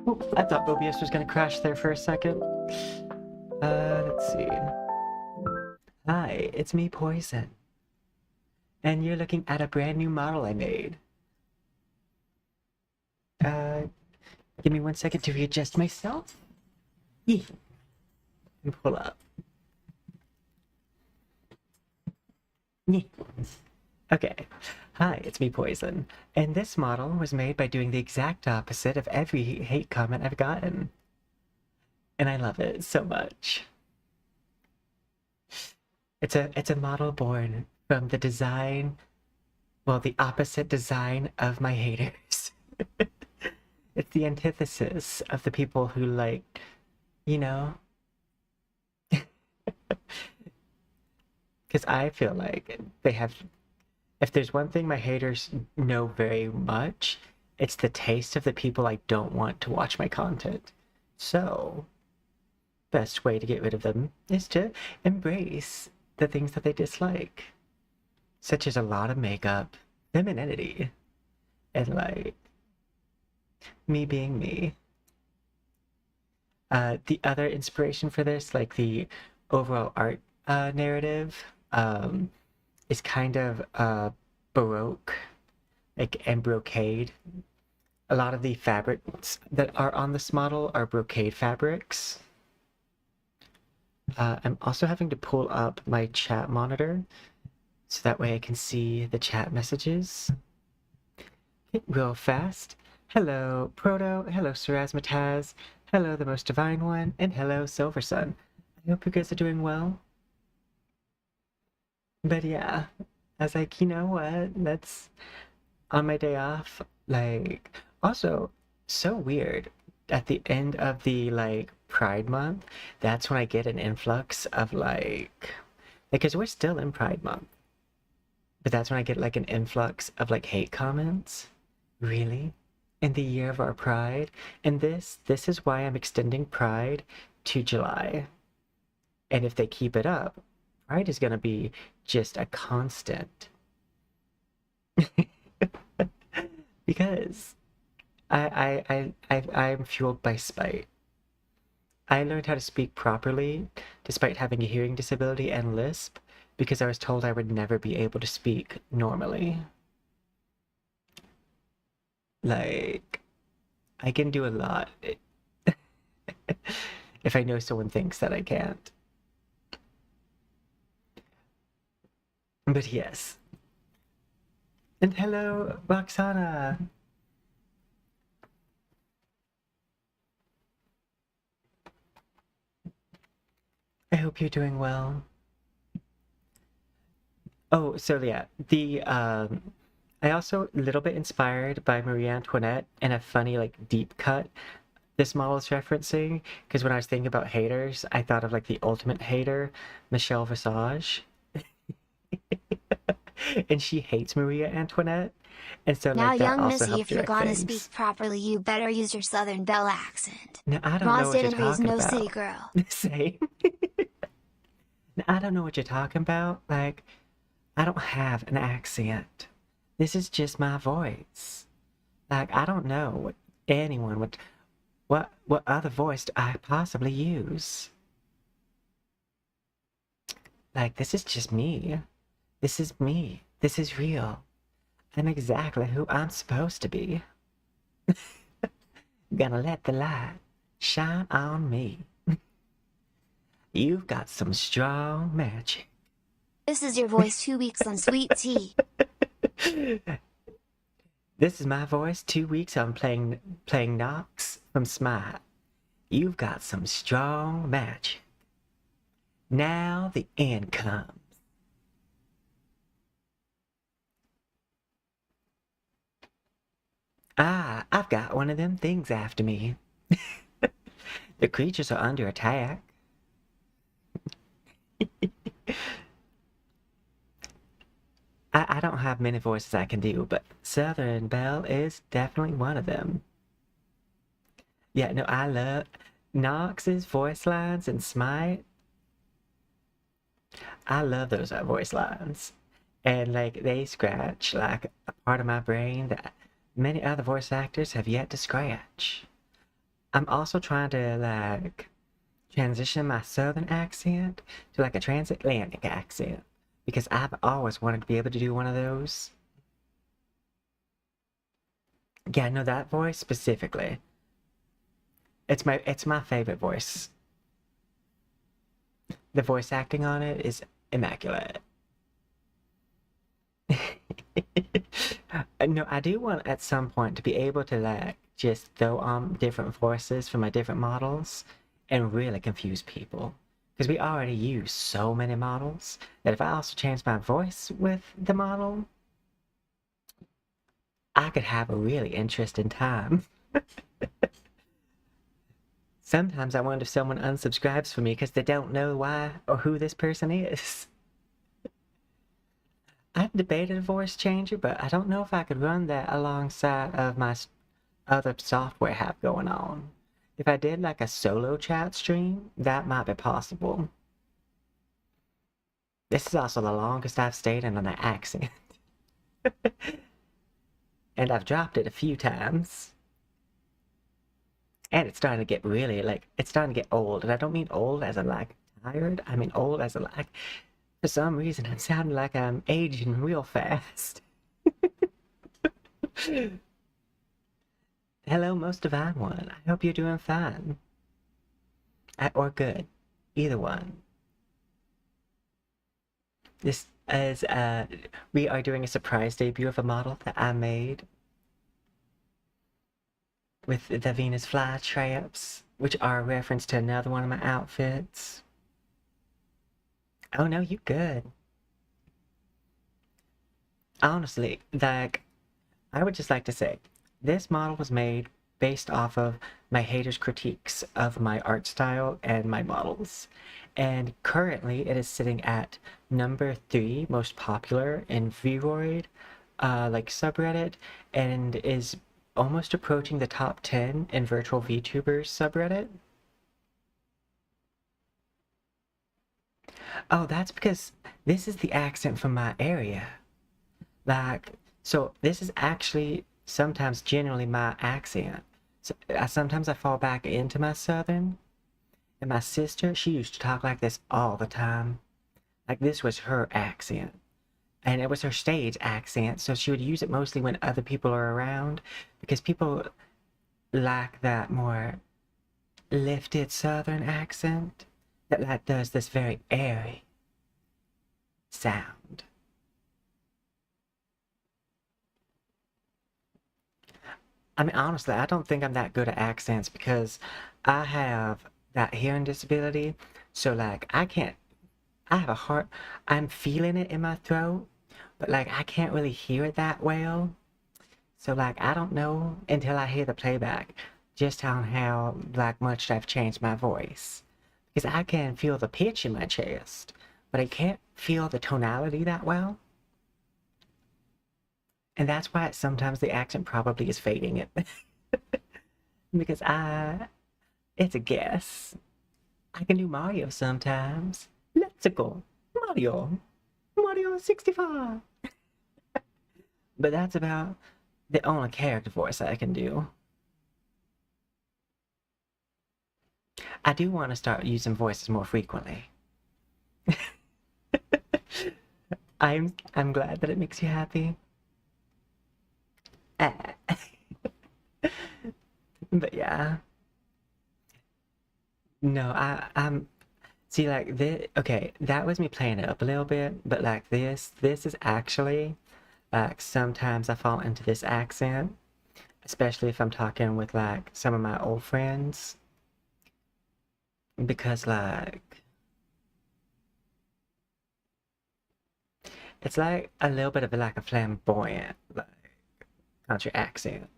Oh, I thought OBS was gonna crash there for a second. Let's see. Hi, it's me, Poison. And you're looking at a brand new model I made. Give me 1 second to readjust myself. And pull up. Okay. Hi, it's me, Poison. And this model was made by doing the exact opposite of every hate comment I've gotten. And I love it so much. It's a model born from the design, well, the opposite design of my haters. It's the antithesis of the people who, like, you know? Because I feel like they have, if there's one thing my haters know very much, it's the taste of the people I don't want to watch my content. So, best way to get rid of them is to embrace the things that they dislike, such as a lot of makeup, femininity, and, like, me being me. The other inspiration for this, like the overall art narrative, is kind of Baroque, like, and brocade. A lot of the fabrics that are on this model are brocade fabrics. I'm also having to pull up my chat monitor so that way I can see the chat messages. Okay, real fast. Hello, Proto. Hello, Sarasmataz. Hello, the Most Divine One. And hello, Silver Sun. I hope you guys are doing well. But yeah, I was like, you know what? That's on my day off. Like, also, so weird. At the end of the, like, Pride Month, that's when I get an influx of, like, because we're still in Pride Month. But that's when I get, like, an influx of, like, hate comments. Really? In the year of our Pride? And this is why I'm extending Pride to July. And if they keep it up, Pride is gonna be just a constant. Because I'm fueled by spite. I learned how to speak properly despite having a hearing disability and lisp because I was told I would never be able to speak normally. Like, I can do a lot if I know someone thinks that I can't. But yes. And hello, Roxana. I hope you're doing well. Oh, so yeah, I also a little bit inspired by Marie Antoinette and a funny, like, deep cut this model is referencing, because when I was thinking about haters, I thought of, like, the ultimate hater, Michelle Visage. And she hates Maria Antoinette. And so, Now like, that young also missy, helped if you're direct gonna things. speak properly you better use your Southern Belle accent. Now, I don't know Roz what you're didn't raise talking no city about. girl. Same. Now, I don't know what you're talking about. Like, I don't have an accent. This is just my voice. Like, I don't know what anyone would... What other voice do I possibly use? Like, this is just me. This is me. This is real. I'm exactly who I'm supposed to be. Gonna let the light shine on me. You've got some strong magic. This is your voice 2 weeks on sweet tea. This is my voice 2 weeks on playing Knox from Smite. You've got some strong magic. Now the end comes. Ah, I've got one of them things after me. The creatures are under attack. I don't have many voices I can do, but Southern Belle is definitely one of them. Yeah, no, I love Nox's voice lines in Smite. I love those voice lines. And like they scratch like a part of my brain that many other voice actors have yet to scratch. I'm also trying to like transition my southern accent to like a transatlantic accent because I've always wanted to be able to do one of those. Yeah, no, that voice specifically. It's my favorite voice. The voice acting on it is immaculate. No, I do want at some point to be able to like just throw on different voices for my different models and really confuse people. Because we already use so many models that if I also change my voice with the model, I could have a really interesting time. Sometimes I wonder if someone unsubscribes for me because they don't know why or who this person is. I've debated a voice changer, but I don't know if I could run that alongside of my other software I have going on. If I did like a solo chat stream, that might be possible. This is also the longest I've stayed in an accent. And I've dropped it a few times. And it's starting to get really, like, it's starting to get old. And I don't mean old as in, like, tired. I mean old as in, like, for some reason I'm sounding like I'm aging real fast. Hello, most divine one. I hope you're doing fine. Or good. Either one. This is, we are doing a surprise debut of a model that I made with the Venus flytraps, which are a reference to another one of my outfits. Oh no, you good. Honestly, like, I would just like to say, this model was made based off of my haters' critiques of my art style and my models. And currently it is sitting at number 3 most popular in Vroid, like subreddit, and is almost approaching the top 10 in virtual VTubers subreddit. Oh, that's because this is the accent from my area. Like, so this is actually sometimes generally my accent. So, sometimes I fall back into my southern. And my sister, she used to talk like this all the time. Like this was her accent. And it was her stage accent, so she would use it mostly when other people are around. Because people like that more lifted southern accent that does this very airy sound. I mean, honestly, I don't think I'm that good at accents because I have that hearing disability. So, like, I have a hard, I'm feeling it in my throat, but, like, I can't really hear it that well. So, like, I don't know until I hear the playback just how like, much I've changed my voice. Because I can feel the pitch in my chest, but I can't feel the tonality that well. And that's why sometimes the accent probably is fading it. Because it's a guess. I can do Mario sometimes. Let's go. Mario. Mario 65. But that's about the only character voice I can do. I do want to start using voices more frequently. I'm glad that it makes you happy. Ah. But yeah. No, I'm see like this. Okay, that was me playing it up a little bit, but like this is actually like sometimes I fall into this accent, especially if I'm talking with like some of my old friends, because like it's like a little bit of like a flamboyant like country accent.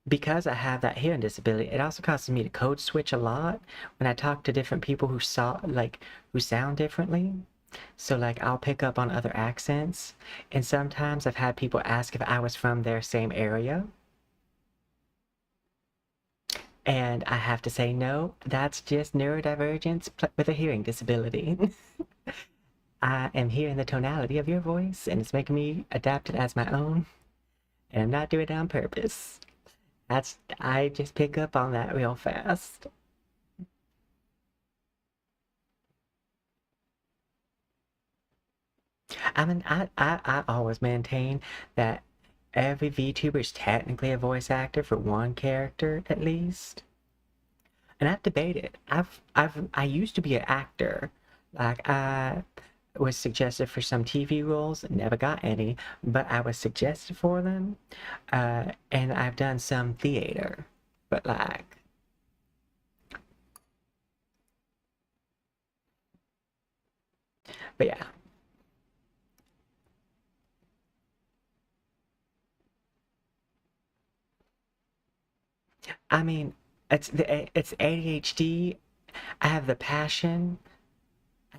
Because I have that hearing disability, it also causes me to code switch a lot when I talk to different people who who sound differently. So like I'll pick up on other accents, and sometimes I've had people ask if I was from their same area, and I have to say no, that's just neurodivergence with a hearing disability. I am hearing the tonality of your voice, and it's making me adapt it as my own, and I'm not doing it on purpose. I just pick up on that real fast. I mean, I always maintain that every VTuber is technically a voice actor for one character at least. And I've debated. I used to be an actor. Like I was suggested for some TV roles, never got any, but I was suggested for them. And I've done some theater, but like, but yeah. I mean, it's ADHD. I have the passion.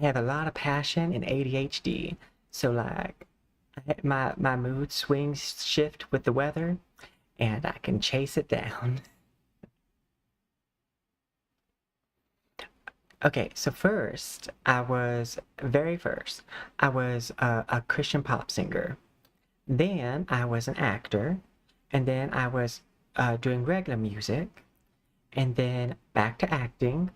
I have a lot of passion and ADHD. So like, my mood swings shift with the weather, and I can chase it down. Okay, so very first, I was a Christian pop singer. Then I was an actor, and then I was doing regular music, and then back to acting,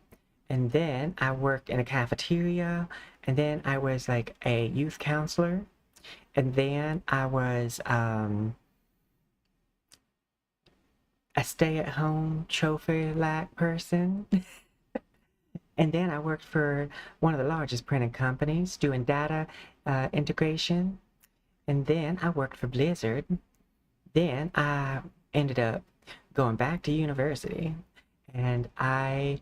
and then I worked in a cafeteria, and then I was like a youth counselor, and then I was a stay-at-home chauffeur-like person. And then I worked for one of the largest printing companies doing data integration. And then I worked for Blizzard. Then I ended up going back to university. And I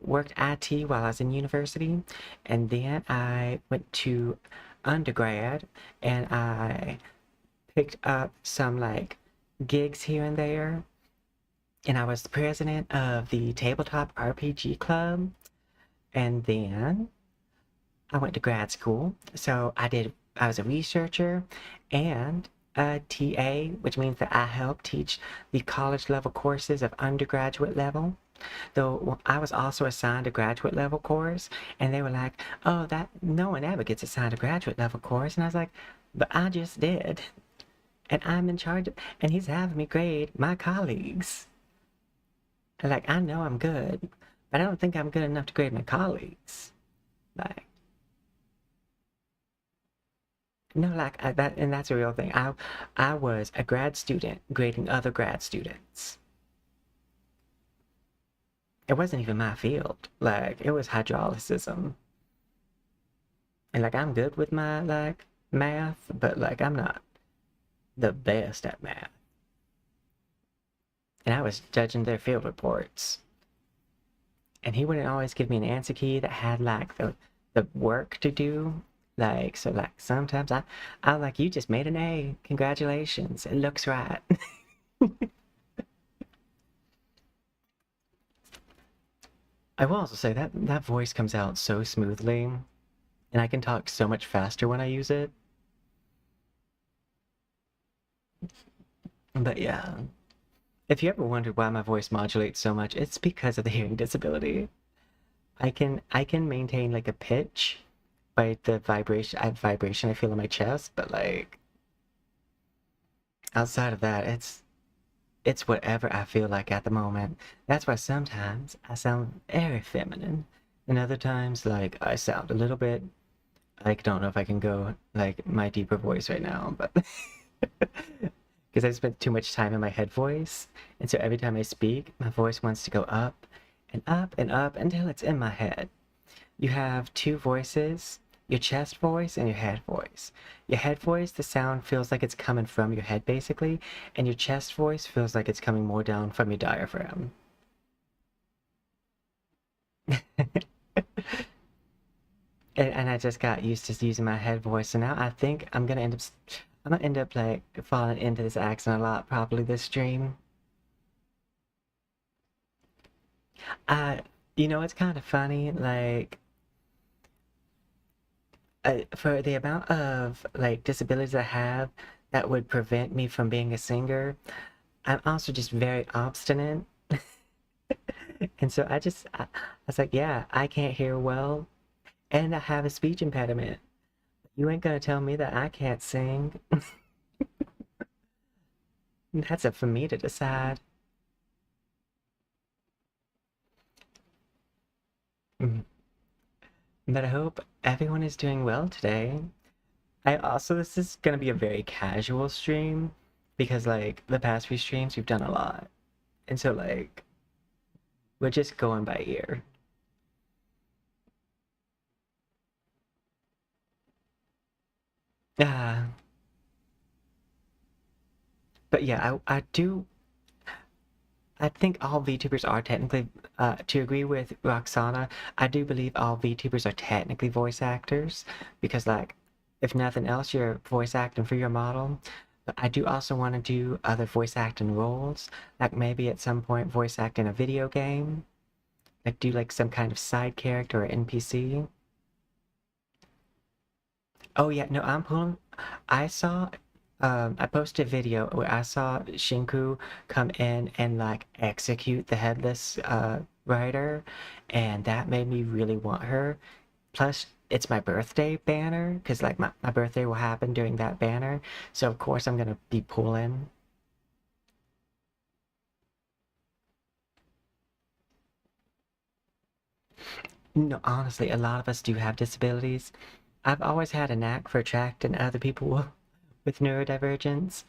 worked IT while I was in university. And then I went to undergrad and I picked up some like gigs here and there. And I was the president of the tabletop RPG club. And then I went to grad school. So I was a researcher and a TA, which means that I helped teach the college level courses of undergraduate level. Though I was also assigned a graduate level course, and they were like, oh, that no one ever gets assigned a graduate level course. And I was like, but I just did. And I'm in charge, and he's having me grade my colleagues. Like, I know I'm good, but I don't think I'm good enough to grade my colleagues. Like, no, like that, and that's a real thing. I was a grad student grading other grad students. It wasn't even my field. Like, it was hydraulicism. And like, I'm good with my like math, but like, I'm not the best at math. And I was judging their field reports. And he wouldn't always give me an answer key that had like the work to do. Like, so like sometimes I'm like, you just made an A. Congratulations. It looks right. I will also say that that voice comes out so smoothly. and I can talk so much faster when I use it. But yeah, if you ever wondered why my voice modulates so much, it's because of the hearing disability. I can maintain like a pitch by the vibration I feel in my chest, but like outside of that, it's whatever I feel like at the moment. That's why sometimes I sound very feminine, and other times like I sound a little bit like, don't know if I can go like my deeper voice right now, but because I spent too much time in my head voice, and so every time I speak, my voice wants to go up and up and up until it's in my head. You have two voices, your chest voice and your head voice. Your head voice, the sound feels like it's coming from your head basically, and your chest voice feels like it's coming more down from your diaphragm. And I just got used to using my head voice, so now I think I'm gonna end up like falling into this accent a lot probably this stream. Uh, it's kind of funny, like for the amount of like disabilities I have that would prevent me from being a singer, I'm also just very obstinate. And so I was like, yeah, I can't hear well, and I have a speech impediment. You ain't gonna tell me that I can't sing. That's up for me to decide. Mm. But I hope everyone is doing well today. This is gonna be a very casual stream because like the past few streams we've done a lot. And so like we're just going by ear. Uh, but yeah, I think all VTubers are technically, to agree with Roxana, I do believe all VTubers are technically voice actors because, like, if nothing else, you're voice acting for your model. But I do also want to do other voice acting roles, like maybe at some point voice act in a video game, like do like some kind of side character or NPC. Oh yeah, no, I saw, I posted a video where I saw Shinku come in and like execute the headless rider, and that made me really want her. Plus, it's my birthday banner, because like my birthday will happen during that banner, so of course I'm gonna be pulling. No, honestly, a lot of us do have disabilities. I've always had a knack for attracting other people with neurodivergence.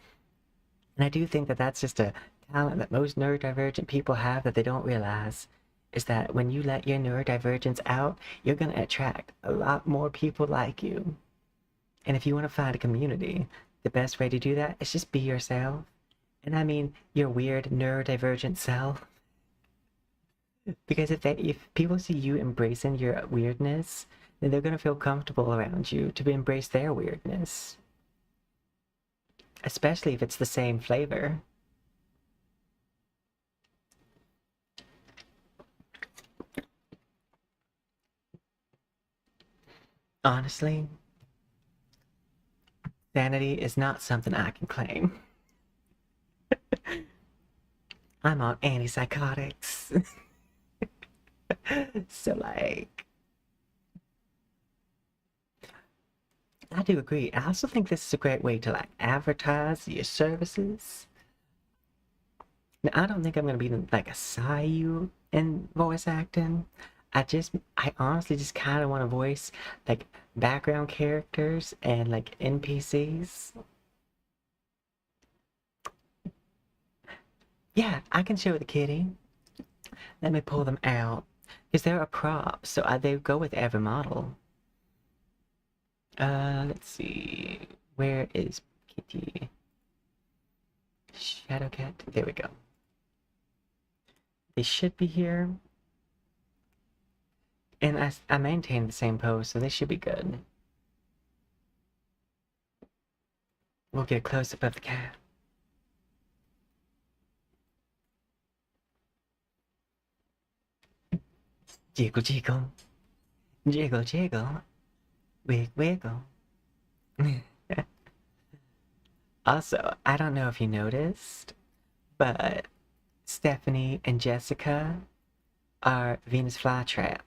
And I do think that that's just a talent that most neurodivergent people have that they don't realize is that when you let your neurodivergence out, you're going to attract a lot more people like you. And if you want to find a community, the best way to do that is just be yourself. And I mean your weird neurodivergent self. Because if people see you embracing your weirdness, then they're going to feel comfortable around you to embrace their weirdness. Especially if it's the same flavor. Honestly, sanity is not something I can claim. I'm on antipsychotics. So like I do agree. I also think this is a great way to like advertise your services. Now I don't think I'm gonna be like a Sayu in voice acting. I honestly just kind of want to voice like background characters and like NPCs. Yeah, I can show the kitty. Let me pull them out. Because they're a prop, so they go with every model. Let's see. Where is Kitty? Shadowcat. There we go. They should be here. And I maintain the same pose, so they should be good. We'll get a close-up of the cat. Jiggle, jiggle. Jiggle, jiggle. Wiggle. Also, I don't know if you noticed, but Stephanie and Jessica are Venus flytraps.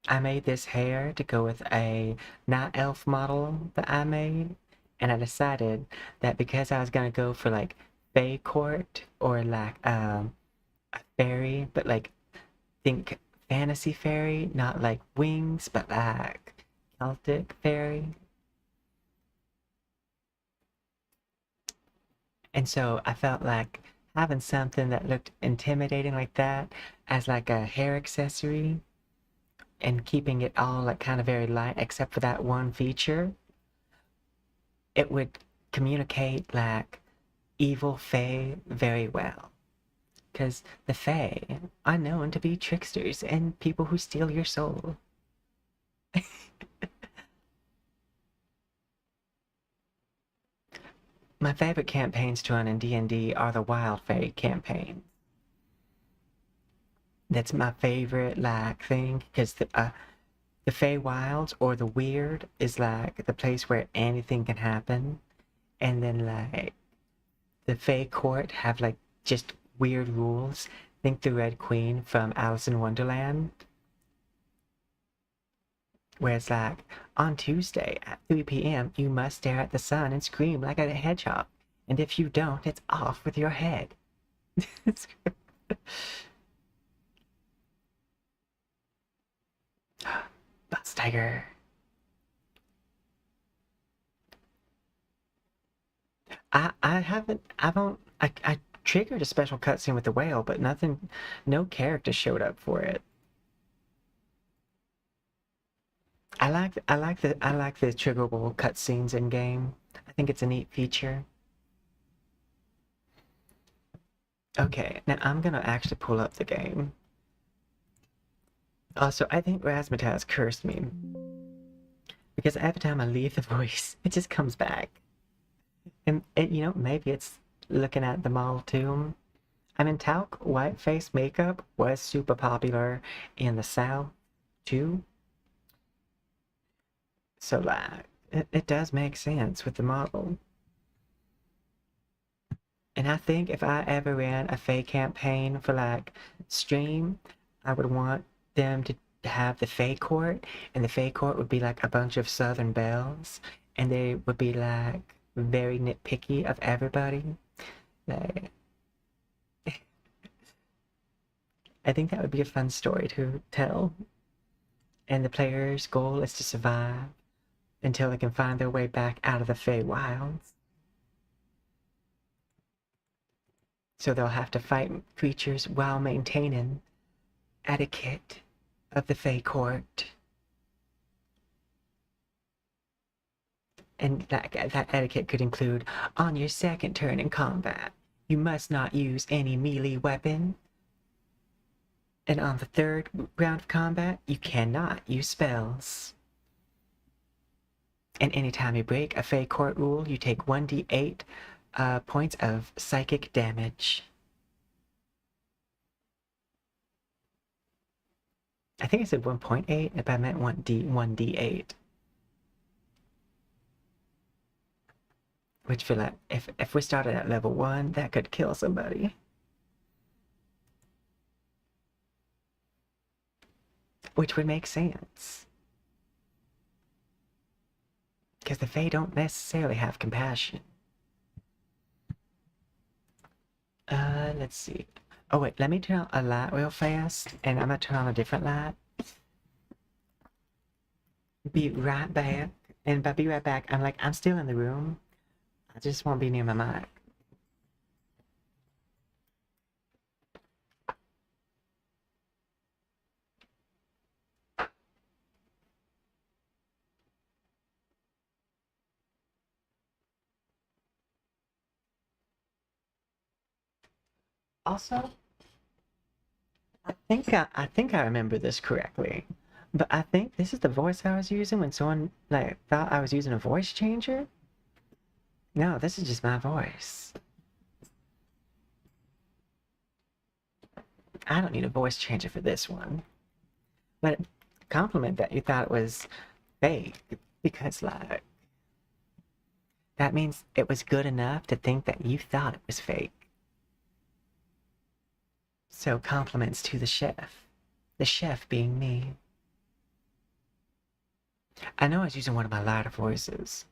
I made this hair to go with a night elf model that I made, and I decided that because I was gonna go for like fae court or like a fairy, but like think fantasy fairy, not like wings, but like Celtic fairy. And so I felt like having something that looked intimidating like that as like a hair accessory and keeping it all like kind of very light except for that one feature, it would communicate like evil fae very well. Because the fae are known to be tricksters and people who steal your soul. My favorite campaigns to run in D&D are the Wild Fae campaigns. That's my favorite like thing because the Fey Wilds or the Weird is like the place where anything can happen, and then like the Fey Court have like just weird rules. Think the Red Queen from Alice in Wonderland, where it's like on Tuesday at 3 p.m. you must stare at the sun and scream like a hedgehog, and if you don't, it's off with your head. Bus Tiger. I haven't I triggered a special cutscene with the whale, but nothing, no character showed up for it. I like the triggerable cutscenes in game. I think it's a neat feature. Okay, now I'm gonna actually pull up the game. Also, I think Razzmatazz cursed me because every time I leave the voice, it just comes back. And you know, maybe it's looking at the model too. I mean, talc white face makeup was super popular in the South too. So like, it does make sense with the model. And I think if I ever ran a Fae campaign for like stream, I would want them to have the Fae court, and the Fae court would be like a bunch of Southern belles, and they would be like very nitpicky of everybody. Like, I think that would be a fun story to tell. And the player's goal is to survive until they can find their way back out of the Fae Wilds. So they'll have to fight creatures while maintaining etiquette of the Fae Court. And that etiquette could include, on your second turn in combat, you must not use any melee weapon. And on the third round of combat, you cannot use spells. And anytime you break a Fae Court rule, you take 1d8 points of psychic damage. I think I said 1.8, if I meant 1d8. Which feel like if we started at level 1, that could kill somebody. Which would make sense. Because the Fae don't necessarily have compassion. Let's see. Oh wait, let me turn on a light real fast, and I'm gonna turn on a different light. Be right back. And by be right back, I'm still in the room. I just won't be near my mic. Also, I think I remember this correctly, but I think this is the voice I was using when someone like thought I was using a voice changer. No, this is just my voice. I don't need a voice changer for this one. But compliment that you thought it was fake, because like that means it was good enough to think that you thought it was fake. So compliments to the chef being me. I know I was using one of my lighter voices.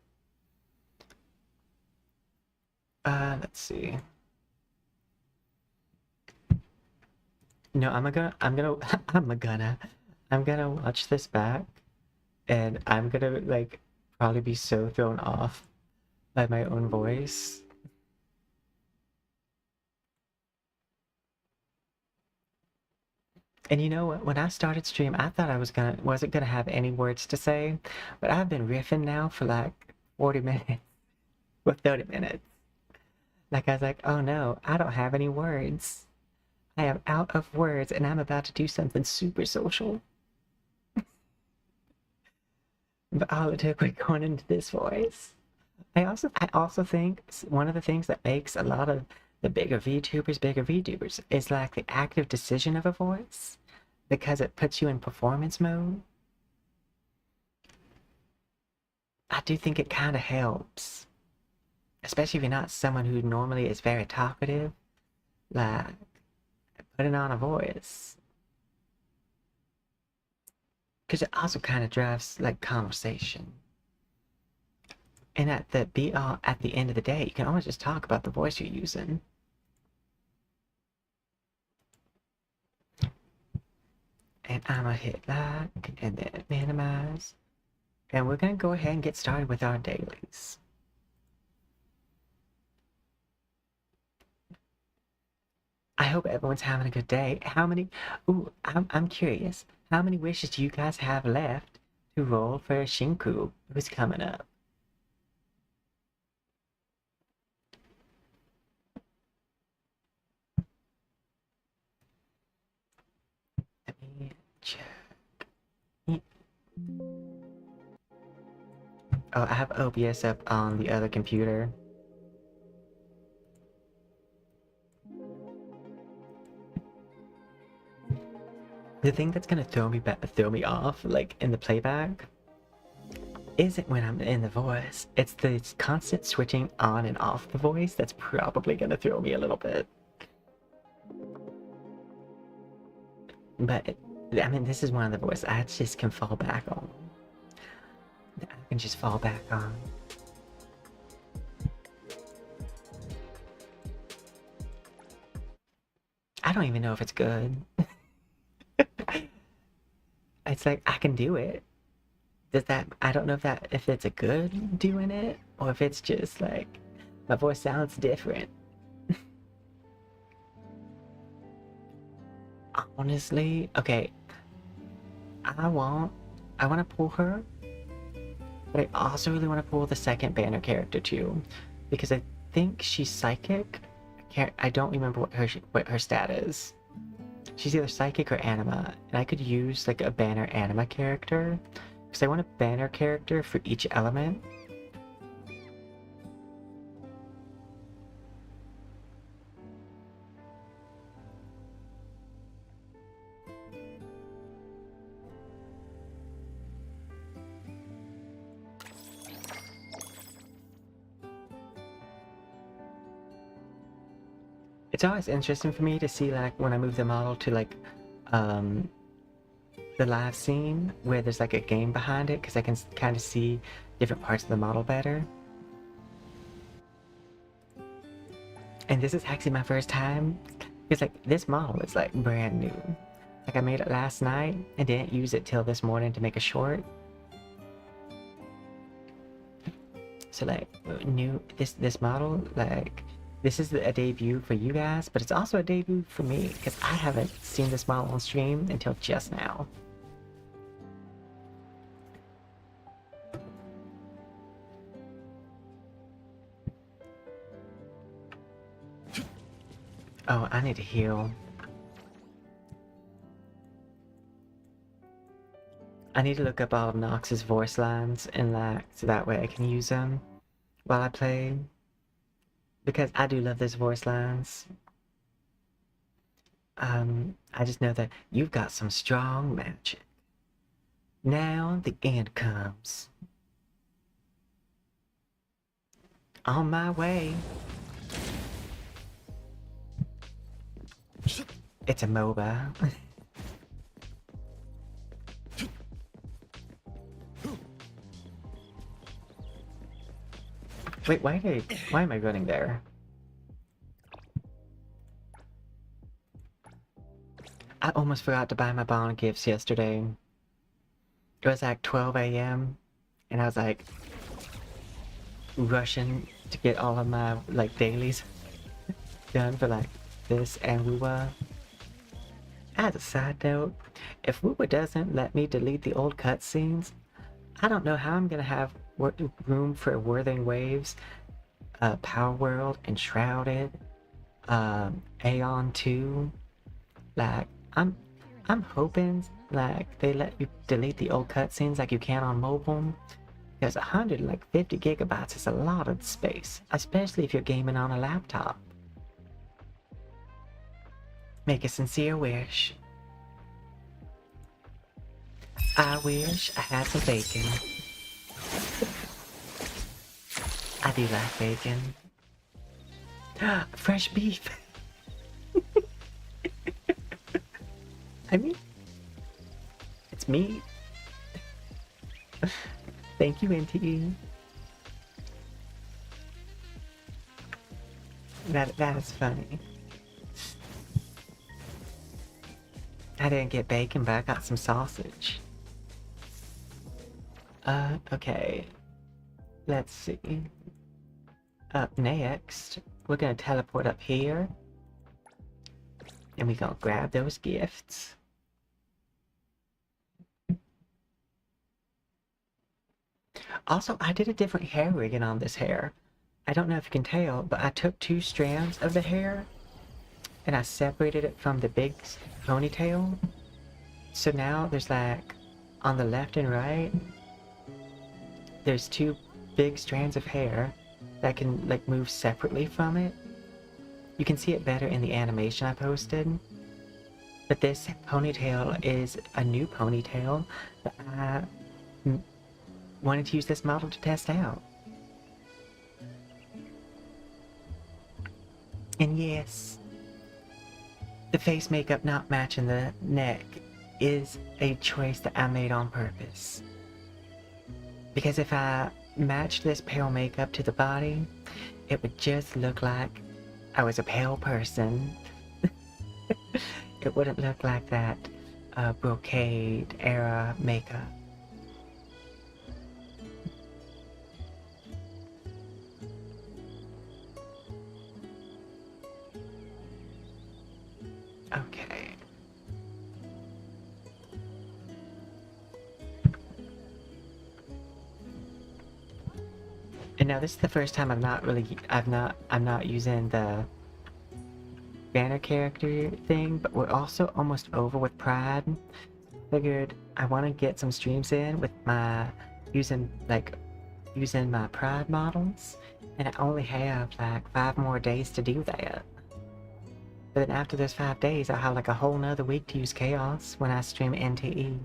Let's see. No, I'm gonna watch this back, and I'm gonna like probably be so thrown off by my own voice. And you know what? When I started stream, I thought I wasn't gonna have any words to say, but I've been riffing now for like 40 minutes, or 30 minutes. Like I was like, oh no, I don't have any words. I am out of words, and I'm about to do something super social. But all it took was going into this voice. I also think one of the things that makes a lot of the bigger VTubers is like the active decision of a voice, because it puts you in performance mode. I do think it kind of helps, especially if you're not someone who normally is very talkative, like putting on a voice. Because it also kind of drives like conversation. And at the end of the day, you can always just talk about the voice you're using. And I'm gonna hit like, and then minimize. And we're gonna go ahead and get started with our dailies. I hope everyone's having a good day. I'm curious. How many wishes do you guys have left to roll for Shinku, who's coming up? Let me check. Oh, I have OBS up on the other computer. The thing that's gonna throw me off, like in the playback, isn't when I'm in the voice. It's the constant switching on and off the voice that's probably gonna throw me a little bit. But I mean, this is one of the voices I just can fall back on. I can just fall back on. I don't even know if it's good. It's like I can do it. I don't know if it's a good doing it, or if it's just like my voice sounds different. Honestly, okay. I want to pull her, but I also really want to pull the second banner character too, because I think she's psychic. I don't remember what her stat is. She's either psychic or anima, and I could use like a banner anima character, because I want a banner character for each element. It's always interesting for me to see like when I move the model to like the live scene where there's like a game behind it, because I can kind of see different parts of the model better. And this is actually my first time, because like this model is like brand new. Like I made it last night and didn't use it till this morning to make a short. So like this model, like this is a debut for you guys, but it's also a debut for me, because I haven't seen this model on stream until just now. Oh, I need to heal. I need to look up all of Nox's voice lines and like, so that way I can use them while I play. Because I do love those voice lines. I just know that you've got some strong magic. Now the end comes. On my way. It's a MOBA. Wait, why am I running there? I almost forgot to buy my bond gifts yesterday. It was like 12 a.m. and I was like rushing to get all of my like dailies done for like this and Wuwa. As a side note, if Wuwa doesn't let me delete the old cutscenes, I don't know how I'm gonna have room for Worthing Waves, Power World, Enshrouded, Aeon 2. Like, I'm hoping like they let you delete the old cutscenes like you can on mobile. Because 150 gigabytes is a lot of space, especially if you're gaming on a laptop. Make a sincere wish. I wish I had some bacon. I do like bacon. Fresh beef. I mean, it's meat. Thank you, NTE. That is funny. I didn't get bacon, but I got some sausage. Okay. Let's see. Up next, we're gonna teleport up here. And we're gonna grab those gifts. Also, I did a different hair rigging on this hair. I don't know if you can tell, but I took 2 strands of the hair and I separated it from the big ponytail. So now there's like, on the left and right, there's 2 big strands of hair that can like move separately from it. You can see it better in the animation I posted. But this ponytail is a new ponytail that I wanted to use this model to test out. And yes, the face makeup not matching the neck is a choice that I made on purpose. Because if I matched this pale makeup to the body, it would just look like I was a pale person. It wouldn't look like that brocade era makeup. Okay. And now this is the first time I'm not using the banner character thing, but we're also almost over with Pride. Figured I want to get some streams in with my using my Pride models, and I only have like 5 more days to do that. But then after those 5 days, I'll have like a whole nother week to use Chaos when I stream NTE.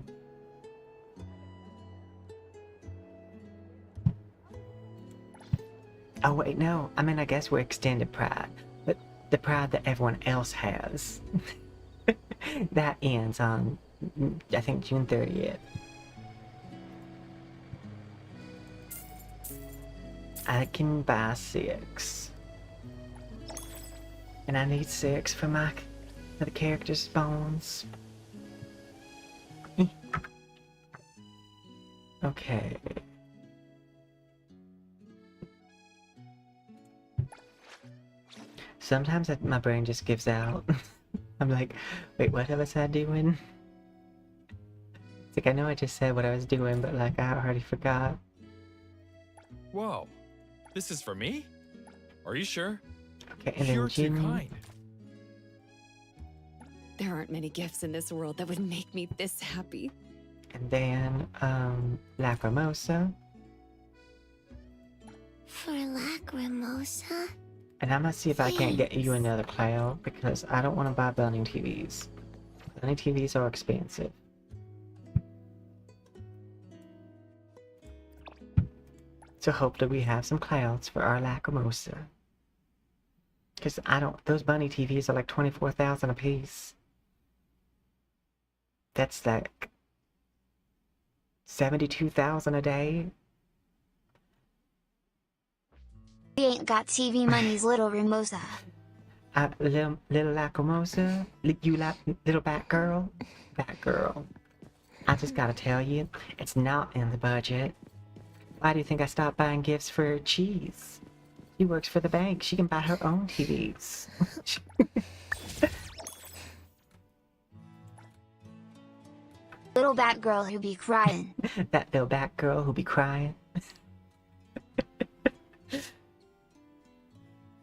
Oh wait, no, I mean I guess we're extended Pride, but the Pride that everyone else has. That ends on, I think, June 30th. I can buy 6. And I need 6 for the character spawns. Okay. Sometimes my brain just gives out. I'm like, wait, what was I doing? It's like, I know I just said what I was doing, but like, I already forgot. Whoa, this is for me? Are you sure? Okay, and You're then too Jin, kind. There aren't many gifts in this world that would make me this happy. and then, Lacrimosa. For Lacrimosa? And I'm gonna see if I can't get you another cloud because I don't want to buy bunny TVs. Bunny TVs are expensive. So hopefully we have some clouds for our Lacrimosa. Because those bunny TVs are like 24,000 a piece. That's like 72,000 a day. We ain't got TV money's little Ramosa. Little Lacrimosa, little Batgirl. Batgirl. I just gotta tell you, it's not in the budget. Why do you think I stopped buying gifts for Chizz? She works for the bank. She can buy her own TVs. Little Batgirl who be crying. That little Batgirl who be crying.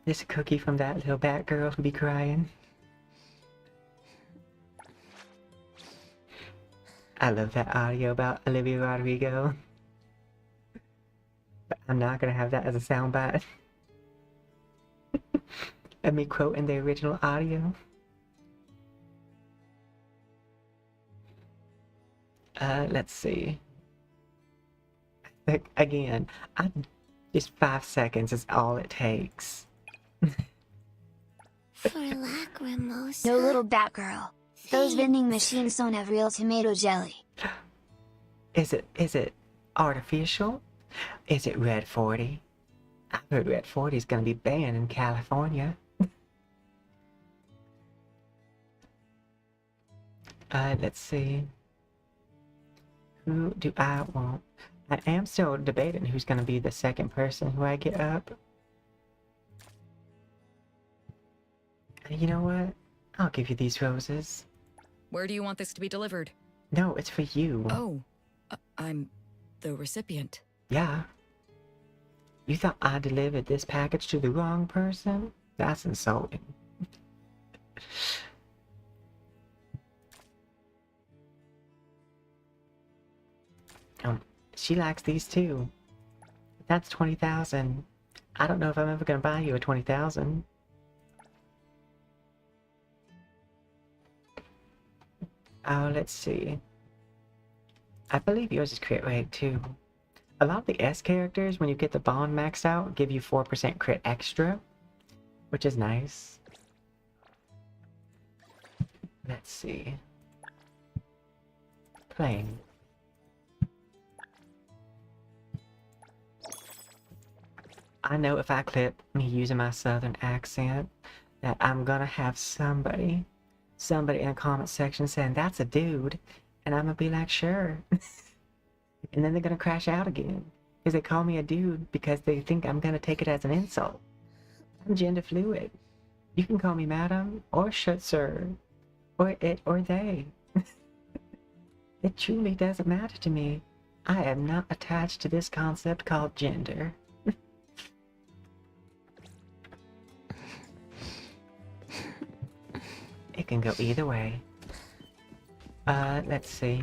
There's a cookie from that little Batgirl who be crying. I love that audio about Olivia Rodrigo. But I'm not gonna have that as a soundbite. Of me quoting the original audio. Let's see. Again, just 5 seconds is all it takes. For Lacrimosa. No little Batgirl. Those vending machines don't have real tomato jelly. Is it artificial? Is it Red 40? I've heard Red 40 is gonna be banned in California. Let's see. Who do I want? I am still debating who's gonna be the second person who I get up. You know what? I'll give you these roses. Where do you want this to be delivered? No, it's for you. Oh, I'm the recipient. Yeah. You thought I delivered this package to the wrong person? That's insulting. She likes these too. That's 20,000. I don't know if I'm ever gonna buy you a 20,000. Oh, let's see. I believe yours is crit rate too. A lot of the S characters, when you get the bond maxed out, give you 4% crit extra, which is nice. Let's see. Playing. I know if I clip me using my southern accent, that I'm gonna have somebody in the comment section saying, that's a dude, and I'm gonna be like, sure. And then they're gonna crash out again, because they call me a dude because they think I'm gonna take it as an insult. I'm gender fluid. You can call me madam, or should sir, or it, or they. It truly doesn't matter to me. I am not attached to this concept called gender. It can go either way. Let's see.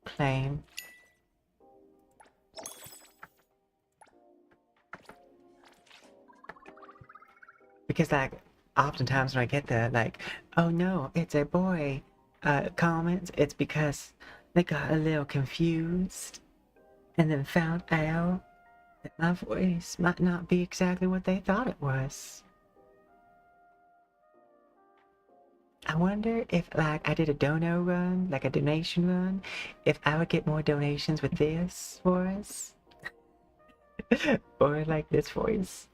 Claim. Because, like, oftentimes when I get the, like, oh no, it's a boy, comments, it's because they got a little confused and then found out that my voice might not be exactly what they thought it was. I wonder if, like, I did a dono run, like a donation run, if I would get more donations with this voice. Or, like, this voice.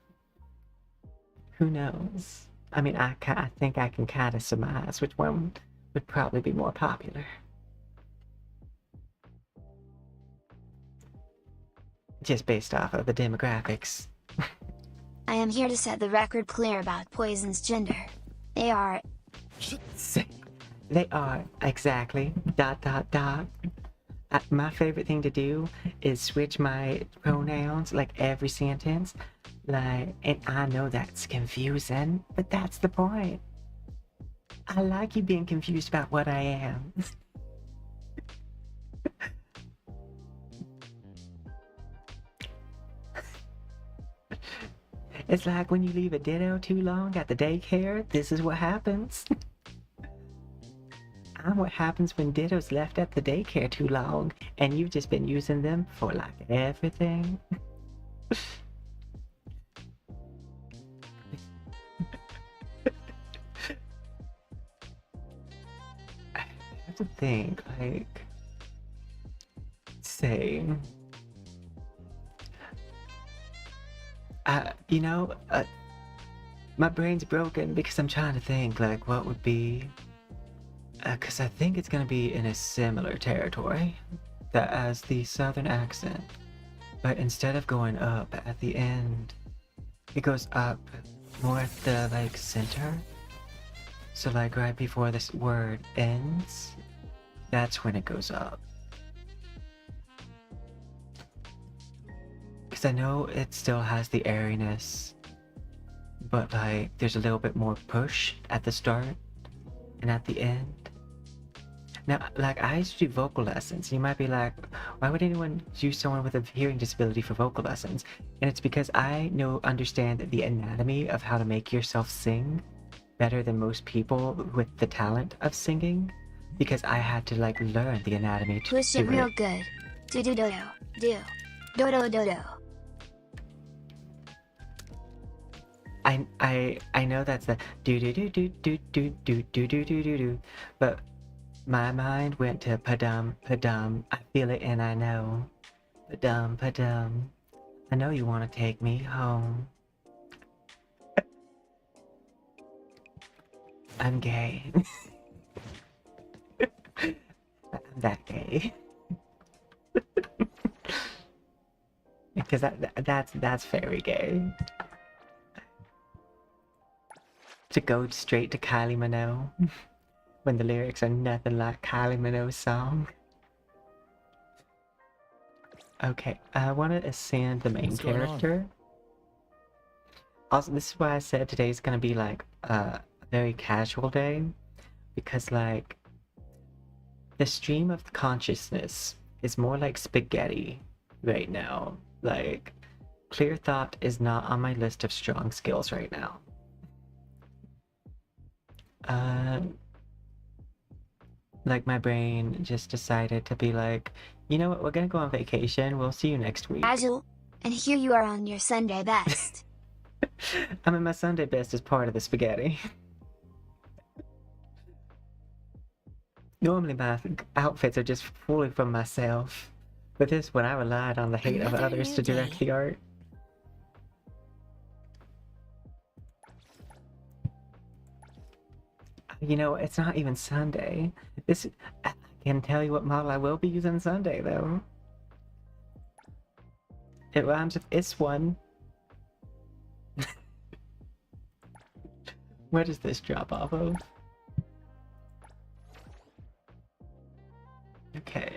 Who knows? I mean, I think I can kind of surmise which one would probably be more popular. Just based off of the demographics. I am here to set the record clear about Poison's gender. They are... They are, exactly. ... My favorite thing to do is switch my pronouns like every sentence. Like, and I know that's confusing, but that's the point. I like you being confused about what I am. It's like when you leave a ditto too long at the daycare, this is what happens. I'm what happens when ditto's left at the daycare too long, and you've just been using them for like everything. I have to think, like, say, you know, my brain's broken because I'm trying to think, like, what would be, because I think it's gonna be in a similar territory that as the southern accent, but instead of going up at the end, it goes up more at the, like, center. So, like, right before this word ends, that's when it goes up. Because I know it still has the airiness, but, like, there's a little bit more push at the start and at the end. Now, like, I used to do vocal lessons. You might be like, why would anyone use someone with a hearing disability for vocal lessons? And it's because I understand the anatomy of how to make yourself sing better than most people with the talent of singing, because I had to, like, learn the anatomy to Push it do real it. good. Do do do do. Do do do do. I know that's the do do do do do do do do do do do do, but my mind went to padum padum. I feel it and I know. Padum padum. I know you want to take me home. I'm gay. I'm that gay. Because that's very gay. To go straight to Kylie Minogue when the lyrics are nothing like Kylie Minogue's song. Okay, I want to ascend the main What's going on? character. Also, this is why I said today's gonna be like a very casual day, because like the stream of consciousness is more like spaghetti right now. Like, clear thought is not on my list of strong skills right now. Like, my brain just decided to be like, you know what, we're gonna go on vacation, we'll see you next week. Casual. And here you are on your Sunday best. I'm in my Sunday best as part of the spaghetti. Normally my outfits are just fully from myself, but this one I relied on the hate of Another others new to direct day. the art. You know, it's not even Sunday. I can tell you what model I will be using Sunday, though. It rhymes with it's one. Where does this drop off of? Okay.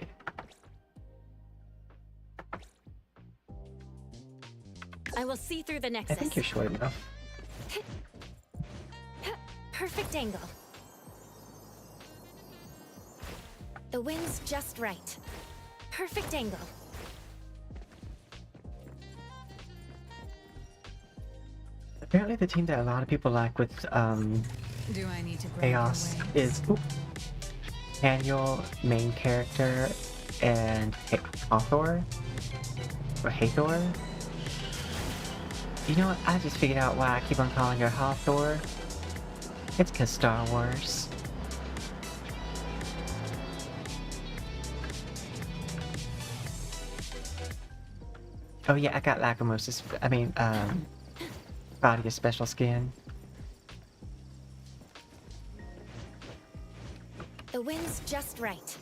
I will see through the I nexus. think you're short enough. Perfect angle. The wind's just right. Perfect angle. Apparently the team that a lot of people like with Do I need to grab your Chaos wings? is Daniel, main character, and Hathor? Or Hathor? You know what? I just figured out why I keep on calling her Hathor. It's 'cause Star Wars. Oh yeah, I got Lacrimosas. I mean, Fadia special skin. The wind's just right.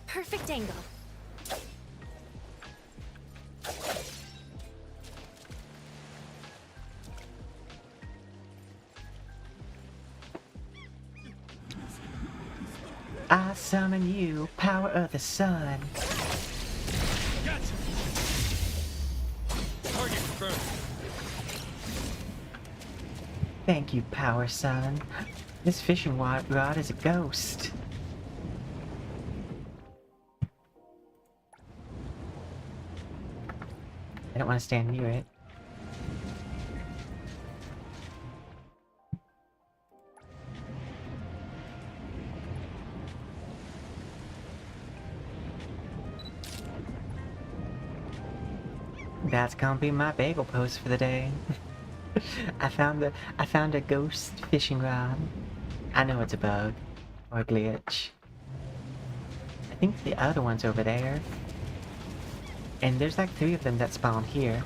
Perfect angle. I summon you, power of the sun. Gotcha! Target confirmed. Thank you, power sun. This fishing rod is a ghost. I don't want to stand near it. gonna be my bagel post for the day. I found a ghost fishing rod. I know it's a bug or a glitch. I think the other one's over there. And there's like 3 of them that spawned here.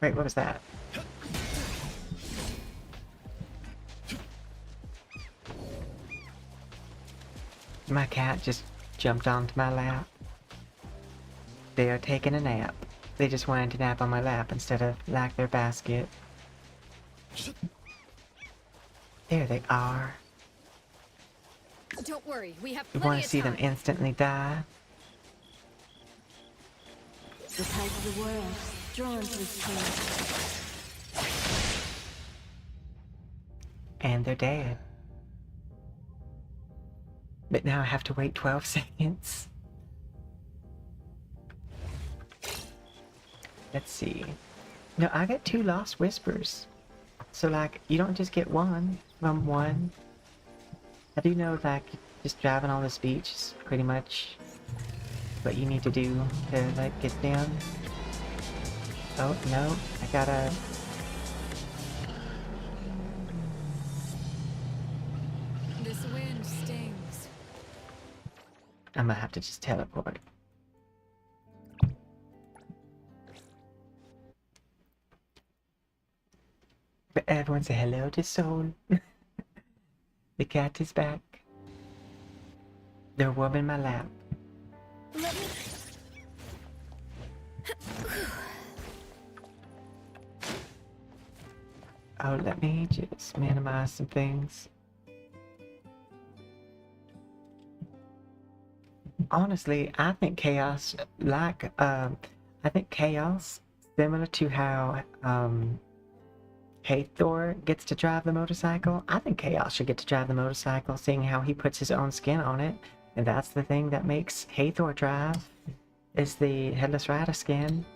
Wait, what was that? My cat just jumped onto my lap. They are taking a nap. They just wanted to nap on my lap instead of like their basket. There they are. Don't worry, we have You plenty want of to see them time. instantly die? The tide of the world, drawn to its place. And they're dead. But now I have to wait 12 seconds. Let's see. No, I get 2 Lost Whispers. So like, you don't just get one from one. I do know like, just driving on this beach is pretty much what you need to do to like get them. Oh no, I gotta... This wind stings. I'm gonna have to just teleport. But everyone say hello to Soul. The cat is back. They're warming my lap. Oh, let me just minimize some things. Honestly, I think chaos, like, I think chaos, similar to how, Hathor gets to drive the motorcycle. I think Chaos should get to drive the motorcycle, seeing how he puts his own skin on it. And that's the thing that makes Hathor drive, is the Headless Rider skin.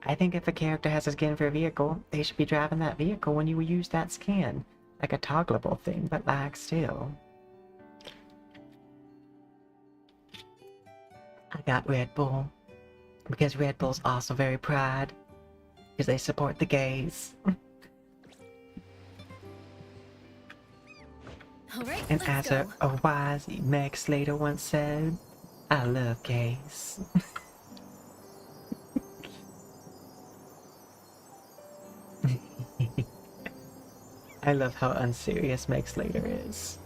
I think if a character has a skin for a vehicle, they should be driving that vehicle when you use that skin. Like a toggleable thing, but like still. I got Red Bull. Because Red Bull's also very proud. Because they support the gays. Alright, And let's as go. a wise Meg Slater once said, I love gays. I love how unserious Meg Slater is.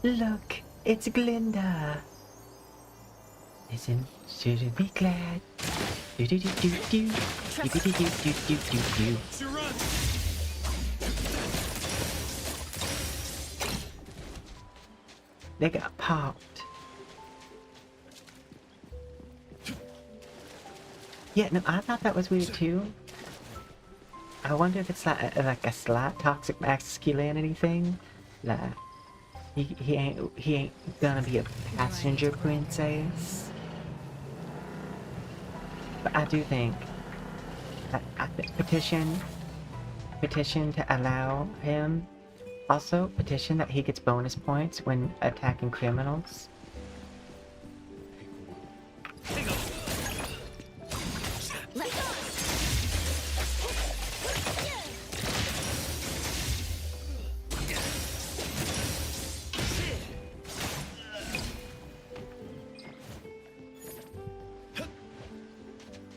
Look, it's Glinda. Listen, should you be glad? Do do do do do. Do do do do do do do do. They got popped. Yeah, no, I thought that was weird too. I wonder if it's like a slight toxic masculinity thing. Like, he ain't gonna be a passenger princess. But I do think that petition to allow him. Also, petition that he gets bonus points when attacking criminals.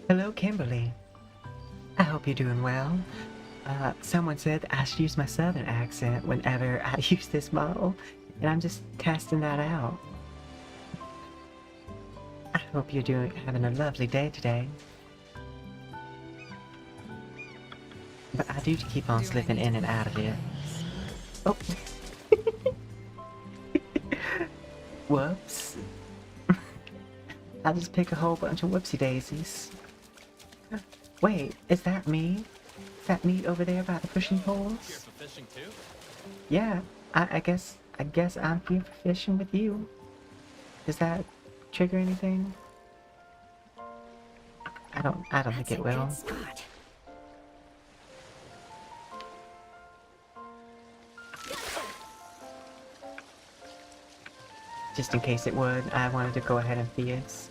Hello, Kimberly. I hope you're doing well. Someone said I should use my southern accent whenever I use this model, and I'm just testing that out. I hope you're having a lovely day today. But I do keep on slipping in and out of it. Oh. Whoops. I'll just pick a whole bunch of whoopsie daisies. Wait, is that me? Is that me over there by the pushing Here poles? for fishing too? Yeah, I guess I'm here for fishing with you. Does that trigger anything? I don't think it will. Spot. Just in case it would, I wanted to go ahead and fish.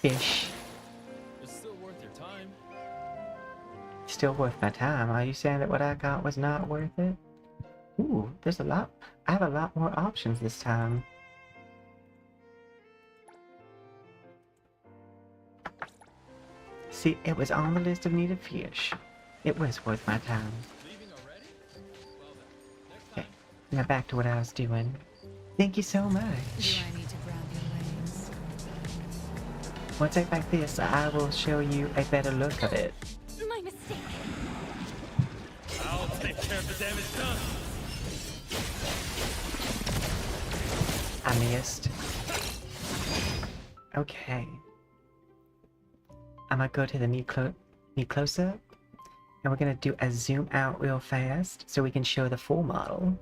It's still worth your time. Still worth my time. Are you saying that what I got was not worth it? Ooh, there's a lot. I have a lot more options this time. See, it was on the list of needed fish. It was worth my time. Leaving already? Well then, next Okay, time. now back to what I was doing. Thank you so Do much. I need to grab your legs? Once I like this, I will show you a better look of it. My mistake. I'll take care of the damage done. I missed. Okay. I'm gonna go to the knee close-up, and we're gonna do a zoom out real fast so we can show the full model.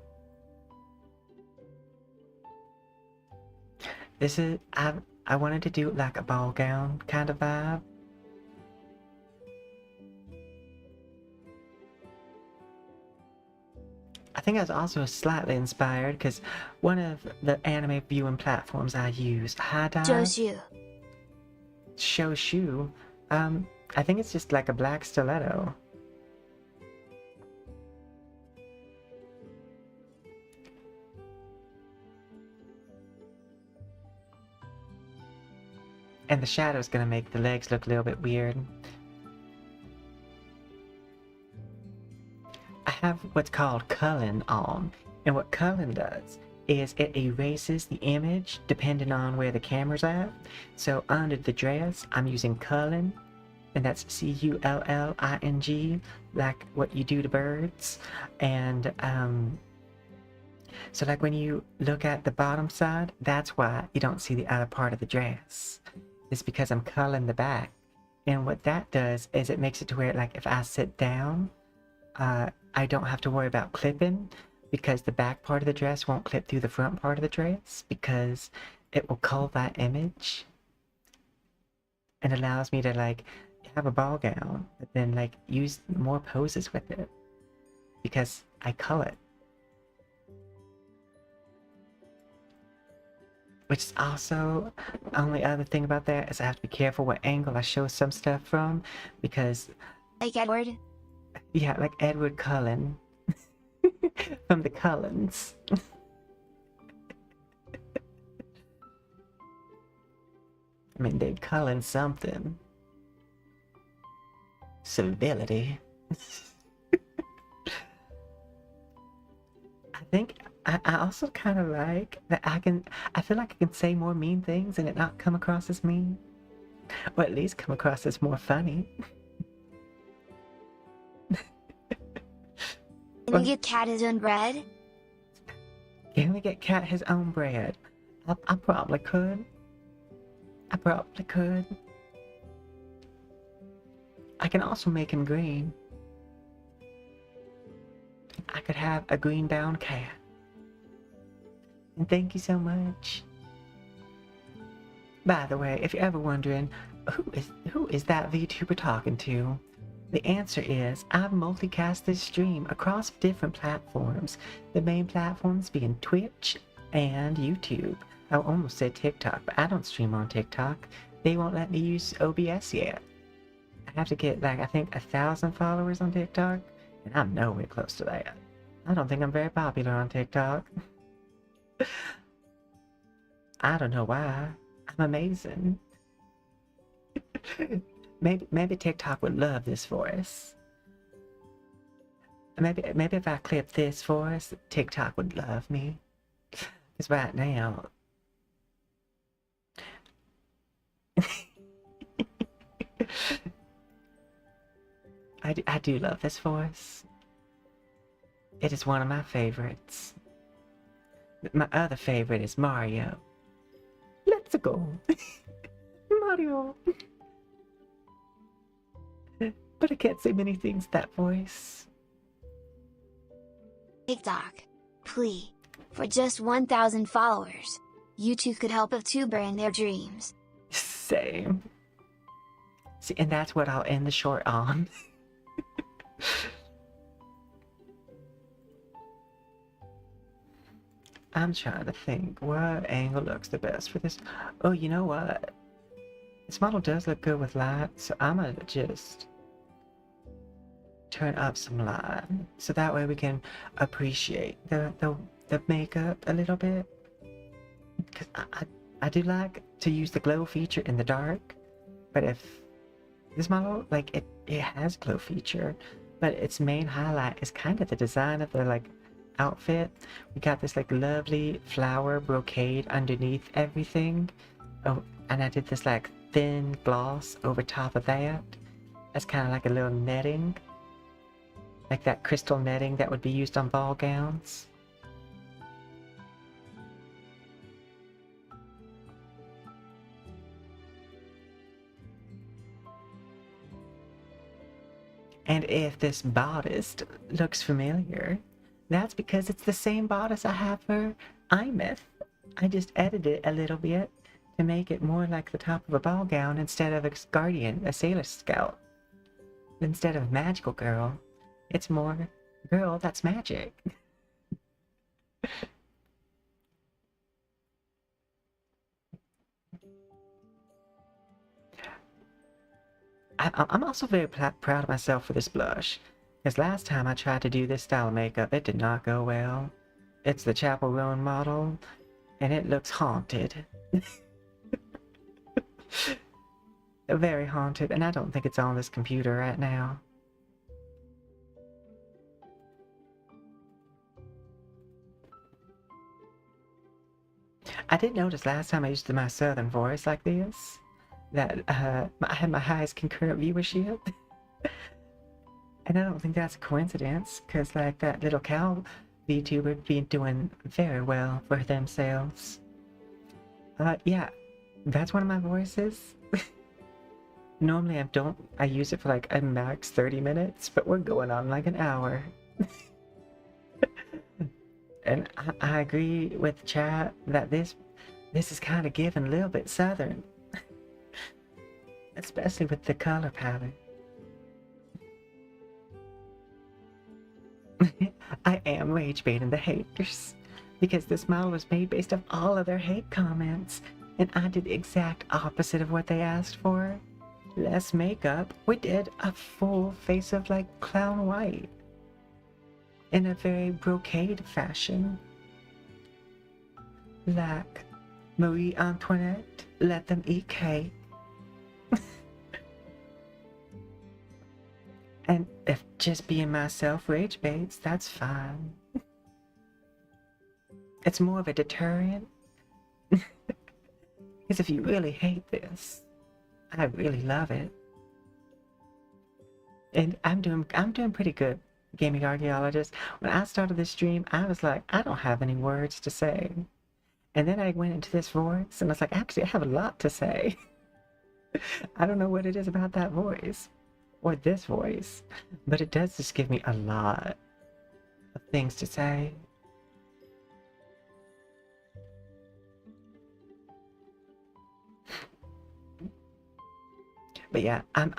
This is I wanted to do like a ball gown kind of vibe. I think I was also slightly inspired because one of the anime viewing platforms I use, Joshu. Shoshu, I think it's just like a black stiletto. And the shadow's gonna make the legs look a little bit weird. I have what's called culling on, and what culling does is it erases the image depending on where the camera's at. So under the dress, I'm using culling, and that's C-U-L-L-I-N-G, like what you do to birds. And so like when you look at the bottom side, that's why you don't see the other part of the dress. It's because I'm culling the back. And what that does is it makes it to where, like, if I sit down, I don't have to worry about clipping, because the back part of the dress won't clip through the front part of the dress, because it will cull that image. And allows me to, like, have a ball gown, but then, like, use more poses with it, because I cull it. Which is also, only other thing about that is I have to be careful what angle I show some stuff from, because, Like Edward. yeah, like Edward Cullen from the Cullens. I mean, they're culling something. Civility. I think I also kind of like that I feel like I can say more mean things and it not come across as mean. Or at least come across as more funny. Can we get Cat his own bread? Can we get Cat his own bread? I probably could. I probably could. I can also make him green. I could have a green bound cat. And thank you so much. By the way, if you're ever wondering, who is that VTuber talking to? The answer is, I've multicast this stream across different platforms. The main platforms being Twitch and YouTube. I almost said TikTok, but I don't stream on TikTok. They won't let me use OBS yet. I have to get, like, I think 1,000 followers on TikTok, and I'm nowhere close to that. I don't think I'm very popular on TikTok. I don't know why. I'm amazing. Maybe TikTok would love this for us. Maybe if I clip this for us, TikTok would love me. Because right now... I do love this voice. It is one of my favorites. My other favorite is Mario. Let's go. Mario. But I can't say many things with that voice. TikTok. Plea. For just 1,000 followers, you two could help a Vtuber in their dreams. Same. See, and that's what I'll end the short on. I'm trying to think what angle looks the best for this. Oh, you know what? This model does look good with light, so I'm gonna just turn up some light so that way we can appreciate the makeup a little bit. Because I do like to use the glow feature in the dark, but if this model, like, it has glow feature, but its main highlight is kind of the design of the, like, outfit. We got this, like, lovely flower brocade underneath everything. Oh, and I did this, like, thin gloss over top of that. That's kind of like a little netting. Like that crystal netting that would be used on ball gowns. And if this bodice looks familiar, that's because it's the same bodice I have for iMyth. I just edited it a little bit to make it more like the top of a ball gown instead of a guardian, a sailor scout. Instead of magical girl, it's more girl that's magic. I'm also very proud of myself for this blush, because last time I tried to do this style of makeup, it did not go well. It's the Chapel Roan model, and it looks haunted. Very haunted, and I don't think it's on this computer right now. I did notice last time I used my southern voice like this, that I had my highest concurrent viewership. And I don't think that's a coincidence, because like that little cow VTuber be doing very well for themselves. Yeah, that's one of my voices. Normally I use it for like a max 30 minutes, but we're going on like an hour. And I agree with chat that this is kind of giving a little bit southern. Especially with the color palette. I am rage baiting the haters, because this model was made based off all of their hate comments, and I did the exact opposite of what they asked for. Less makeup. We did a full face of like clown white in a very brocade fashion, like Marie Antoinette, let them eat cake. And if just being myself rage baits, that's fine. It's more of a deterrent. Because if you really hate this, I really love it. And I'm doing pretty good, gaming archaeologist. When I started this stream, I was like, I don't have any words to say. And then I went into this voice, and I was like, actually, I have a lot to say. I don't know what it is about that voice, or this voice, but it does just give me a lot of things to say. But yeah, I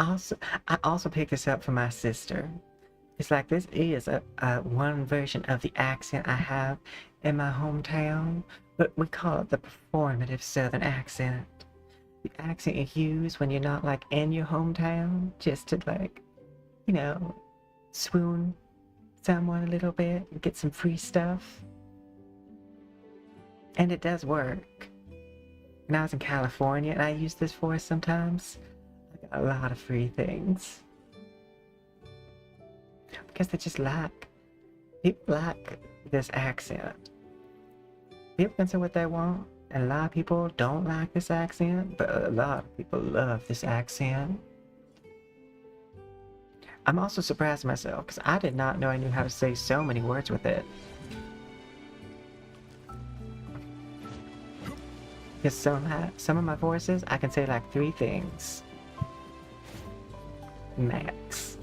also picked this up for my sister. It's like this is a one version of the accent I have in my hometown, but we call it the performative southern accent. The accent you use when you're not like in your hometown, just to like, you know, swoon someone a little bit and get some free stuff. And it does work. When I was in California and I used this voice sometimes, I got a lot of free things. Because they just people like this accent. People can say what they want, and a lot of people don't like this accent, but a lot of people love this accent. I'm also surprised myself, because I did not know I knew how to say so many words with it. Because some of my voices, I can say like 3 things. Max.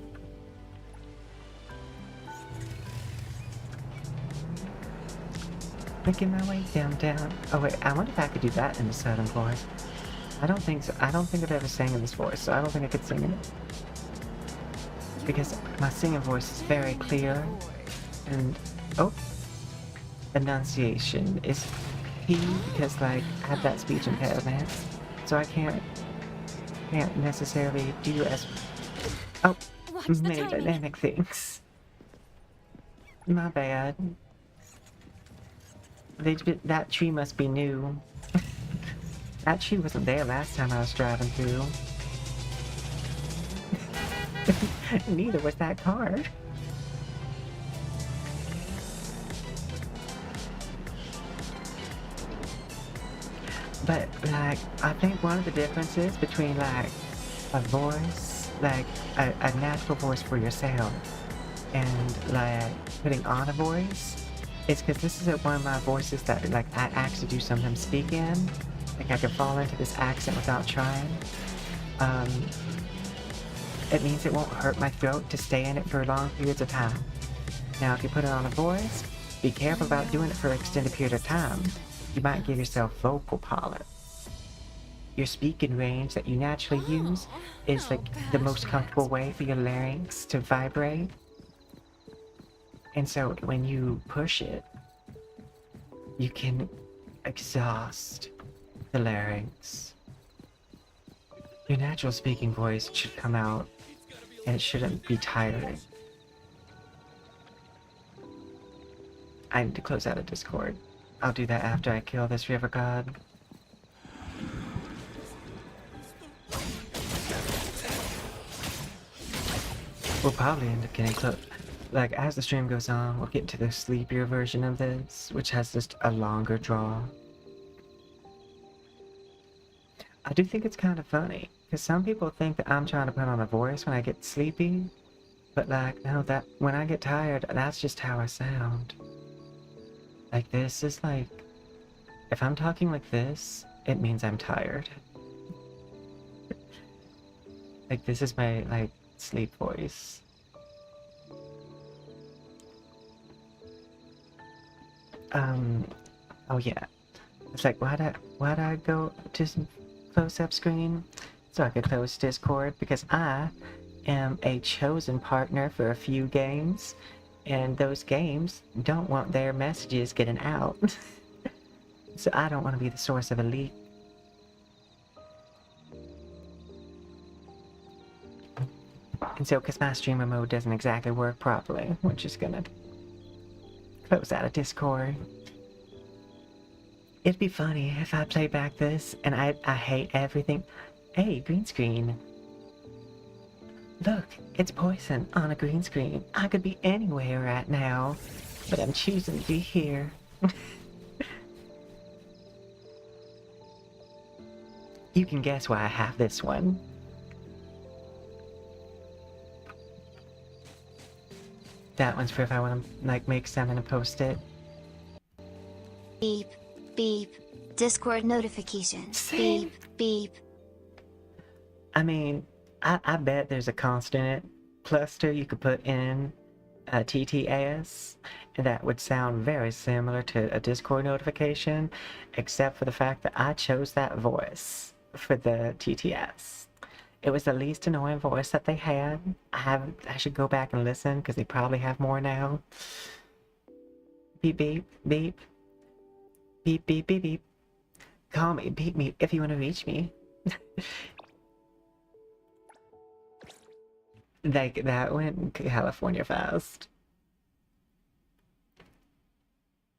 Making my way down. Oh wait, I wonder if I could do that in the southern voice. I don't think so. I don't think I've ever sang in this voice, so I don't think I could sing in it. Because my singing voice is very clear, and oh, enunciation is key because like I have that speech impediment, so I can't necessarily do as Watch the many timing. dynamic things. My bad. That tree must be new. That tree wasn't there last time I was driving through. Neither was that car. But, like, I think one of the differences between, like, a voice, like, a natural voice for yourself, and, like, putting on a voice, is because this is one of my voices that, like, I actually do sometimes speak in. Like, I can fall into this accent without trying. It means it won't hurt my throat to stay in it for long periods of time. Now, if you put it on a voice, be careful about doing it for an extended period of time. You might give yourself vocal pollen. Your speaking range that you naturally use is like the most comfortable way for your larynx to vibrate. And so when you push it, you can exhaust the larynx. Your natural speaking voice should come out and it shouldn't be tiring. I need to close out of Discord. I'll do that after I kill this river god. We'll probably end up getting close. Like, as the stream goes on, we'll get to the sleepier version of this, which has just a longer draw. I do think it's kind of funny, because some people think that I'm trying to put on a voice when I get sleepy, but like, no, that when I get tired, that's just how I sound. Like, this is like, if I'm talking like this, it means I'm tired. Like, this is my, like, sleep voice. Oh yeah. It's like, why'd I go to close-up screen? So I could close Discord, because I am a chosen partner for a few games, and those games don't want their messages getting out. So I don't want to be the source of a leak. And so, because my streamer mode doesn't exactly work properly, we're just gonna close out of Discord. It'd be funny if I play back this and I hate everything. Hey, green screen. Look, it's poison on a green screen. I could be anywhere right now, but I'm choosing to be here. You can guess why I have this one. That one's for if I want to, like, make something and post it. Beep, beep. Discord notification. Same. Beep, beep. I mean, I bet there's a consonant cluster you could put in a TTS that would sound very similar to a Discord notification, except for the fact that I chose that voice for the TTS. It was the least annoying voice that they had. I should go back and listen because they probably have more now. Beep beep beep. Beep beep beep beep. Call me, beep me if you want to reach me. Like, that went California fast.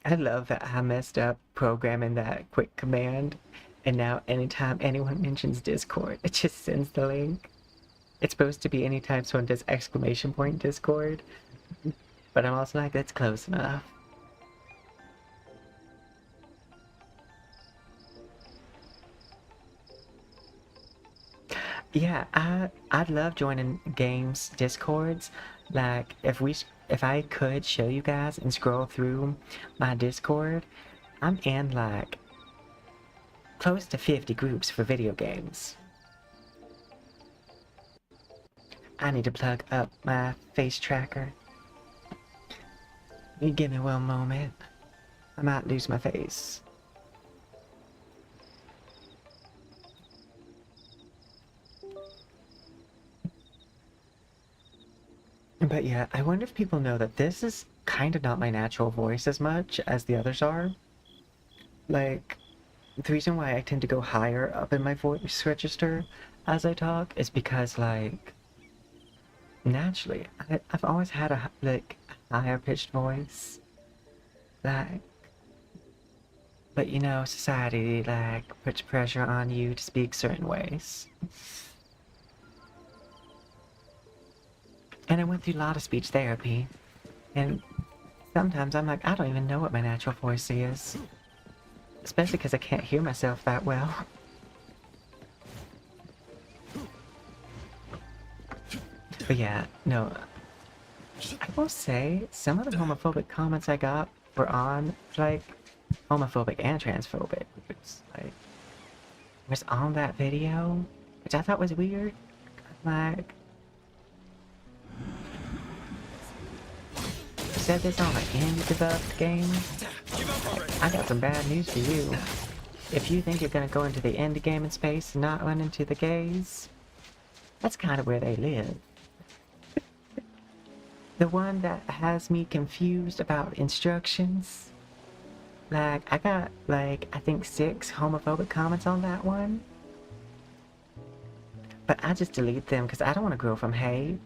I love that I messed up programming that quick command, and now anytime anyone mentions Discord, it just sends the link. It's supposed to be anytime someone does exclamation point Discord, but I'm also like, that's close enough. Yeah, I'd love joining games Discords. Like, if I could show you guys and scroll through my Discord, I'm in like close to 50 groups for video games. I need to plug up my face tracker. You give me one moment. I might lose my face. But yeah, I wonder if people know that this is kind of not my natural voice as much as the others are. Like, the reason why I tend to go higher up in my voice register as I talk is because, like, naturally, I've always had a, like, higher pitched voice. Like, but you know, society, like, puts pressure on you to speak certain ways. And I went through a lot of speech therapy. And sometimes I'm like, I don't even know what my natural voice is. Especially because I can't hear myself that well. But yeah, no. I will say, some of the homophobic comments I got were on, like, homophobic and transphobic. It's like, was on that video, which I thought was weird. Like, you said this on an indie-developed game? I got some bad news for you. If you think you're gonna go into the indie gaming space and not run into the gays, that's kind of where they live. The one that has me confused about instructions. Like, I got, like, I think 6 homophobic comments on that one. But I just delete them because I don't want to grow from hate.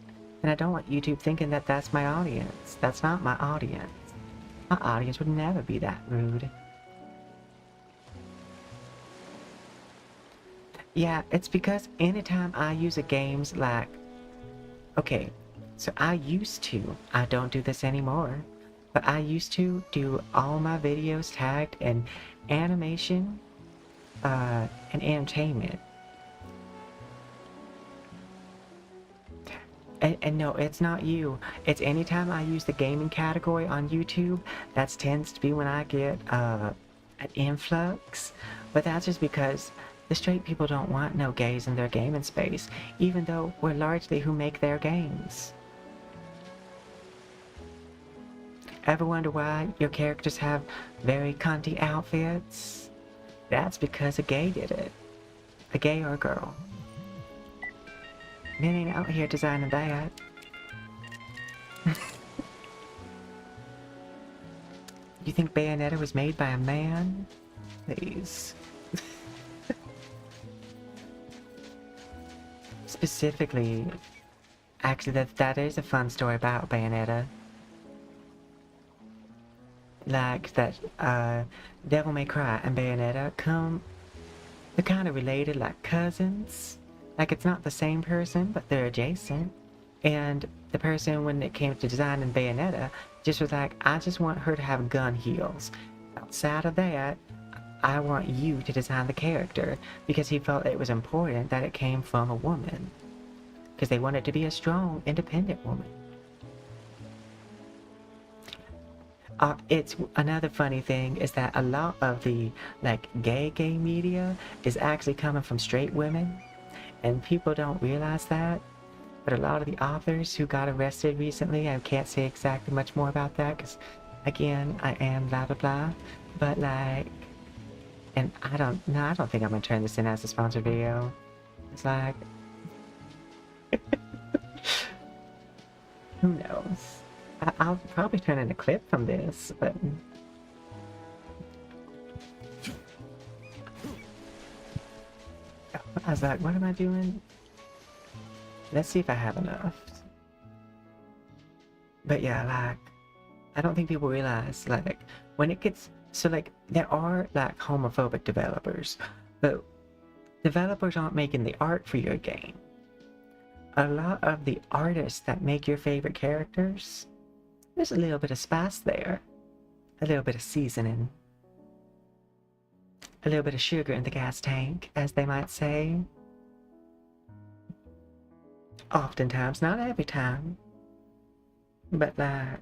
And I don't want YouTube thinking that that's my audience. That's not my audience. My audience would never be that rude. Yeah, it's because anytime I use a game's like... Okay, so I don't do this anymore, but I used to do all my videos tagged in animation and entertainment. And no, it's not you. It's anytime I use the gaming category on YouTube, that tends to be when I get an influx. But that's just because the straight people don't want no gays in their gaming space, even though we're largely who make their games. Ever wonder why your characters have very cunty outfits? That's because a gay did it. A gay or a girl. Men ain't out here designing that. You think Bayonetta was made by a man? Please. Specifically, actually that is a fun story about Bayonetta. Like that Devil May Cry and Bayonetta they're kind of related, like cousins. Like, it's not the same person, but they're adjacent. And the person, when it came to designing Bayonetta, just was like, I just want her to have gun heels. Outside of that, I want you to design the character, because he felt it was important that it came from a woman. Because they wanted to be a strong, independent woman. It's another funny thing is that a lot of the, like, gay media is actually coming from straight women. And people don't realize that, but a lot of the authors who got arrested recently, I can't say exactly much more about that, because, again, I am blah blah blah, but like, and I don't think I'm gonna turn this in as a sponsored video. It's like, who knows? I'll probably turn in a clip from this, but... I was like, what am I doing? Let's see if I have enough. But yeah, like, I don't think people realize, like, when it gets... So, like, there are, like, homophobic developers, but developers aren't making the art for your game. A lot of the artists that make your favorite characters, there's a little bit of spice there. A little bit of seasoning. A little bit of sugar in the gas tank, as they might say. Oftentimes, not every time. But like...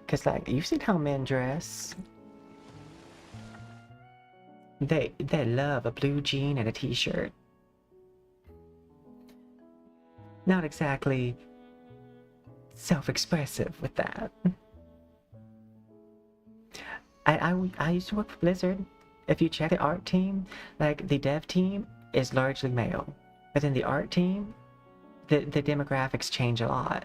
Cause like, you've seen how men dress. They love a blue jean and a t-shirt. Not exactly self-expressive with that. I used to work for Blizzard. If you check the art team, like the dev team is largely male. But then the art team, the demographics change a lot.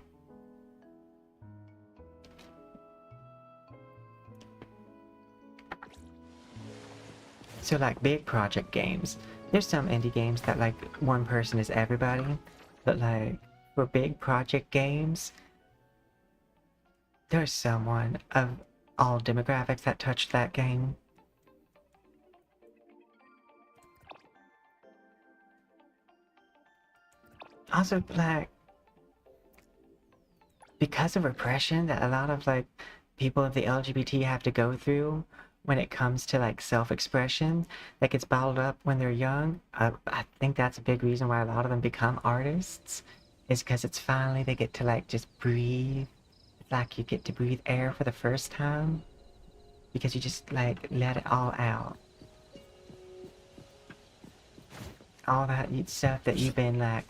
So like big project games, there's some indie games that like one person is everybody, but like for big project games, there's someone of all demographics that touched that game. Also, like, because of repression that a lot of like people of the LGBT have to go through when it comes to like self-expression that gets bottled up when they're young, I think that's a big reason why a lot of them become artists, is because it's finally they get to like just breathe. It's like you get to breathe air for the first time because you just like let it all out. All that stuff that you've been like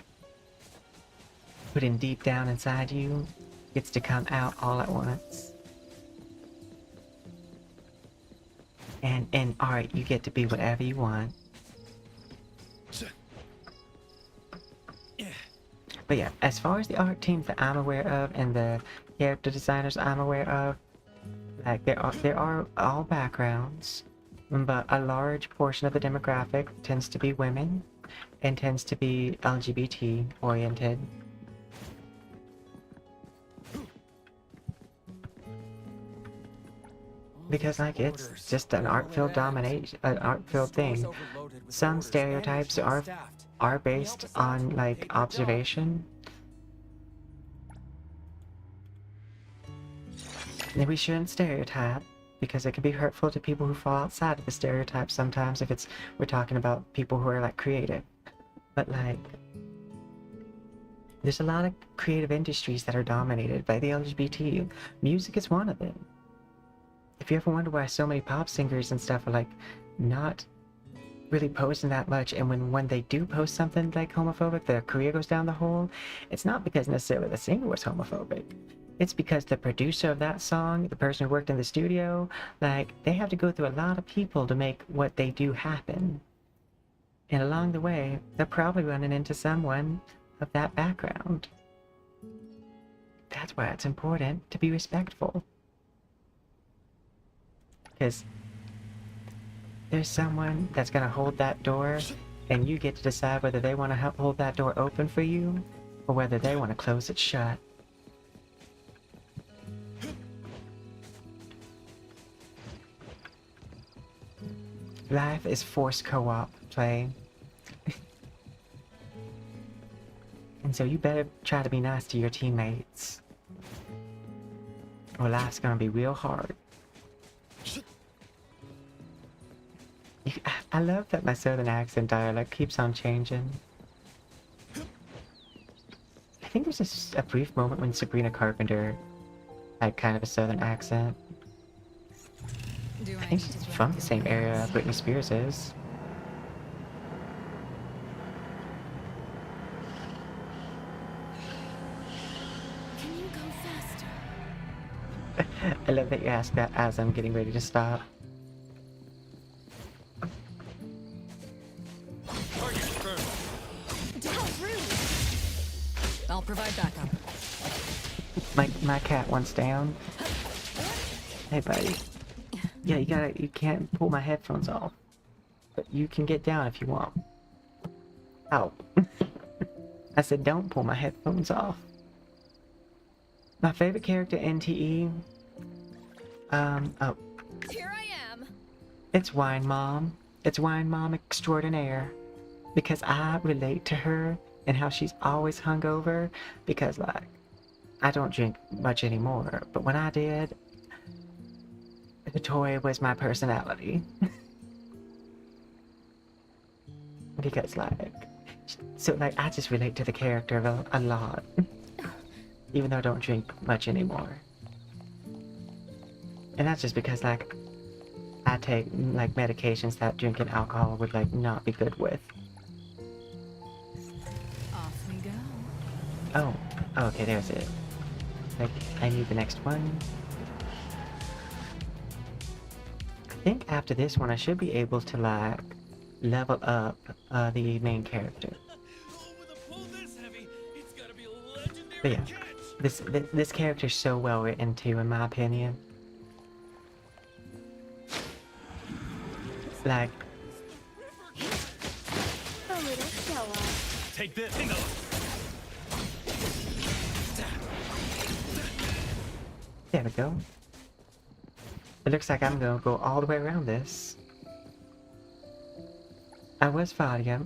putting deep down inside you gets to come out all at once. And in art, you get to be whatever you want. But yeah, as far as the art teams that I'm aware of and the character designers I'm aware of, like there are all backgrounds, but a large portion of the demographic tends to be women and tends to be LGBT oriented. Because like it's just an art-filled thing. Some stereotypes are based on like observation. And we shouldn't stereotype because it can be hurtful to people who fall outside of the stereotype sometimes if we're talking about people who are like creative. But like there's a lot of creative industries that are dominated by the LGBT. Music is one of them. If you ever wonder why so many pop singers and stuff are like not really posting that much, and when they do post something like homophobic, their career goes down the hole, it's not because necessarily the singer was homophobic. It's because the producer of that song, the person who worked in the studio, like they have to go through a lot of people to make what they do happen. And along the way, they're probably running into someone of that background. That's why it's important to be respectful. Because there's someone that's going to hold that door, and you get to decide whether they want to hold that door open for you, or whether they want to close it shut. Life is forced co-op play. And so you better try to be nice to your teammates, or life's going to be real hard. I love that my southern accent dialect keeps on changing. I think there's a brief moment when Sabrina Carpenter had kind of a southern accent. I think she's from the same area Britney Spears is. Can you go faster? I love that you asked that as I'm getting ready to stop. I'll provide backup. My cat wants down. Hey buddy. Yeah, you can't pull my headphones off. But you can get down if you want. Ow. I said don't pull my headphones off. My favorite character, NTE. Oh. Here I am. It's Wine Mom. It's Wine Mom extraordinaire. Because I relate to her and how she's always hungover. Because, like, I don't drink much anymore. But when I did, Hatori was my personality. Because, like, so, like, I just relate to the character a lot. Even though I don't drink much anymore. And that's just because, like, I take, like, medications that drinking alcohol would, like, not be good with. Off we go. Oh, okay, there's it. Like, I need the next one. I think after this one, I should be able to, like, level up the main character. Oh, with a pull this heavy, it's gonna But yeah, this character's so well written too, in my opinion. Like, A little show off. Take this. there we go. It looks like I'm gonna go all the way around this. I was Fadia.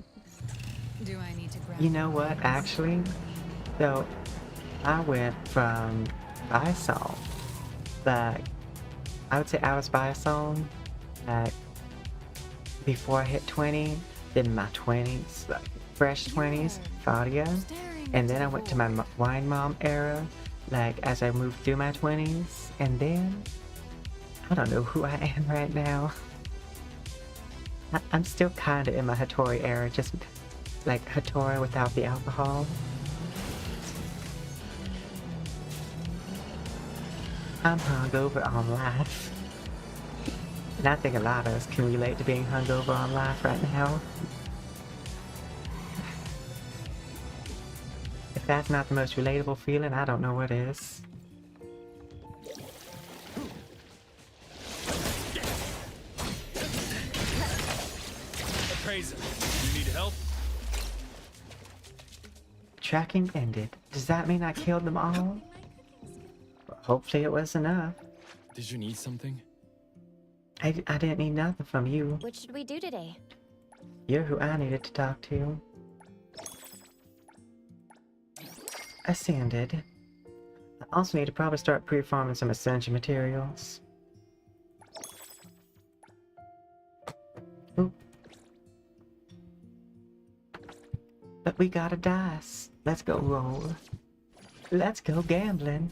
Do I need to grab You know your what, reins? actually? So, I went from Baicang, like, I would say I was Baicang, like, before I hit 20, then my 20s, like, fresh 20s, Fadia, and then I went to my wine mom era, like, as I moved through my 20s, and then, I don't know who I am right now. I'm still kinda in my Hatori era, just like Hatori without the alcohol. I'm hungover on life. And I think a lot of us can relate to being hungover on life right now. If that's not the most relatable feeling, I don't know what is. Appraiser, you need help? Tracking ended. Does that mean I killed them all? Well, hopefully it was enough. Did you need something? I didn't need nothing from you. What should we do today? You're who I needed to talk to. Ascended. I also need to probably start pre-farming some essential materials. Ooh. But we got a dice. Let's go roll. Let's go gambling.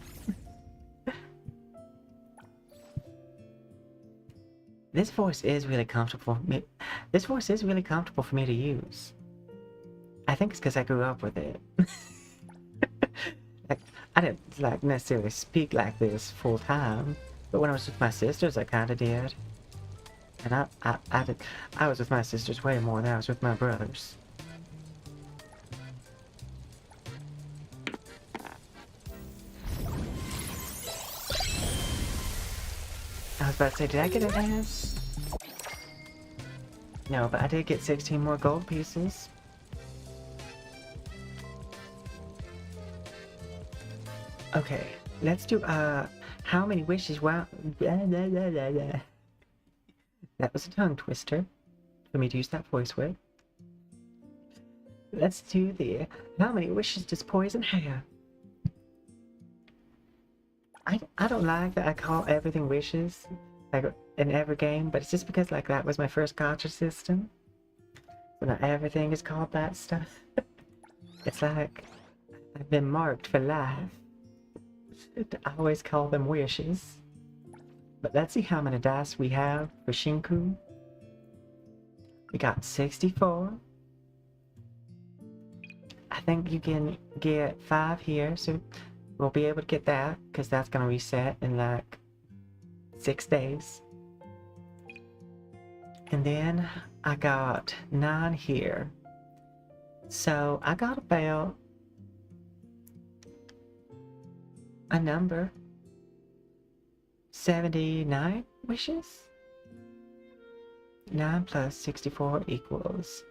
This voice is really comfortable for me. This voice is really comfortable for me to use. I think it's because I grew up with it. Like, I didn't like necessarily speak like this full time, but when I was with my sisters, I kind of did. And I was with my sisters way more than I was with my brothers. I was about to say, did I get an ass? No, but I did get 16 more gold pieces. Okay, let's do, how many wishes? Wow. That was a tongue twister for me to use that voice with. Let's do the, how many wishes does poison have? I don't like that I call everything wishes, like, in every game, but it's just because, like, that was my first gacha system. So not everything is called that stuff. It's like, I've been marked for life to always call them wishes. But let's see how many dice we have for Shinku. We got 64. I think you can get 5 here, so we'll be able to get that, because that's going to reset in like 6 days. And then I got 9 here. So I got about a number. 79 wishes? 9 plus 64 equals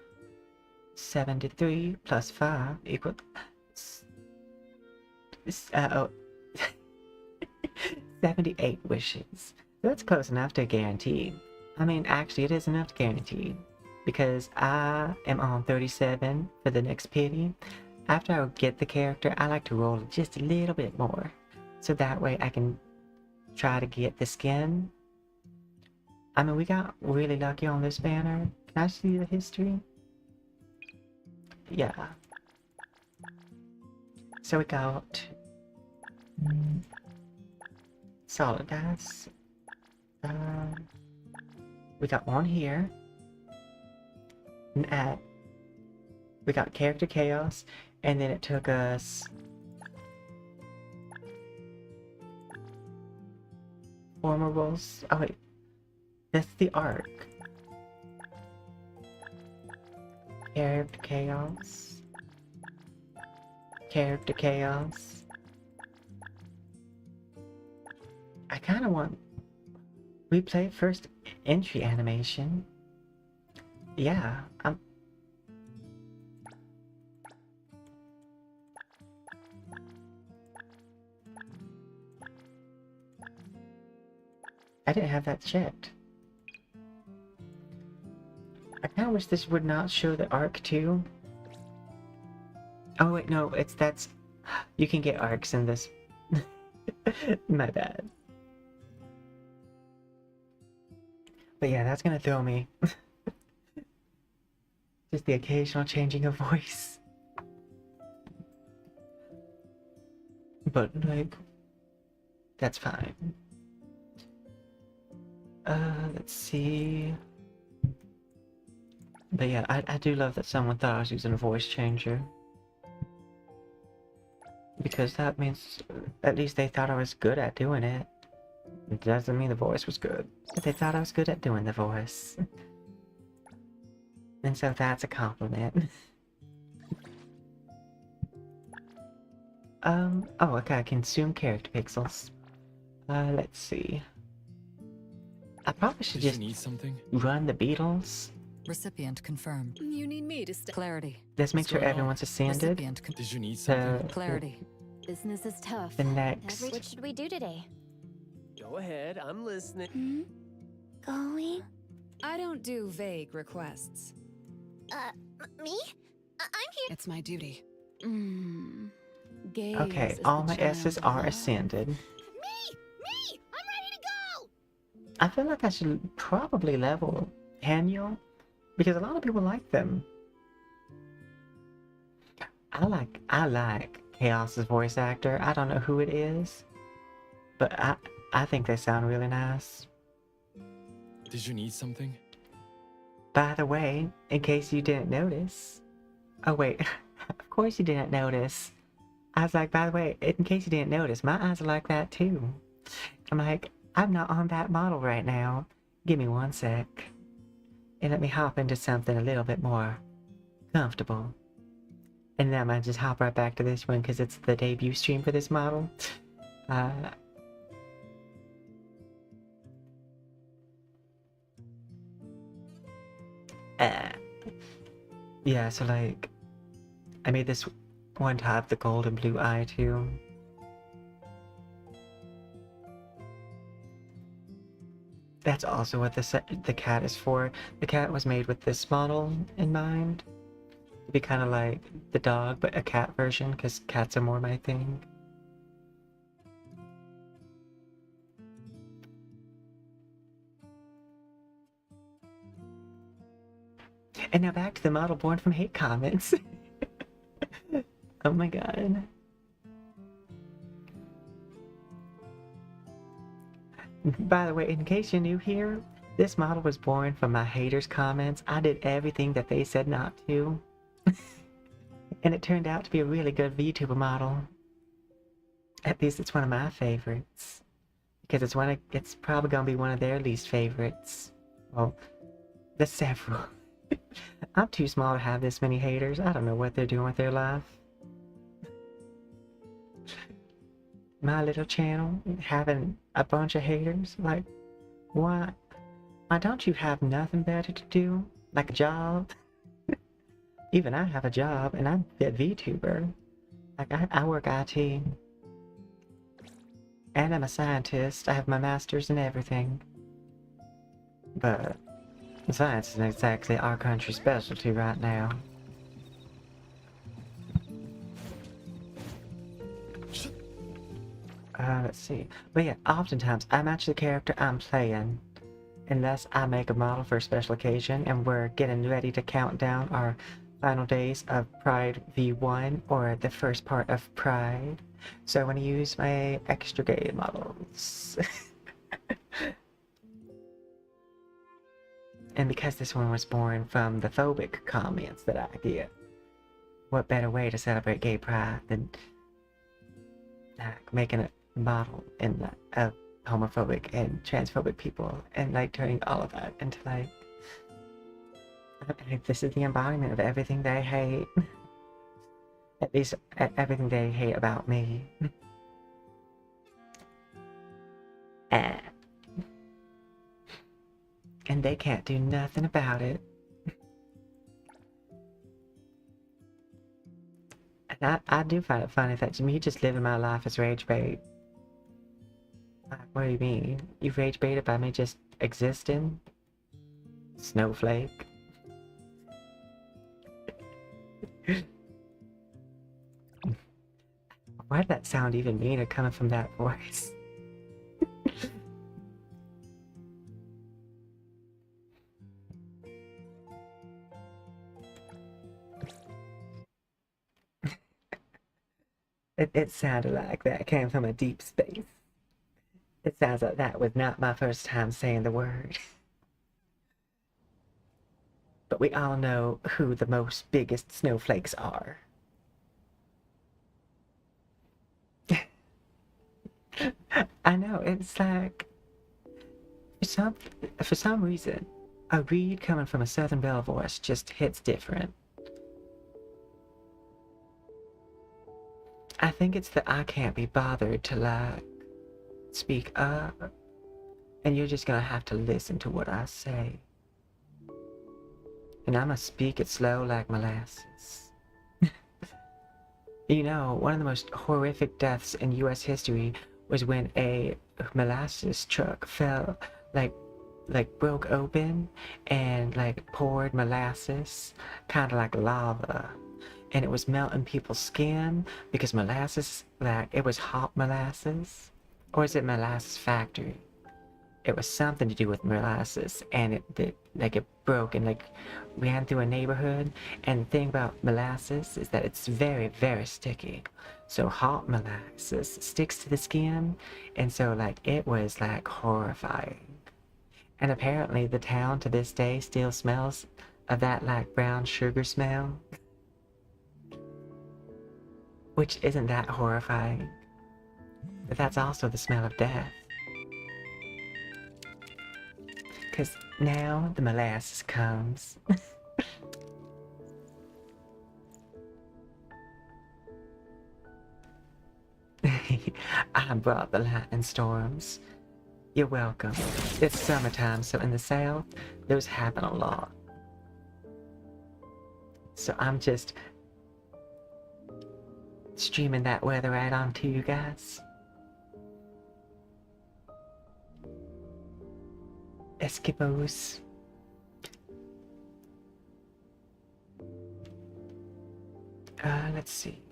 73 plus 5 equals 78 wishes. That's close enough to guarantee. I mean, actually, it is enough to guarantee. Because I am on 37 for the next pity. After I get the character, I like to roll just a little bit more. So that way I can try to get the skin. I mean, we got really lucky on this banner. Can I see the history? Yeah. So we got solid dice. We got one here. We got character chaos, and then it took us formables. Oh wait, that's the arc. Character chaos. Character chaos. kind of want replay first entry animation. Yeah, I didn't have that checked. I kind of wish this would not show the arc too. Oh wait, no, that's... You can get arcs in this. My bad. But yeah, that's gonna throw me. Just the occasional changing of voice. But, like, that's fine. Let's see. But yeah, I do love that someone thought I was using a voice changer. Because that means at least they thought I was good at doing it. It doesn't mean the voice was good, but they thought I was good at doing the voice. And so that's a compliment. Oh, okay, I consume character pixels. Let's see. I probably should Did you just need something? run the Beatles. Recipient confirmed. You need me to clarity. Let's make What's sure going on? everyone's ascended. Did you need something? Clarity. Business is tough. The next. What should we do today? Go ahead, I'm listening. Hmm? Going? I don't do vague requests. Me? I'm here. It's my duty. Gaze Okay, is all the my S's child of are love. ascended. Me! I'm ready to go! I feel like I should probably level Haniel, because a lot of people like them. I like Chaos's voice actor. I don't know who it is, but I think they sound really nice. Did you need something? By the way, in case you didn't notice. Oh wait, of course you didn't notice. I was like, by the way, in case you didn't notice, my eyes are like that too. I'm like, I'm not on that model right now. Give me one sec. And let me hop into something a little bit more comfortable. And then I might just hop right back to this one because it's the debut stream for this model. Yeah, so like, I made this one to have the gold and blue eye too. That's also what the cat is for. The cat was made with this model in mind. To be kind of like the dog, but a cat version, because cats are more my thing. And now back to the model born from hate comments. Oh my god. By the way, in case you're new here, this model was born from my haters' comments. I did everything that they said not to. And it turned out to be a really good VTuber model. At least it's one of my favorites. Because it's probably gonna be one of their least favorites. Well, there's several. I'm too small to have this many haters. I don't know what they're doing with their life. My little channel having a bunch of haters. Like, why don't you have nothing better to do? Like a job? Even I have a job and I'm a VTuber. Like, I work IT. And I'm a scientist. I have my master's in everything. But science isn't exactly our country's specialty right now. Let's see. But yeah, oftentimes I match the character I'm playing. Unless I make a model for a special occasion and we're getting ready to count down our final days of Pride V1 or the first part of Pride. So I want to use my extra gay models. And because this one was born from the phobic comments that I get, what better way to celebrate gay pride than making a model in of homophobic and transphobic people and like turning all of that into like this is the embodiment of everything they hate. At least everything they hate about me. And they can't do nothing about it. And I do find it funny that me just living my life as rage bait. Like, what do you mean? You rage baited by me just existing? Snowflake. Why did that sound even meaner coming from that voice? It sounded like that came from a deep space. It sounds like that was not my first time saying the word. But we all know who the most biggest snowflakes are. I know, it's like, for some reason, a read coming from a Southern Belle voice just hits different. I think it's that I can't be bothered to, like, speak up, and you're just gonna have to listen to what I say. And I'ma speak it slow like molasses. You know, one of the most horrific deaths in US history was when a molasses truck fell, like broke open and like poured molasses, kind of like lava. And it was melting people's skin because molasses, like, it was hot molasses. Or is it molasses factory? It was something to do with molasses, and it broke and like ran through a neighborhood. And the thing about molasses is that it's very, very sticky. So hot molasses sticks to the skin, and so like it was like horrifying. And apparently the town to this day still smells of that like brown sugar smell. Which isn't that horrifying. But that's also the smell of death. Because now the molasses comes. I brought the lightning storms. You're welcome. It's summertime, so in the south, those happen a lot. So I'm just streaming that weather right onto you guys. Eskimos. Let's see.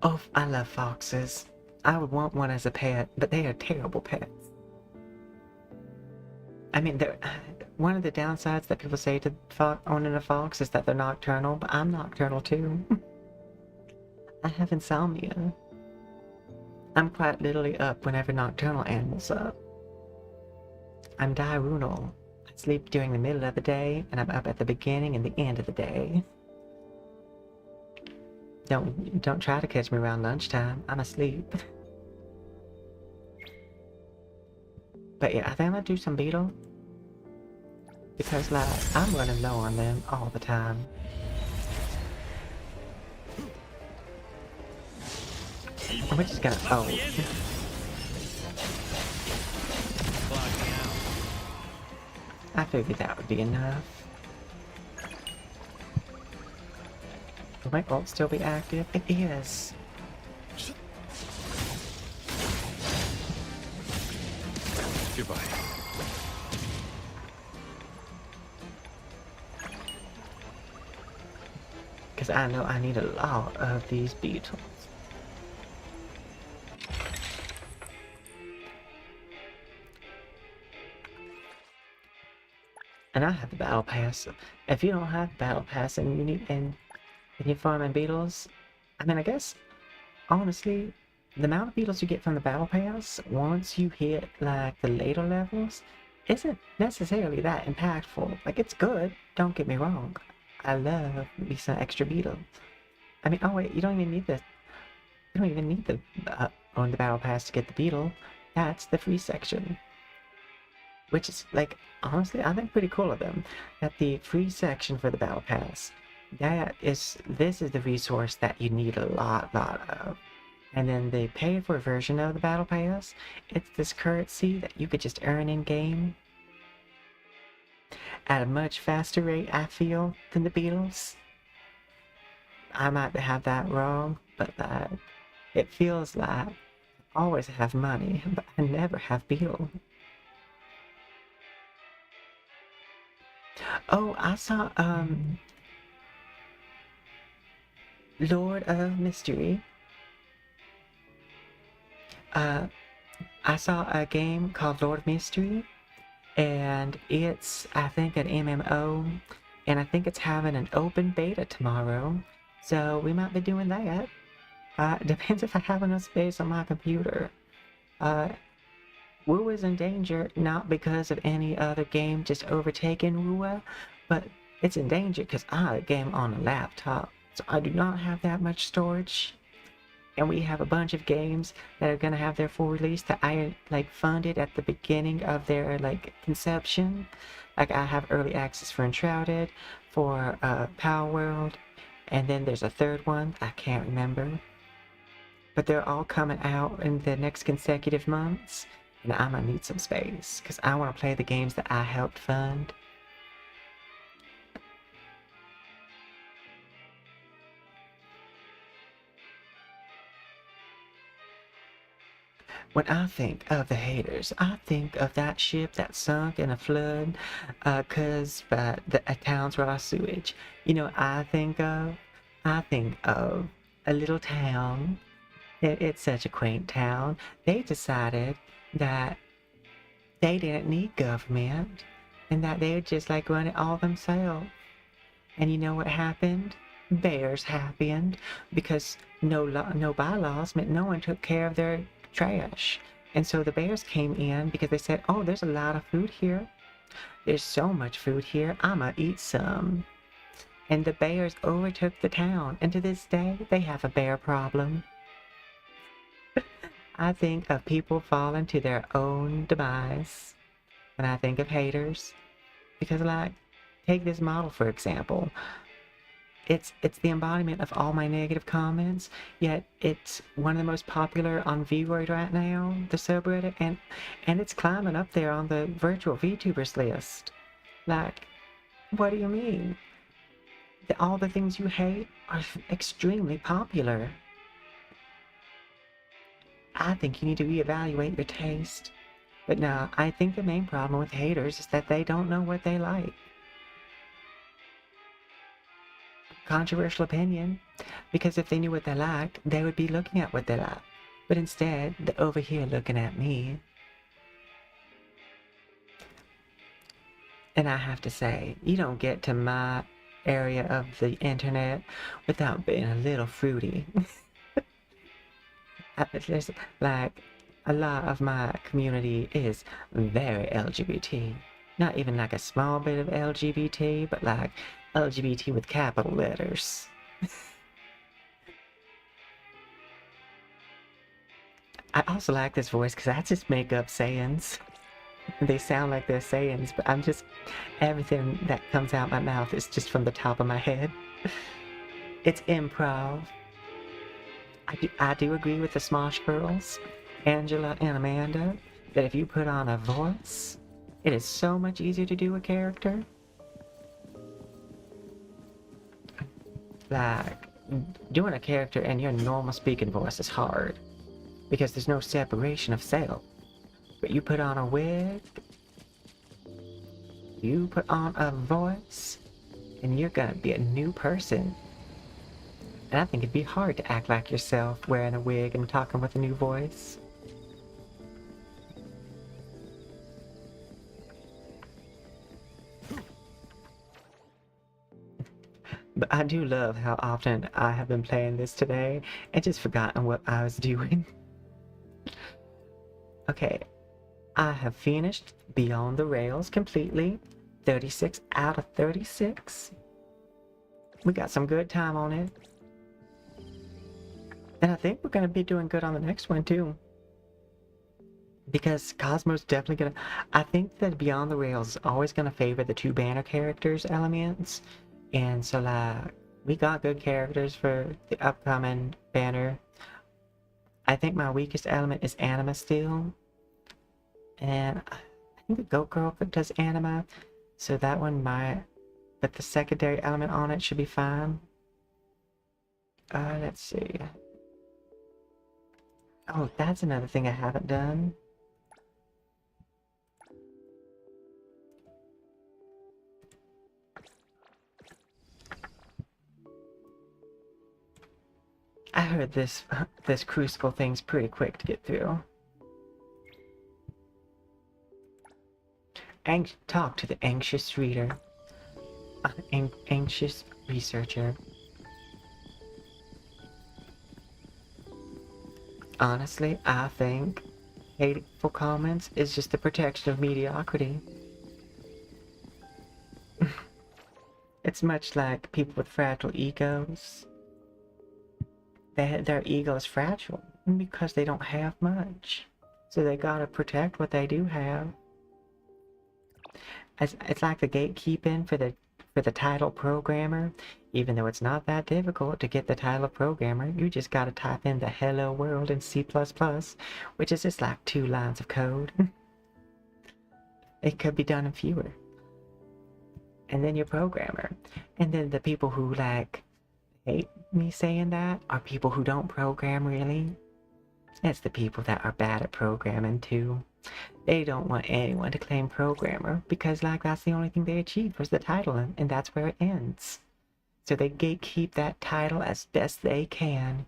Oh, I love foxes. I would want one as a pet, but they are terrible pets. I mean, one of the downsides that people say to owning a fox is that they're nocturnal, but I'm nocturnal too. I have insomnia. I'm quite literally up whenever nocturnal animals up. I'm diurnal. I sleep during the middle of the day, and I'm up at the beginning and the end of the day. Don't try to catch me around lunchtime. I'm asleep. But yeah, I think I'm gonna do some beetle. Because, like, I'm running low on them all the time. We're just gonna... Oh. I figured that would be enough. Will my ult still be active? It is. Goodbye. Because I know I need a lot of these beetles. And I have the battle pass. If you don't have the battle pass and you need and you're farming beetles, I mean, I guess honestly, the amount of beetles you get from the battle pass once you hit like the later levels isn't necessarily that impactful. Like, it's good, don't get me wrong. I love me some extra beetles. I mean, oh wait, you don't even need the own the battle pass to get the beetle. That's the free section. Which is, like, honestly, I think pretty cool of them. That the free section for the battle pass, this is the resource that you need a lot of. And then they paid for a version of the Battle Pass. It's this currency that you could just earn in game at a much faster rate, I feel, than the Beatles. I might have that wrong, but it feels like I always have money, but I never have Beetle. Oh, I saw Lord of Mystery. I saw a game called Lord of Mystery, and it's, I think, an MMO, and I think it's having an open beta tomorrow, so we might be doing that. It depends if I have enough space on my computer. Woo is in danger, not because of any other game just overtaking Woo, but it's in danger because I game on a laptop, so I do not have that much storage. And we have a bunch of games that are gonna have their full release that I funded at the beginning of their conception. Like I have early access for Enshrouded, for Power World, and then there's a third one I can't remember. But they're all coming out in the next consecutive months, and I'm gonna need some space because I want to play the games that I helped fund. When I think of the haters, I think of that ship that sunk in a flood, cause the towns were all sewage. You know, I think of a little town. It's such a quaint town. They decided that they didn't need government, and that they would just run it all themselves. And you know what happened? Bears happened, because no bylaws meant no one took care of their trash. And so the bears came in because they said, oh, there's a lot of food here. There's so much food here, I'ma eat some. And the bears overtook the town, and to this day, they have a bear problem. I think of people falling to their own demise when I think of haters. Because take this model for example. It's the embodiment of all my negative comments, yet it's one of the most popular on Vroid right now, the subreddit, and it's climbing up there on the virtual VTubers list. What do you mean? All the things you hate are extremely popular. I think you need to reevaluate your taste. But no, I think the main problem with haters is that they don't know what they like. Controversial opinion, because if they knew what they liked, they would be looking at what they like. But instead, they're over here looking at me. And I have to say, you don't get to my area of the internet without being a little fruity. There's a lot of my community is very LGBT. Not even a small bit of LGBT, but LGBT with capital letters. I also like this voice because I just make up sayings. They sound like they're sayings, but everything that comes out my mouth is just from the top of my head. It's improv. I do agree with the Smosh Girls, Angela and Amanda, that if you put on a voice, it is so much easier to do a character. Doing a character in your normal speaking voice is hard, because there's no separation of self. But you put on a wig, you put on a voice, and you're gonna be a new person. And I think it'd be hard to act like yourself wearing a wig and talking with a new voice. But I do love how often I have been playing this today and just forgotten what I was doing. Okay, I have finished Beyond the Rails completely. 36 out of 36. We got some good time on it. And I think we're going to be doing good on the next one too. Because Cosmo's definitely going to... I think that Beyond the Rails is always going to favor the two banner characters elements. And so we got good characters for the upcoming banner. I think my weakest element is anima still. And I think the Goat Girl does anima. So that one might... But the secondary element on it should be fine. Let's see. Oh, that's another thing I haven't done. I heard this crucible thing's pretty quick to get through. Talk to the anxious reader. Anxious researcher. Honestly, I think hateful comments is just the protection of mediocrity. It's much like people with fragile egos. Their ego is fragile because they don't have much. So they gotta protect what they do have. It's like the gatekeeping for the title programmer. Even though it's not that difficult to get the title programmer, you just gotta type in the hello world in C++, which is just like 2 lines of code. It could be done in fewer. And then you're programmer. And then the people who like hate me saying that are people who don't program really. It's the people that are bad at programming too. They don't want anyone to claim programmer because like that's the only thing they achieved was the title, and that's where it ends. So they gatekeep that title as best they can,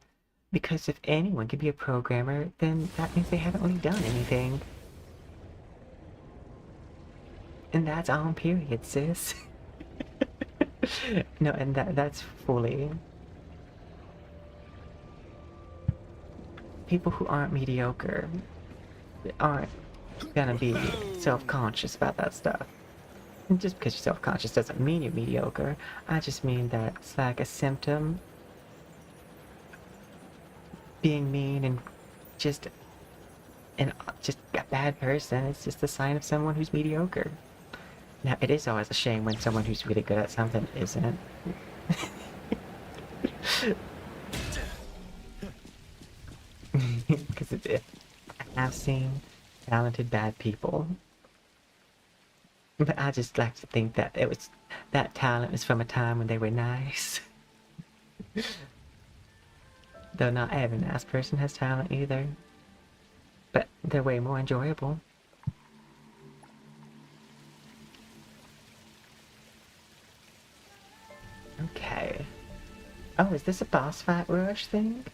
because if anyone can be a programmer, then that means they haven't really done anything. And that's on period, sis. No, and that's fully... People who aren't mediocre aren't gonna be self-conscious about that stuff. And just because you're self-conscious doesn't mean you're mediocre. I just mean that it's like a symptom. Being mean and just a bad person. It's just a sign of someone who's mediocre. Now, it is always a shame when someone who's really good at something isn't. Because I've seen talented bad people. But I just like to think that that talent was from a time when they were nice. Though not every nice person has talent either. But they're way more enjoyable. Okay. Oh, is this a boss fight rush thing?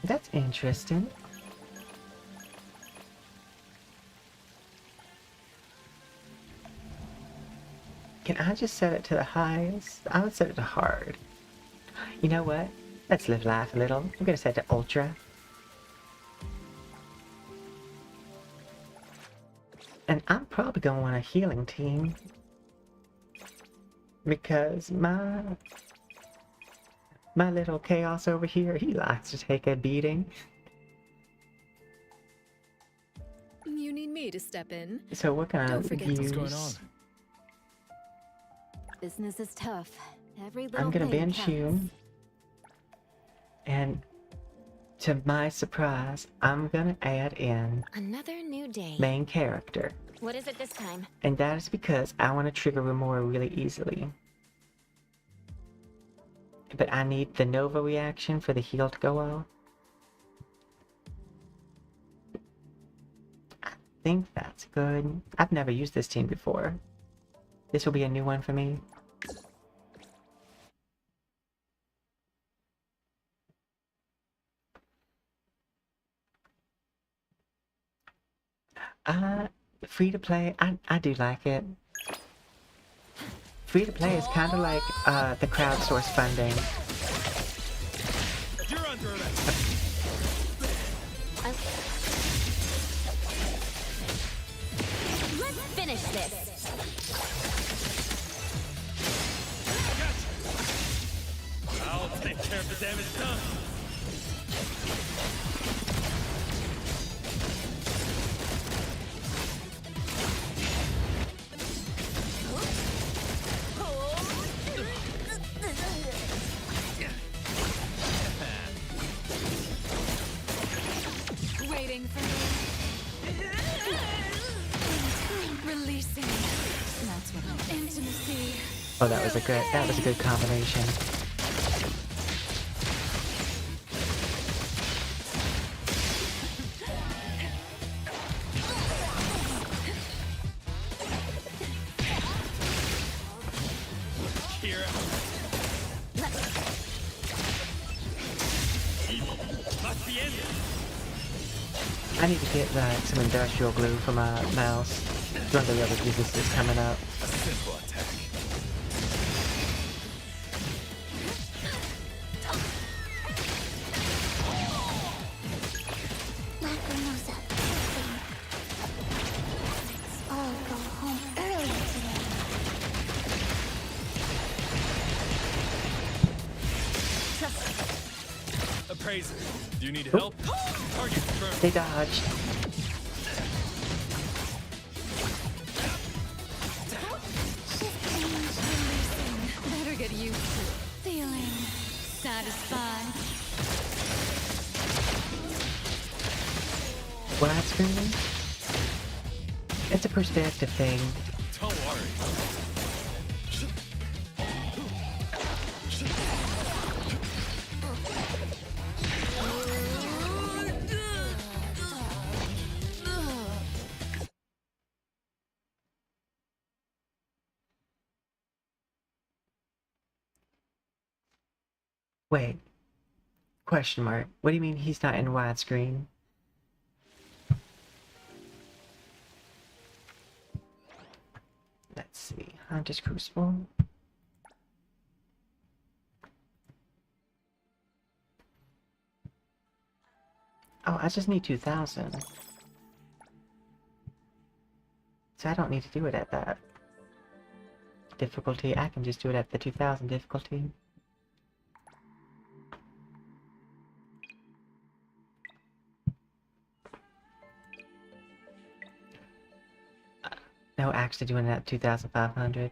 That's interesting. Can I just set it to the highest? I would set it to hard. You know what? Let's live life a little. I'm gonna set it to ultra. And I'm probably gonna want a healing team. Because my little chaos over here, he likes to take a beating. You need me to step in. So we're gonna Don't forget use... What's going on? Business is tough. Every little I'm gonna thing bench you. counts. And to my surprise, I'm gonna add in Another new day. main character. What is it this time? And that is because I want to trigger Remora really easily. But I need the Nova reaction for the heal to go off. I think that's good. I've never used this team before. This will be a new one for me. Free to play, I do like it. Free to play is kind of like the crowdsource funding. You're under it. Let's finish this. I'll take care of the damage done. Oh, that was a good combination. I need to get like some industrial glue for my mouse. One of the other pieces is coming up. A simple attack. Lacrimosas. Let's all go home early today. Appraiser, do you need help? Target confirmed. They dodged. Better get used to it. Feeling satisfied. Flat screen? It's a perspective thing. Don't worry. Wait. Question mark. What do you mean he's not in widescreen? Let's see. Hunter's Crucible. Oh, I just need 2,000. So I don't need to do it at that difficulty. I can just do it at the 2,000 difficulty. No, actually doing it at 2,500.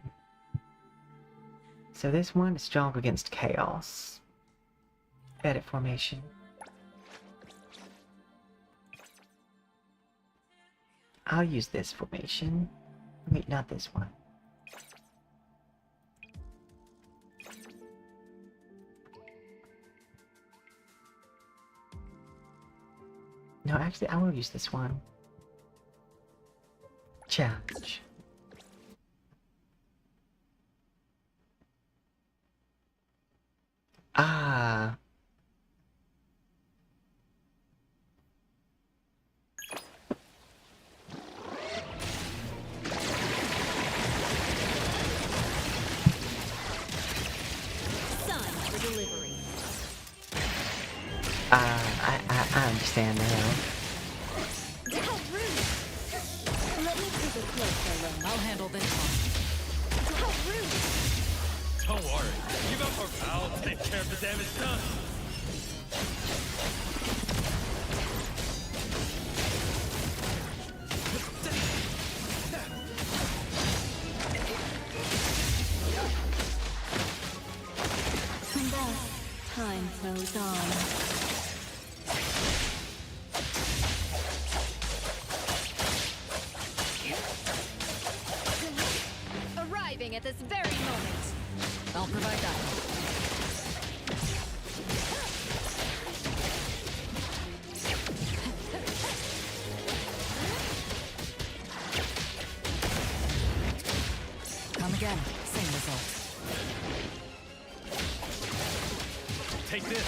So this one is strong against chaos. Edit formation. I'll use this formation. Wait, not this one. No, actually, I will use this one. Challenge. Ah. Sign for delivery. I understand now. How rude! Let me take a closer look. I'll handle this one. How rude! Don't worry. Give up or I'll take care of the damage done. And thus, time flows on. Arriving at this very moment. I'll provide that. Come again. Same result. Take this.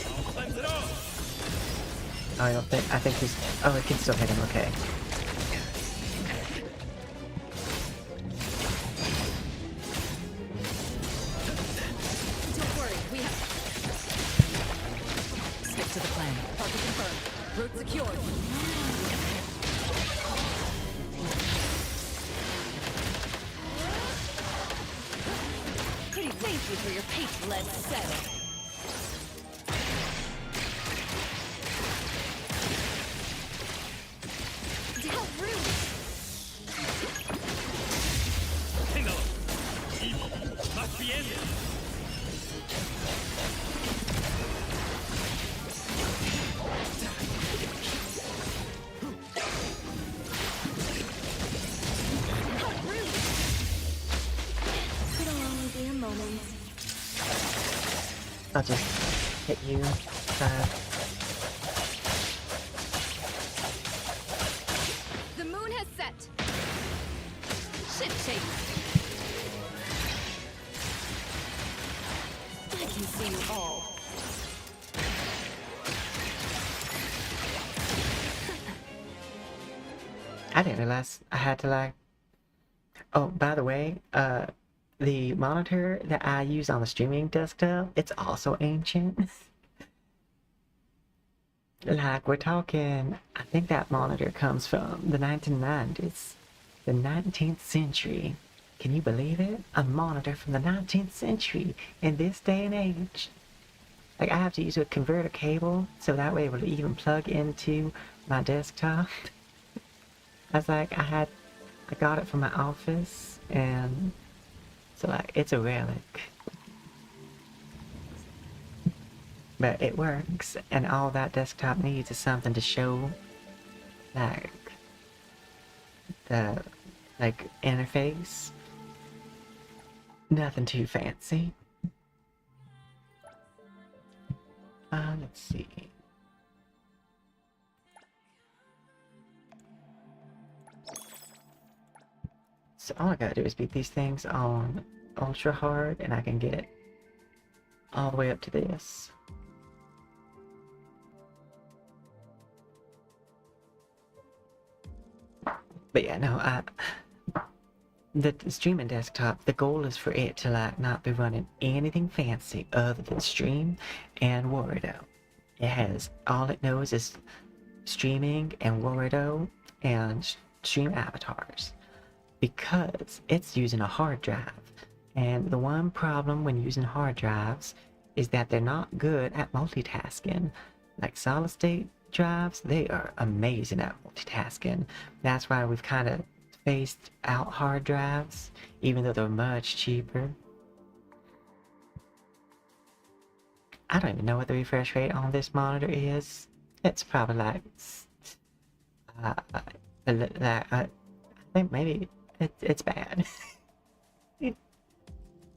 I'll cleanse it off. I don't think. I think he's. Oh, it can still hit him. Okay. Don't worry, we have... Stick to the plan. Target confirmed. Route secured. Pretty thank you for your page-led setting. How rude! Tingle. Evil must be ended. How I'll just hit you. The moon has set. Shift shape. I can see you all. I didn't realize I had to like. Oh, by the way, the monitor that I use on the streaming desktop, it's also ancient. Like, we're talking, I think that monitor comes from the 1990s, the 19th century. Can you believe it? A monitor from the 19th century in this day and age. Like, I have to use a converter cable so that way it will even plug into my desktop. I was like, I got it from my office, and so like, it's a relic. But it works, and all that desktop needs is something to show, like, the, like, interface. Nothing too fancy. Let's see. So all I gotta do is beat these things on ultra hard, and I can get all the way up to this. But yeah, no, the streaming desktop, the goal is for it to like not be running anything fancy other than stream and Warudo. It has, all it knows is streaming and Warudo and stream avatars. Because it's using a hard drive. And the one problem when using hard drives is that they're not good at multitasking. Like solid state drives, they are amazing at multitasking. That's why we've kind of phased out hard drives, even though they're much cheaper. I don't even know what the refresh rate on this monitor is. It's probably like, I think maybe it's bad.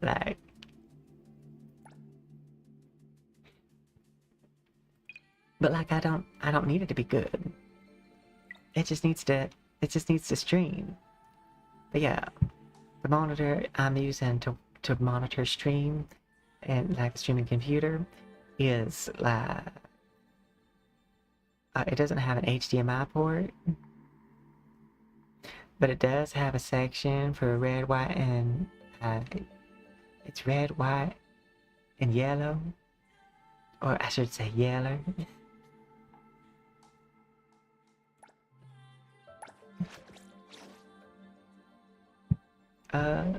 Like, but like I don't need it to be good. It just needs to stream. But yeah, the monitor I'm using to monitor stream and like the streaming computer is like it doesn't have an HDMI port, but it does have a section for red, white, and it's red, white, and yellow, or I should say yellow. Oh,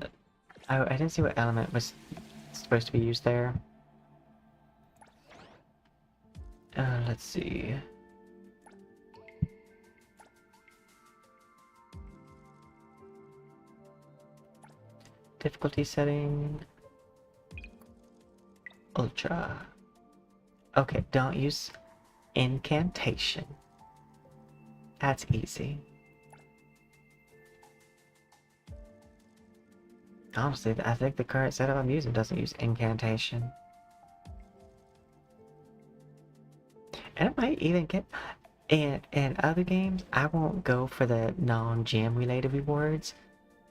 I didn't see what element was supposed to be used there. Let's see. Difficulty setting. Ultra. Okay, don't use incantation. That's easy. Honestly, I think the current setup I'm using doesn't use incantation. And I might even get... in other games, I won't go for the non-gym related rewards,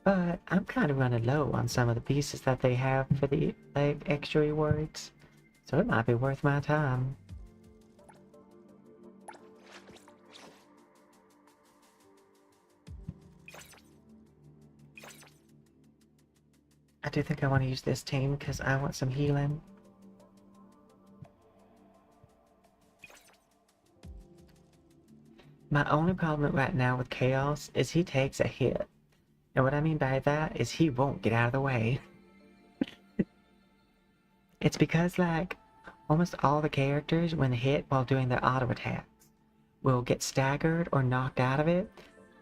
but I'm kind of running low on some of the pieces that they have for the like extra rewards, so it might be worth my time. I do think I want to use this team because I want some healing. My only problem right now with Chaos is he takes a hit. And what I mean by that is he won't get out of the way. It's because like almost all the characters when hit while doing their auto attacks will get staggered or knocked out of it.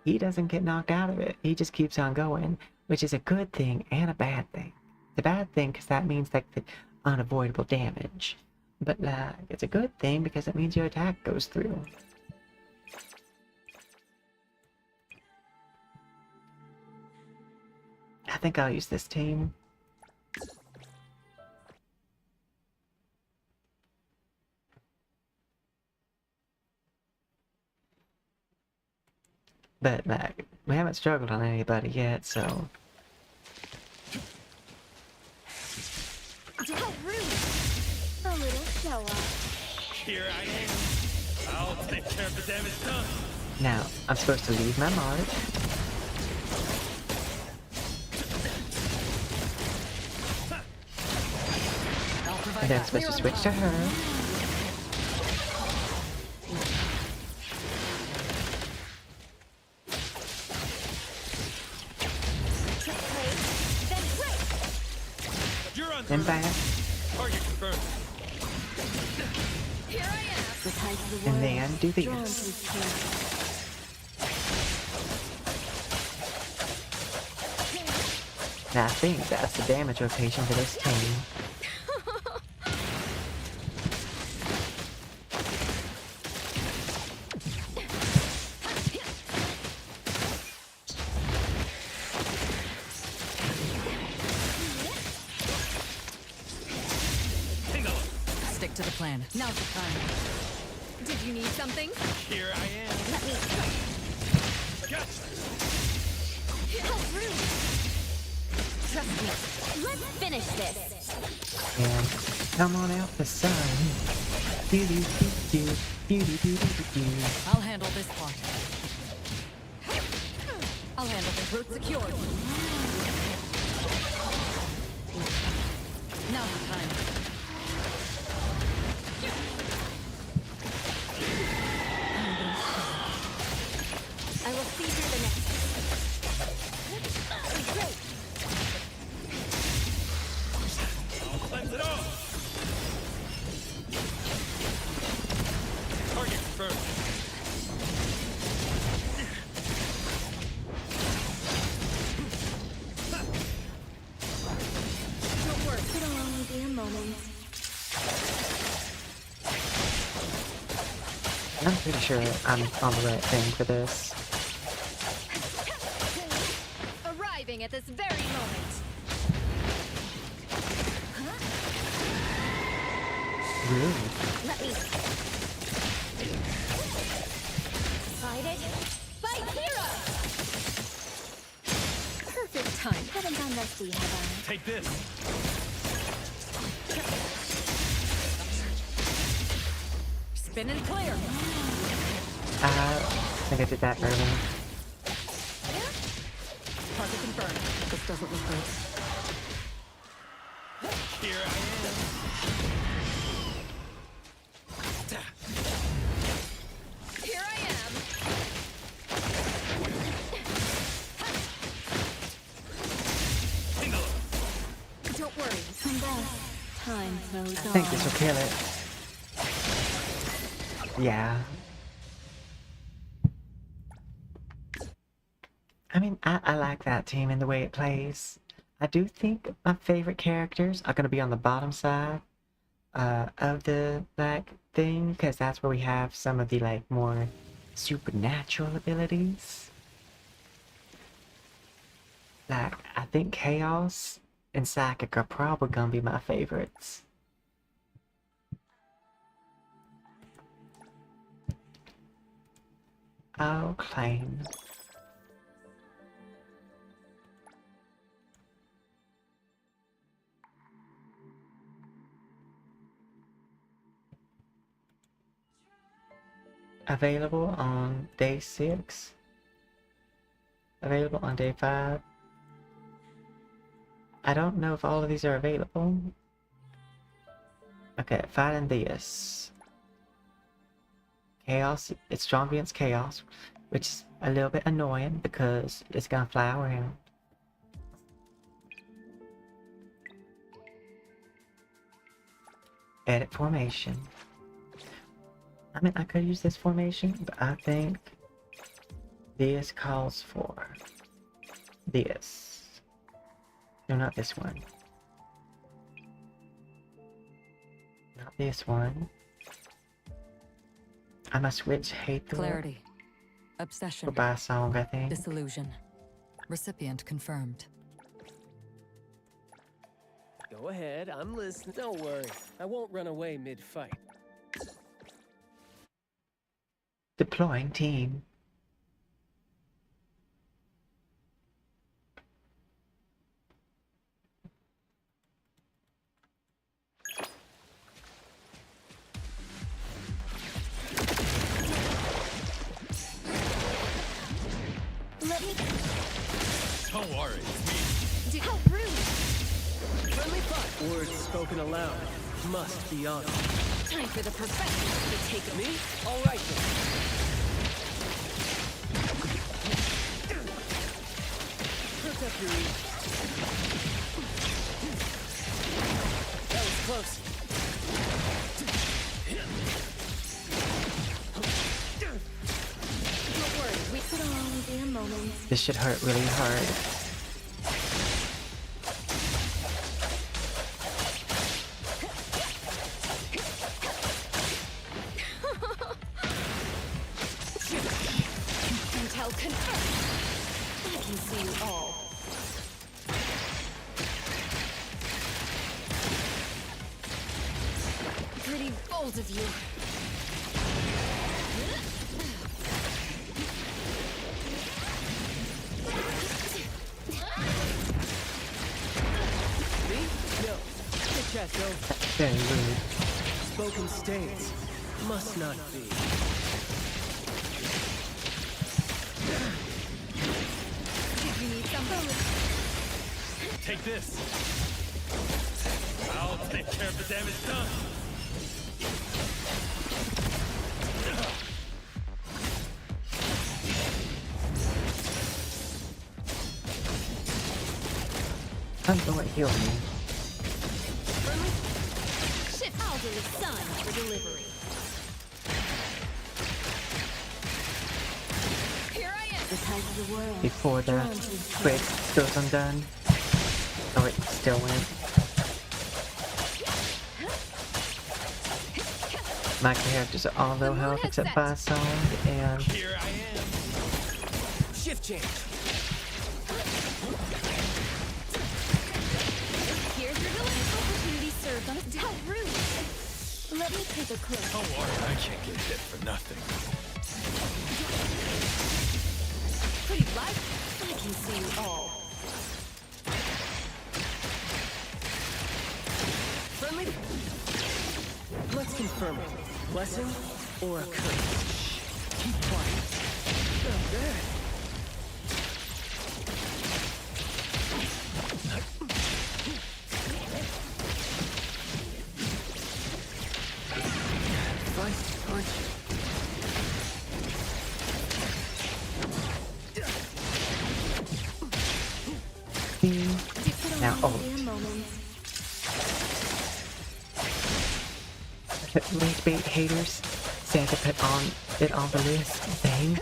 He doesn't get knocked out of it. He just keeps on going, which is a good thing and a bad thing. The bad thing because that means like the unavoidable damage. But like it's a good thing because it means your attack goes through. I think I'll use this team. But like, we haven't struggled on anybody yet, so How rude! A little show off. Here I am. I'll take care of the damage done. now I'm supposed to leave my mark. I'll provide And then I'm that. supposed to switch to her. Then break! You're on Then back. target confirmed. Here I am! The tide of the And world then do drawn to this. this chaos. Now I think that's the damage rotation for this team. Stick to the plan. Now's the time. Did you need something? Here I am. Let me... Gotcha. How rude! Trust me. Let's finish this! And come on out the sun. Do do do do do do do do. I'll handle this part. I'll handle this. Route secured. Now's the time. I will see through the next. Great! Cleanse it off. Target confirmed. Don't worry. It'll only be a moment. I'm pretty sure I'm on the right thing for this. Arriving at this very moment. Rude. Let me... Decided? By hero! Perfect time. Haven't done rusty, have I? Take this. Spin and clear. I think I did that earlier. Target confirmed. This doesn't look good. Here I am. Here I am! Don't worry. Come back. Time flows I on. think this will kill it. Yeah. I mean, I like that team and the way it plays. I do think my favorite characters are going to be on the bottom side of the like thing, because that's where we have some of the like more supernatural abilities. Like, I think Chaos and Psychic are probably going to be my favorites. I'll claim. Available on day 6. Available on day 5. I don't know if all of these are available. Okay, fighting this. Chaos, it's strong against chaos, which is a little bit annoying because it's gonna fly around. Edit formation. I mean, I could use this formation, but I think this calls for this. No, not this one. Not this one. I must switch Hatori Clarity. for Obsession. Baicang, I think. Disillusion. Recipient confirmed. Go ahead, I'm listening. Don't worry, I won't run away mid-fight. Deploying team. Don't worry, it's me. How rude! Friendly fire. Words spoken aloud must be honored. Time for the professionals to take Me? All right then. Perk up your ears. That was close. Don't worry, we could all be a moment. This should hurt really hard. Intel confirmed. I can see you all. Pretty bold of you. Me? No. Chit chat's over. Very rude. Spoken states must not be. Did you need something? Take this. I'll take care of the damage done. I'm going to heal me. Shit, I'll do the sun for delivery. Here I am. The tide of the world. Before the drawn to its quick goes undone. Oh, it still went. My characters are all low health except Baicang and Here I am. Shift change. Here's your delivery. Opportunity served on a how rude. Let me take a cloak. Don't worry, I can't get hit for nothing. Pretty light. I can see you all. Friendly? Let's confirm it. Blessing or a curse? Keep quiet. Not bad. Feisty, aren't you? now ult. Be a moment. Link bait haters. Santa put on it on the list. Dang.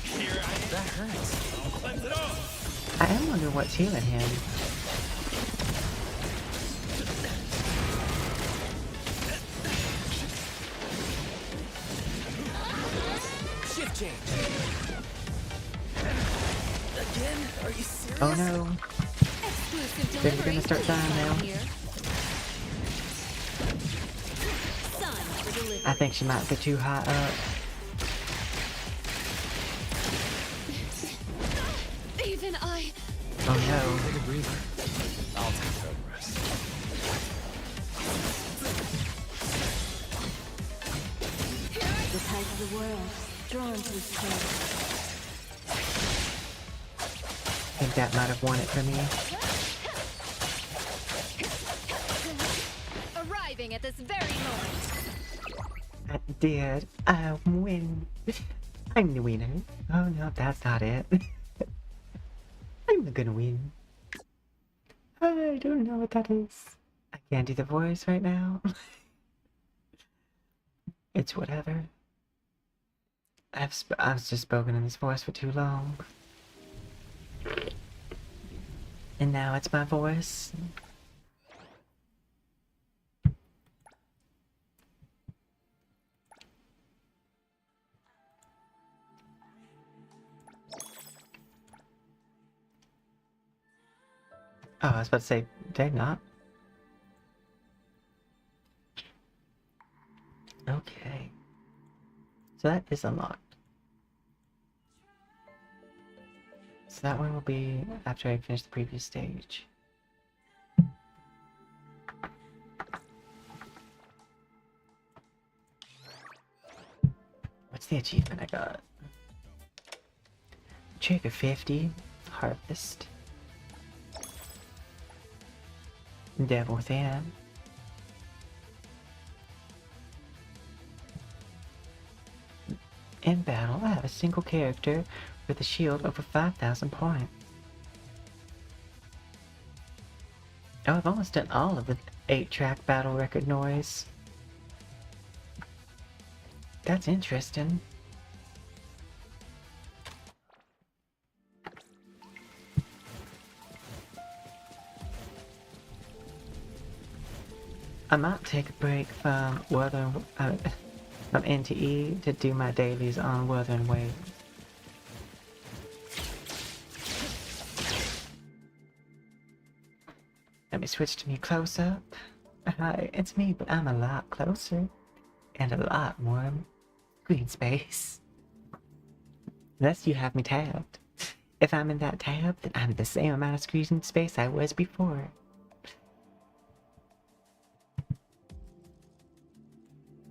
Here I am. That hurts. I'll cleanse it off. I am wondering what's healing him. Shift change. Again? Are you serious? Oh no. Exclusive They're delivery. gonna start dying now. Here. Sun for delivery. I think she might be too high up. Even I. Oh no. Take a breather. I'll take care of the rest. The tide of the world, drawn to its place. I think that might have won it for me. Arriving at this very moment. I did. I win. I'm the winner. Oh no, that's not it. I'm gonna win. I don't know what that is. I can't do the voice right now. It's whatever. I've just spoken in this voice for too long. And now it's my voice. Oh, I was about to say, did I not? Okay. So that is unlocked. So that one will be after I finish the previous stage. What's the achievement I got? Trigger 50. Harvest. Devil Within. In battle, I have a single character with a shield over 5,000 points. Oh, I've almost done all of the 8-track battle record noise. That's interesting. I might take a break from from NTE to do my dailies on Wuthering Waves. Let me switch to me close up. Hi, it's me, but I'm a lot closer and a lot more green space. Unless you have me tabbed. If I'm in that tab, then I'm the same amount of screen space I was before.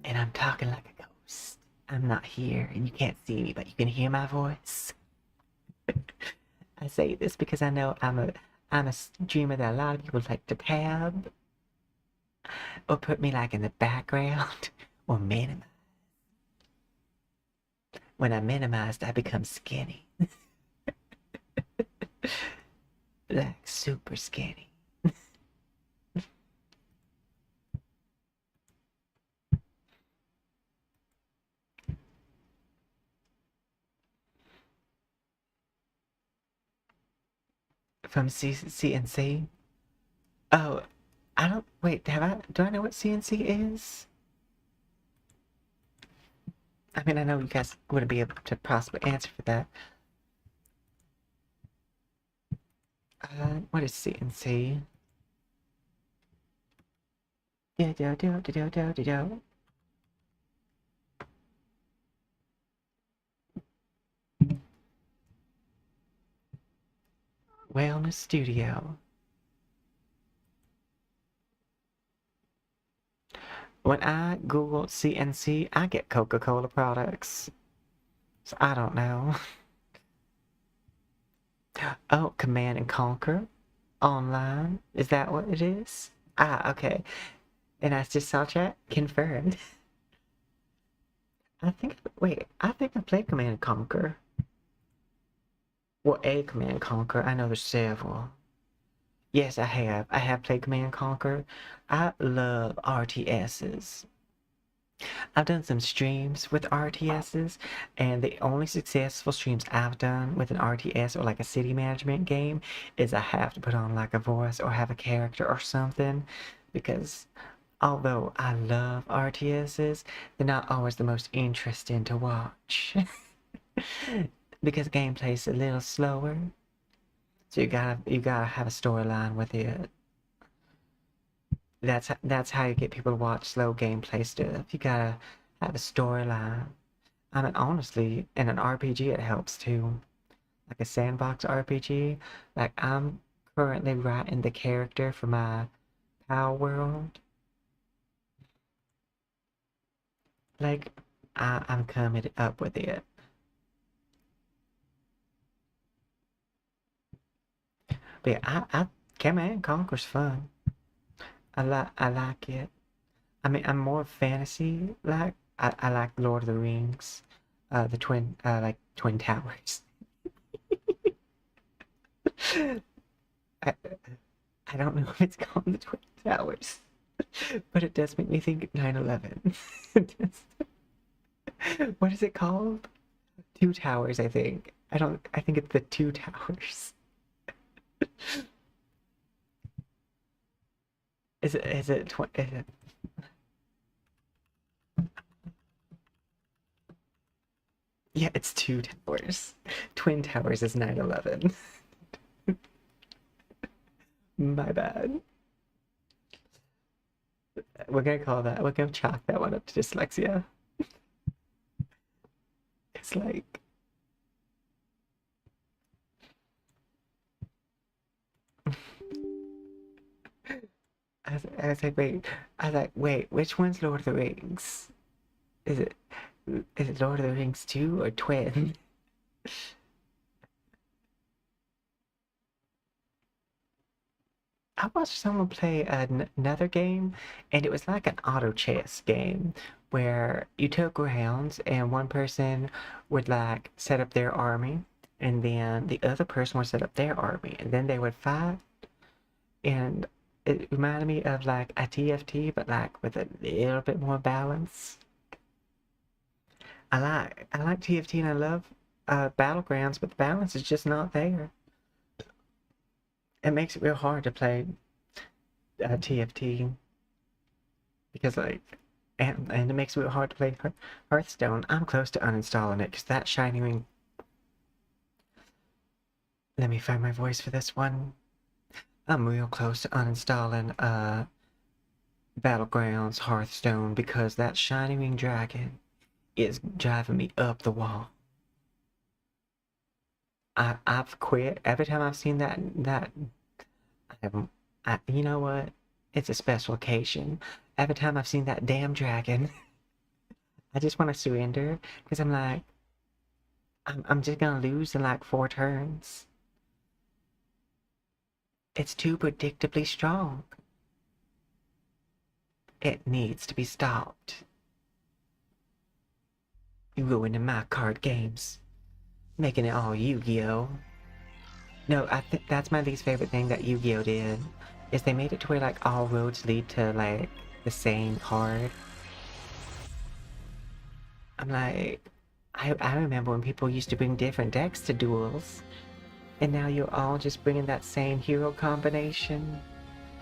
And I'm talking like a ghost. I'm not here, and you can't see me, but you can hear my voice. I say this because I know I'm a streamer that a lot of people like to tab, or put me like in the background, or minimize. When I minimized, I become skinny. Like super skinny. From CNC? Oh, I don't, wait, do I know what CNC is? I mean, I know you guys wouldn't be able to possibly answer for that. What is CNC? Do. Wellness Studio. When I Google CNC, I get Coca-Cola products. So I don't know. Oh, Command and Conquer online. Is that what it is? Ah, okay. And I just saw chat confirmed. I think I played Command and Conquer. Well, a Command and Conquer. I know there's several. Yes, I have. I have played Command and Conquer. I love RTSs. I've done some streams with RTSs, and the only successful streams I've done with an RTS or like a city management game is I have to put on like a voice or have a character or something, because although I love RTSs, they're not always the most interesting to watch. Because gameplay's a little slower. So you gotta have a storyline with it. That's how you get people to watch slow gameplay stuff. You gotta have a storyline. I mean, honestly, in an RPG it helps too. Like a sandbox RPG. Like I'm currently writing the character for my POW world. Like I'm coming up with it. But yeah, I Command Conquer's fun. I like it. I mean, I'm more fantasy like. I like Lord of the Rings, the twin towers. I I don't know if it's called the Twin Towers, but it does make me think 9/11. What is it called? Two Towers, I think. I think it's the Two Towers. Is it yeah, it's Two Towers. Twin Towers is 9/11. My bad. We're gonna chalk that one up to dyslexia. It's like I was like, wait, which one's Lord of the Rings? Is it Lord of the Rings 2 or Twin? I watched someone play another game, and it was like an auto chess game where you took rounds, and one person would like set up their army, and then the other person would set up their army, and then they would fight. And it reminded me of like a TFT, but like with a little bit more balance. I like TFT and I love Battlegrounds, but the balance is just not there. It makes it real hard to play TFT because like, and it makes it real hard to play Hearthstone. I'm close to uninstalling it because that shiny ring. Let me find my voice for this one. I'm real close to uninstalling Battlegrounds Hearthstone because that shiny ring dragon is driving me up the wall. I've quit every time I've seen that you know what? It's a special occasion. Every time I've seen that damn dragon, I just want to surrender because I'm like, I'm just gonna lose in like 4 turns. It's too predictably strong. It needs to be stopped. You're ruining my card games. Making it all Yu-Gi-Oh! No, I think that's my least favorite thing that Yu-Gi-Oh! Did. Is they made it to where like all roads lead to like the same card. I'm like, I remember when people used to bring different decks to duels. And now you're all just bringing that same hero combination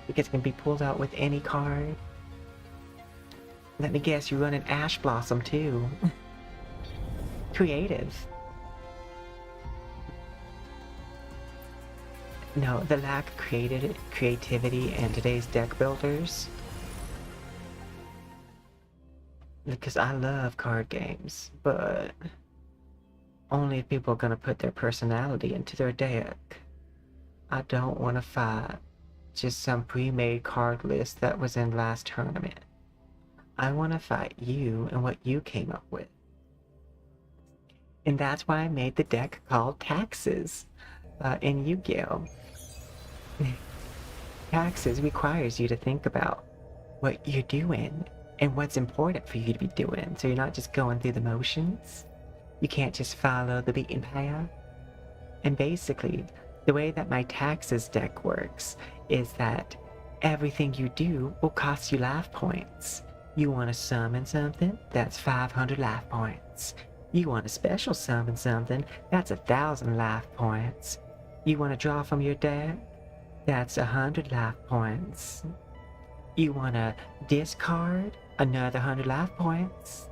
because it can be pulled out with any card. Let me guess, you're running Ash Blossom too. Creative. No, the lack of creativity in today's deck builders. Because I love card games, but only if people are gonna put their personality into their deck. I don't want to fight just some pre-made card list that was in last tournament. I want to fight you and what you came up with. And that's why I made the deck called Taxes in Yu-Gi-Oh! Taxes requires you to think about what you're doing and what's important for you to be doing, so you're not just going through the motions. You can't just follow the beaten path. And basically, the way that my Taxes deck works is that everything you do will cost you life points. You want to summon something? That's 500 life points. You want to special summon something? That's 1,000 life points. You want to draw from your deck? That's 100 life points. You want to discard? Another 100 life points.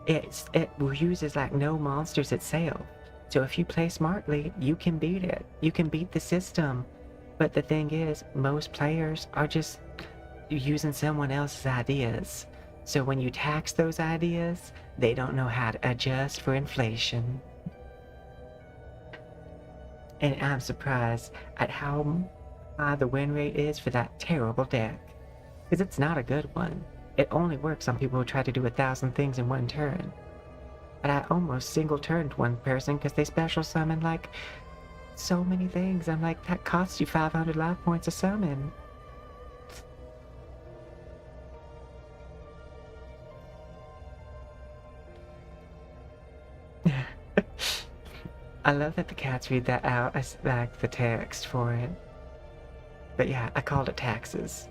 It uses like no monsters itself. So if you play smartly, you can beat it. You can beat the system. But the thing is, most players are just using someone else's ideas. So when you tax those ideas, they don't know how to adjust for inflation. And I'm surprised at how high the win rate is for that terrible deck. Because it's not a good one. It only works on people who try to do 1,000 things in one turn. But I almost single-turned one person because they special summon like so many things. I'm like, that costs you 500 life points a summon. I love that the cats read that out as like the text for it. But yeah, I called it Taxes.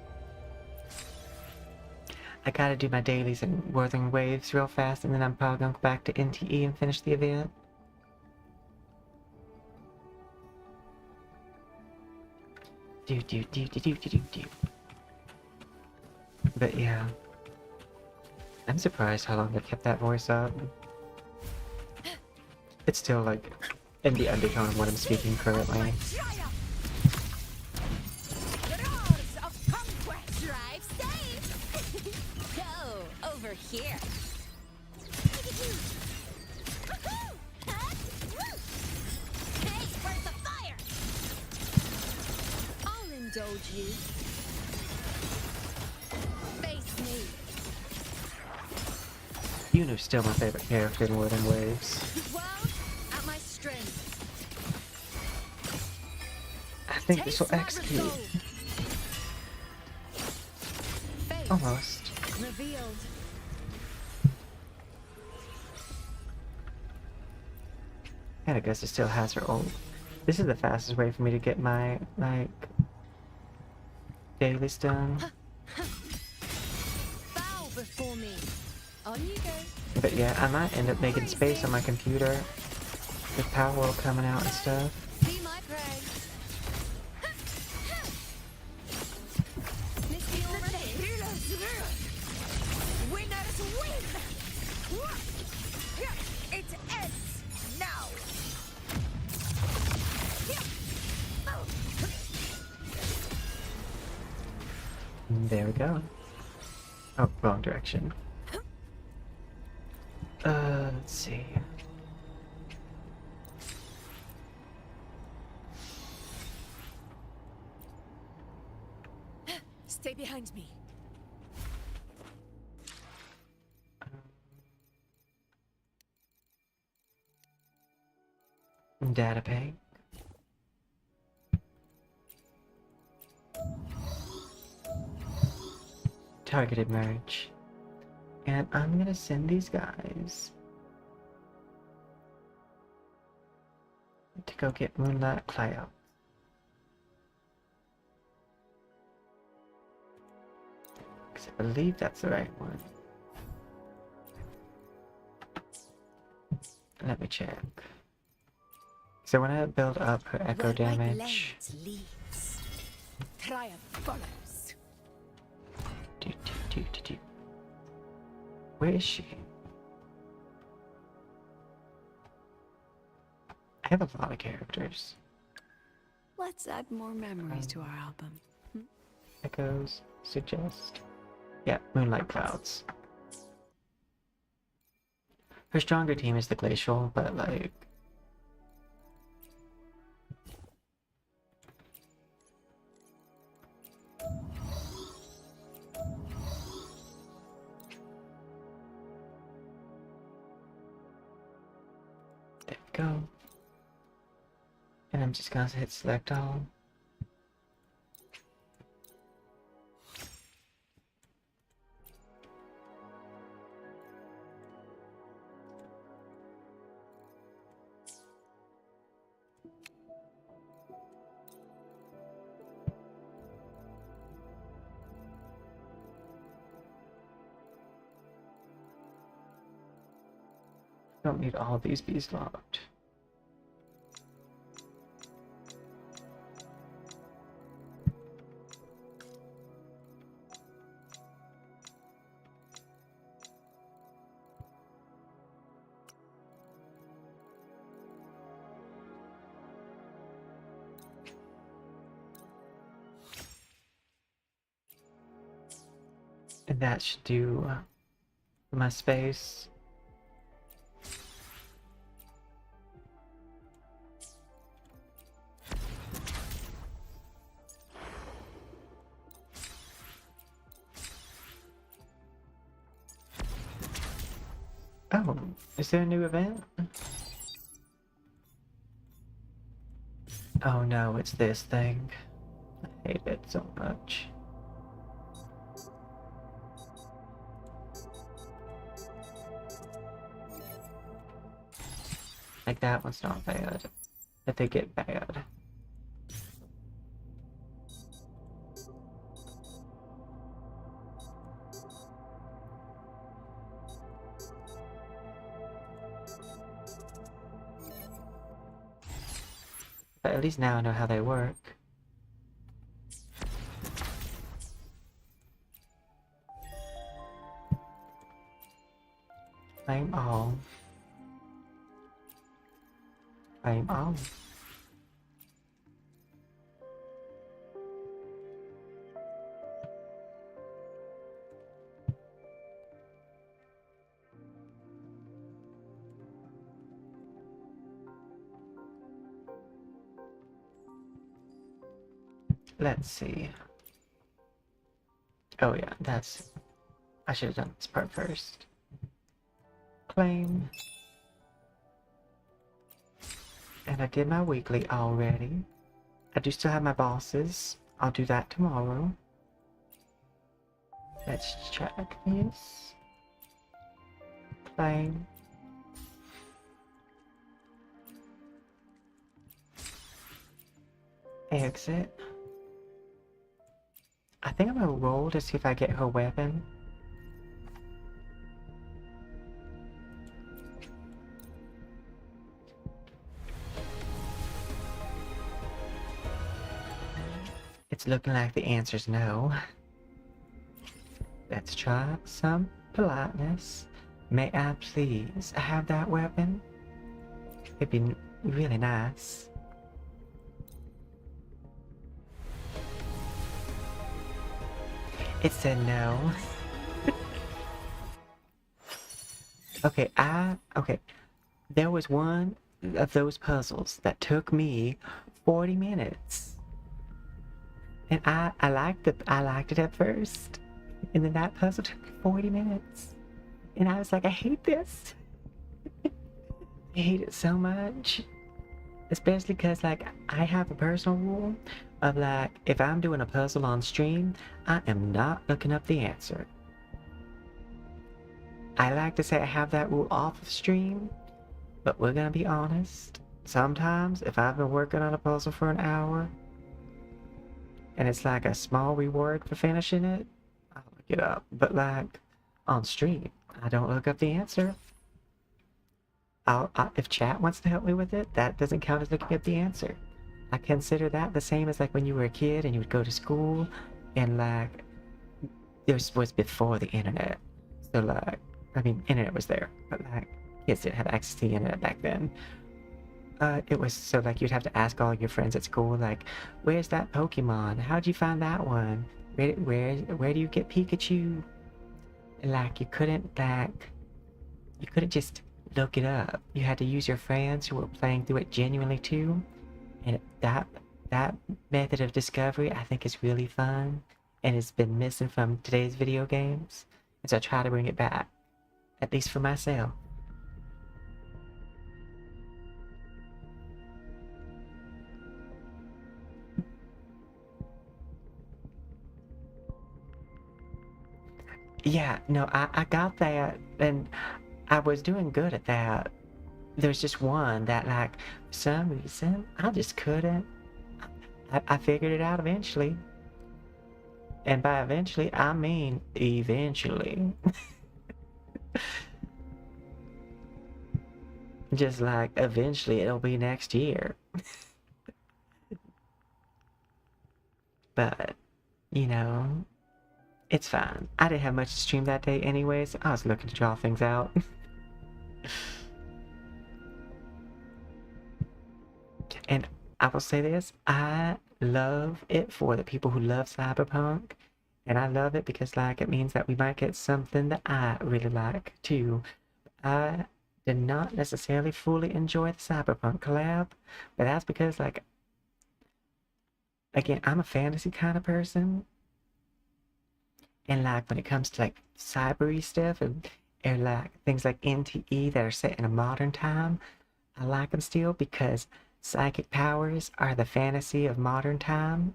I gotta do my dailies and Wuthering Waves real fast, and then I'm probably gonna go back to NTE and finish the event. Do. But yeah. I'm surprised how long I kept that voice up. It's still like in the undertone of what I'm speaking currently. Over here. Hey, where's the fire? I'll indulge you. Face me. Yuno's still my favorite character in Wuthering Waves. Well, at my strength. think this will execute. Almost. Revealed. And I guess it still has her ult. This is the fastest way for me to get my, like, dailies done. Bow before me. On you go. But yeah, I might end up making space on my computer with Power World coming out and stuff. Be my prey. Misty already. Winners win. It ends now. There we go. Oh, wrong direction. Let's see. Stay behind me. Data bank. Targeted merge. And I'm gonna send these guys to go get Moonlight Cloud. Because I believe that's the right one. Let me check. So when I build up her echo damage. Triumph follows. Where is she? I have a lot of characters. Let's add more memories to our album. Echoes suggest. Yeah, Moonlight Clouds. Her stronger team is the Glacial, but like. There we go. And I'm just gonna hit select all. Don't need all these bees locked. And that should do my space. Oh, is there a new event? Oh no, it's this thing. I hate it so much. Like that one's not bad. But they get bad. But at least now I know how they work. I'm all. I'm all. Let's see. Oh yeah, that's... I should have done this part first. Claim. And I did my weekly already. I do still have my bosses. I'll do that tomorrow. Let's check this. Fine. Exit. I think I'm gonna roll to see if I get her weapon. It's looking like the answer's no. Let's try some politeness. May I please have that weapon? It'd be really nice. It said no. Okay, there was one of those puzzles that took me 40 minutes. And I liked it at first. And then that puzzle took me 40 minutes. And I was like, I hate this. I hate it so much. Especially because, like, I have a personal rule of, like, if I'm doing a puzzle on stream, I am not looking up the answer. I like to say I have that rule off of stream, but we're gonna be honest. Sometimes, if I've been working on a puzzle for an hour, and it's like a small reward for finishing it, I'll look it up. But, like, on stream, I don't look up the answer. If chat wants to help me with it, that doesn't count as looking up the answer. I consider that the same as like when you were a kid and you would go to school and like this was before the internet. So like, I mean, internet was there, but like kids didn't have access to the internet back then. It was so like you'd have to ask all your friends at school like, where's that Pokemon? How'd you find that one? Where do you get Pikachu? And like you couldn't just look it up. You had to use your friends who were playing through it genuinely too. And that method of discovery I think is really fun and it's been missing from today's video games. And so I try to bring it back. At least for myself. Yeah, no, I got that and I was doing good at that. There's just one that like for some reason I just couldn't. I figured it out eventually. And by eventually I mean eventually. Just like eventually it'll be next year. But you know, it's fine. I didn't have much to stream that day anyway, so I was looking to draw things out. And I will say this, I love it for the people who love Cyberpunk. And I love it because like it means that we might get something that I really like too. I did not necessarily fully enjoy the Cyberpunk collab, but that's because like again, I'm a fantasy kind of person. And like when it comes to like cybery stuff and like things like NTE that are set in a modern time, I like them still because psychic powers are the fantasy of modern time.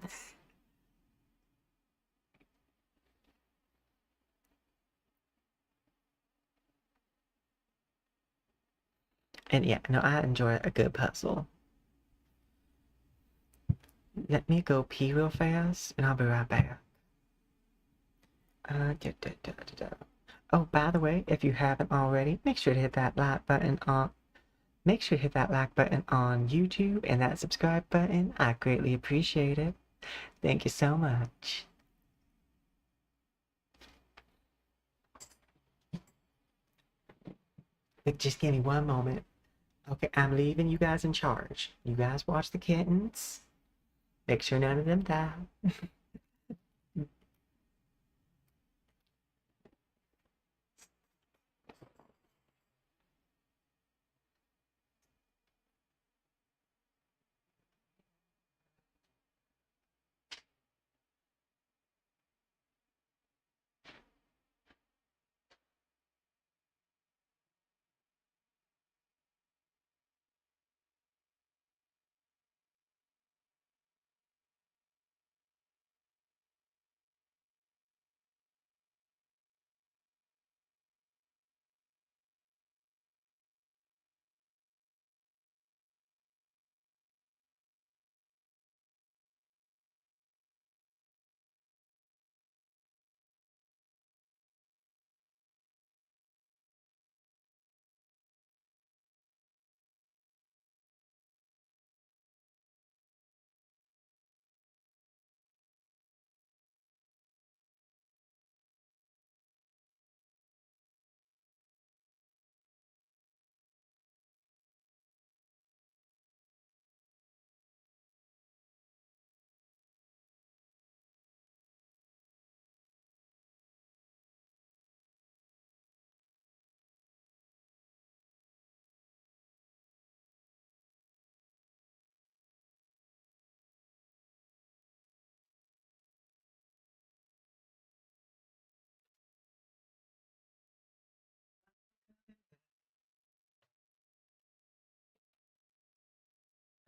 And yeah, no, I enjoy a good puzzle. Let me go pee real fast and I'll be right back. Oh, by the way, if you haven't already, make sure to hit that like button on YouTube and that subscribe button. I greatly appreciate it. Thank you so much. Just give me one moment. Okay, I'm leaving you guys in charge. You guys watch the kittens. Make sure none of them die.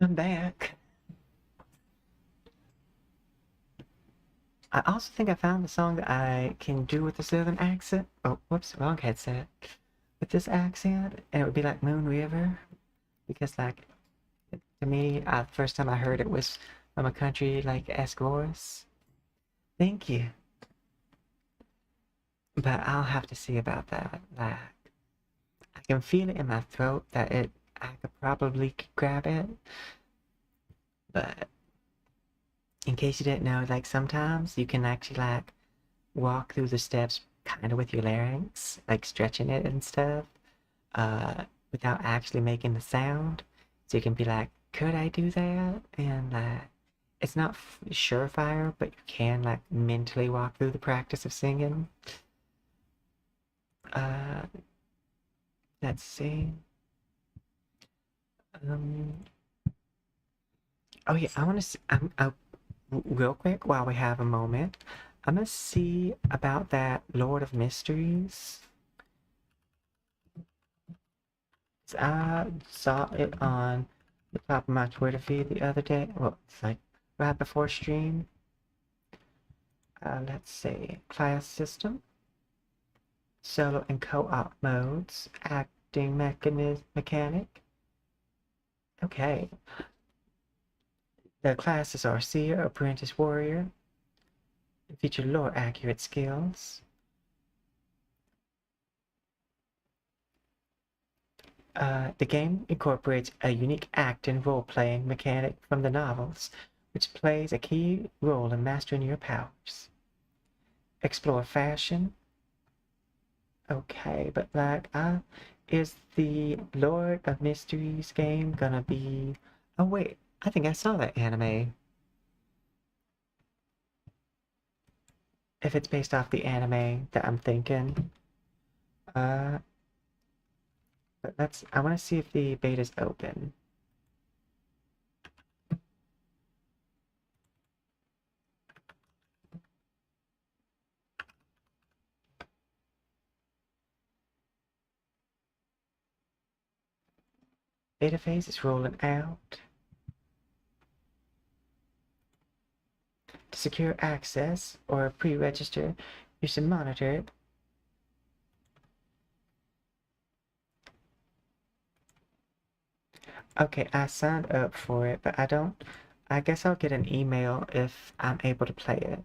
I'm back. I also think I found the song that I can do with the southern accent. Oh, whoops, wrong headset. With this accent, and it would be like Moon River, because like to me, the first time I heard it was from a country like Escoris. Thank you. But I'll have to see about that. Like, I can feel it in my throat that I could probably grab it. But in case you didn't know, like sometimes you can actually like walk through the steps kind of with your larynx, like stretching it and stuff, without actually making the sound. So you can be like, could I do that? And it's not surefire, but you can like mentally walk through the practice of singing. Uh, let's see. Oh yeah, I want to see. Real quick, while we have a moment, I'm gonna see about that Lord of Mysteries. I saw it on the top of my Twitter feed the other day. Well, it's like right before stream. Let's see. Class system, solo and co-op modes, acting mechanic. Okay. The classes are Seer, Apprentice Warrior, feature lore accurate skills. The game incorporates a unique act and role-playing mechanic from the novels, which plays a key role in mastering your powers. Explore fashion. Okay, but like, is the Lord of Mysteries game gonna be... Oh wait, I think I saw that anime. If it's based off the anime that I'm thinking. But I want to see if the beta's open. Beta phase is rolling out. To secure access or pre-register, you should monitor it. Okay, I signed up for it, but I guess I'll get an email if I'm able to play it.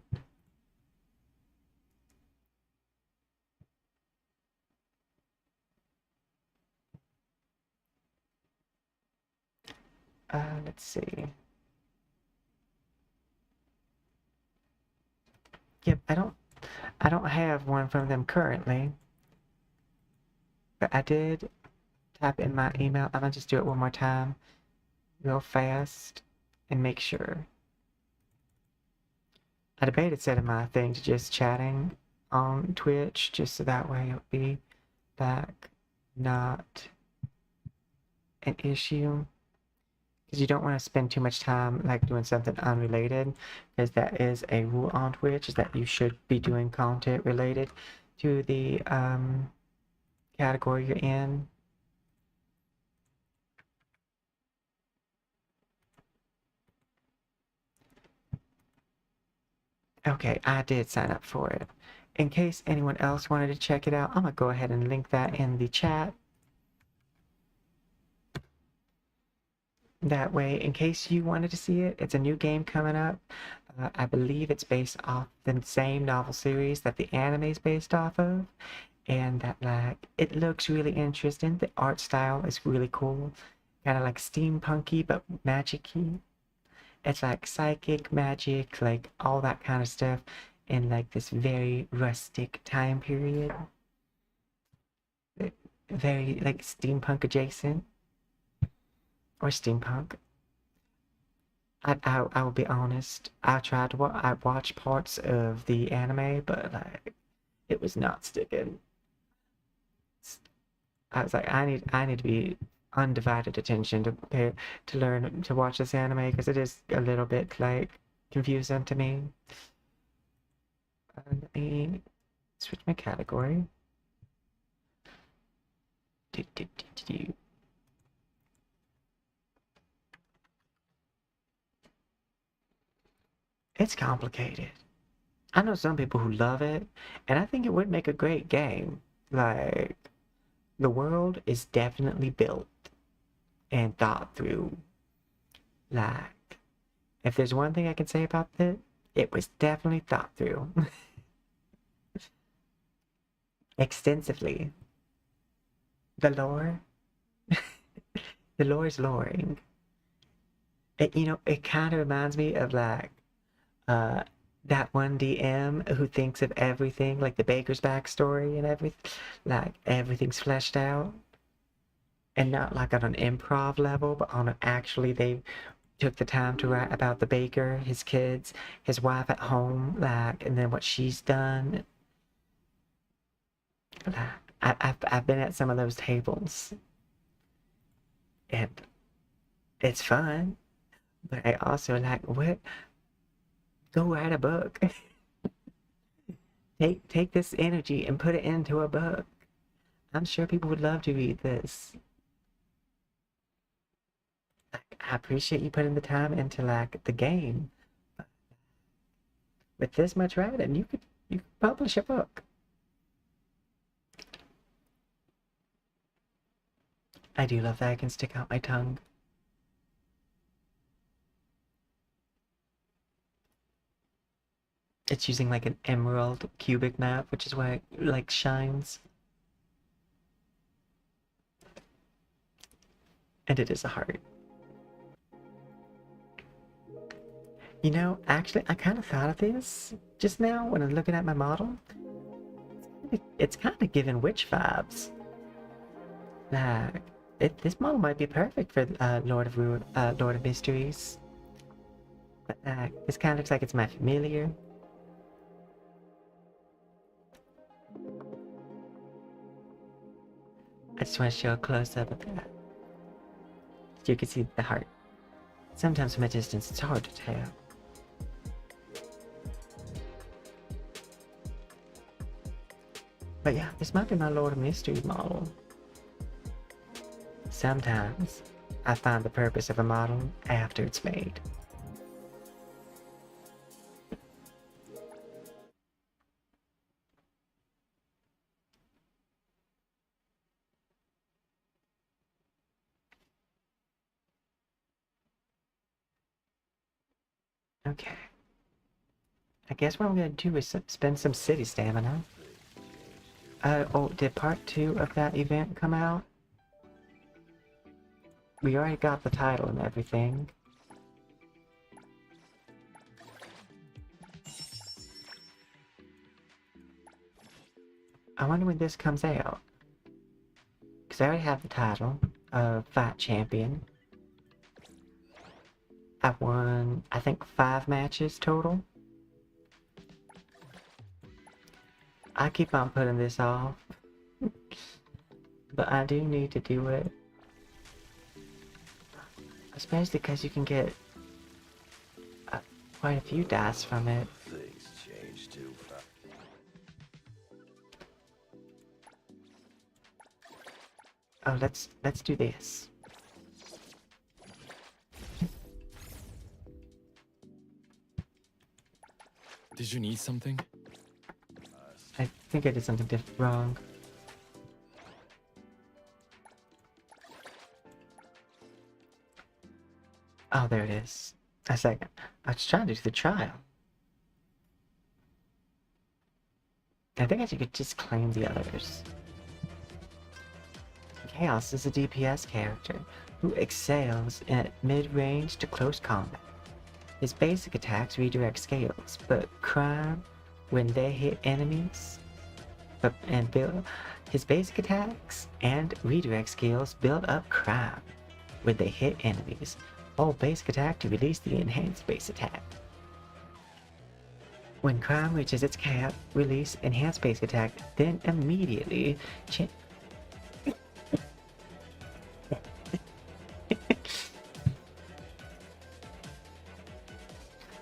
Let's see. Yep, I don't have one from them currently. But I did type in my email. I'm gonna just do it one more time real fast and make sure. I debated setting my thing to just chatting on Twitch, just so that way it'll be like not an issue. Because you don't want to spend too much time like doing something unrelated, because that is a rule on Twitch, is that you should be doing content related to the category you're in. Okay, I did sign up for it. In case anyone else wanted to check it out, I'm gonna go ahead and link that in the chat. That way, in case you wanted to see it, it's a new game coming up. I believe it's based off the same novel series that the anime is based off of. And that, like, it looks really interesting. The art style is really cool. Kind of like steampunky, but magic-y. It's like psychic, magic, like all that kind of stuff in like this very rustic time period. Very like steampunk adjacent. Or steampunk. I will be honest. I tried to I watched parts of the anime, but like it was not sticking. I was like, I need to be undivided attention to learn to watch this anime, because it is a little bit like confusing to me. Let me switch my category. It's complicated. I know some people who love it, and I think it would make a great game. Like, the world is definitely built and thought through. Like, if there's one thing I can say about it, it was definitely thought through. Extensively. The lore? The lore is loring. It kind of reminds me of, like, that one DM who thinks of everything, like the baker's backstory and everything. Like, everything's fleshed out. And not like on an improv level, but on actually they took the time to write about the baker, his kids, his wife at home, like, and then what she's done. I've been at some of those tables, and it's fun, but I also like, what? Go write a book. Take this energy and put it into a book. I'm sure people would love to read this. I appreciate you putting the time into, like, the game. With this much writing, you could publish a book. I do love that I can stick out my tongue. It's using like an emerald cubic map, which is why it like shines. And it is a heart. You know, actually, I kind of thought of this just now when I'm looking at my model. It's kind of giving witch vibes. Like, this model might be perfect for Lord of Mysteries. But this kind of looks like it's my familiar. I just want to show a close-up of that. So you can see the heart. Sometimes from a distance it's hard to tell. But yeah, this might be my Lord of Mysteries model. Sometimes I find the purpose of a model after it's made. Okay. I guess what I'm gonna do is spend some city stamina. Oh, did part 2 of that event come out? We already got the title and everything. I wonder when this comes out. Because I already have the title of Fight Champion. I've won, I think, 5 matches total. I keep on putting this off. But I do need to do it. Especially because you can get quite a few dice from it. Things change too fast. Oh, let's do this. Did you need something? I think I did something wrong. Oh, there it is. A second. I was trying to do the trial. I think I should just claim the others. Chaos is a DPS character who excels at mid-range to close combat. His basic attacks redirect scales, but crime when they hit enemies. His basic attacks and redirect skills build up crime when they hit enemies. Hold basic attack to release the enhanced base attack. When crime reaches its cap, release enhanced base attack, then immediately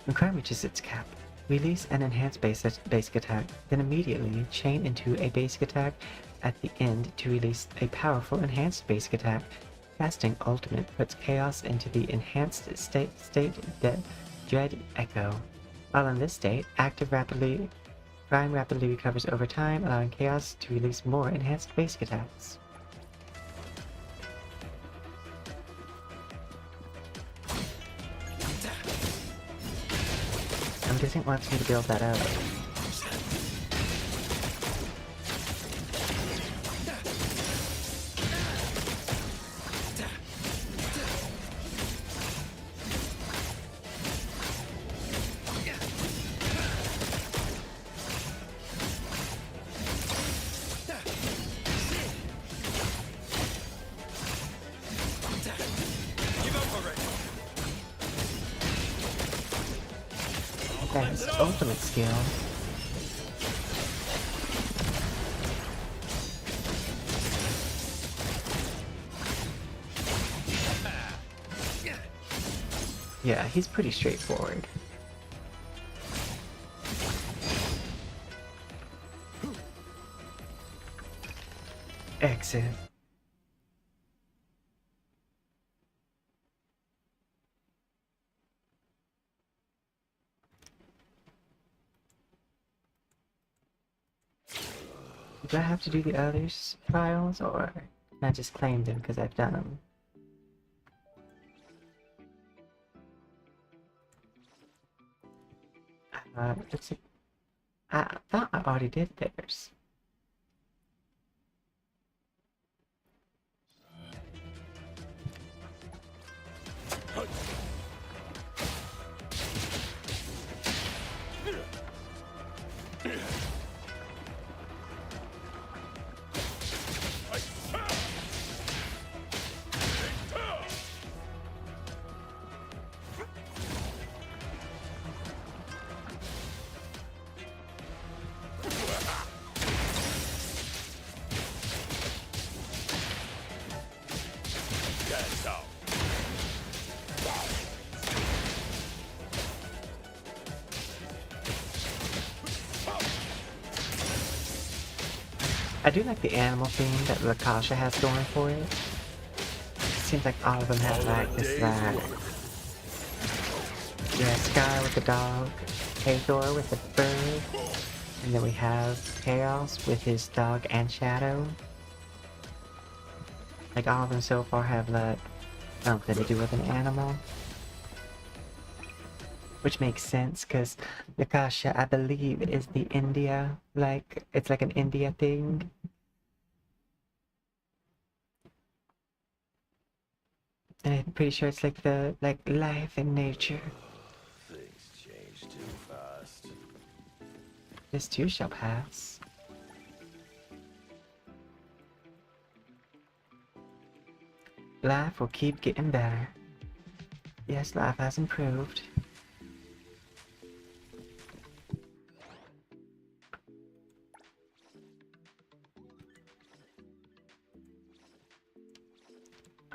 When crime reaches its cap, release an enhanced basic attack, then immediately chain into a basic attack at the end to release a powerful enhanced basic attack. Casting Ultimate puts Chaos into the enhanced state Dread Echo. While in this state, Prime rapidly recovers over time, allowing Chaos to release more enhanced basic attacks. I'm guessing it wants me to build that up. That's ultimate skill. Yeah, he's pretty straightforward. Exit. Do I have to do the others trials, or can I just claim them because I've done them? Let's see. I thought I already did theirs. I do like the animal theme that Lakasha has going for it. Seems like all of them have like this vibe. Yeah, Sky with the dog, Hathor with the bird, and then we have Chaos with his dog and Shadow. Like all of them so far have like something to do with an animal. Which makes sense, because Lakasha, I believe, is the India, like, it's like an India thing. And I'm pretty sure it's like the, like, life and nature. Things change too fast. This too shall pass. Life will keep getting better. Yes, life has improved.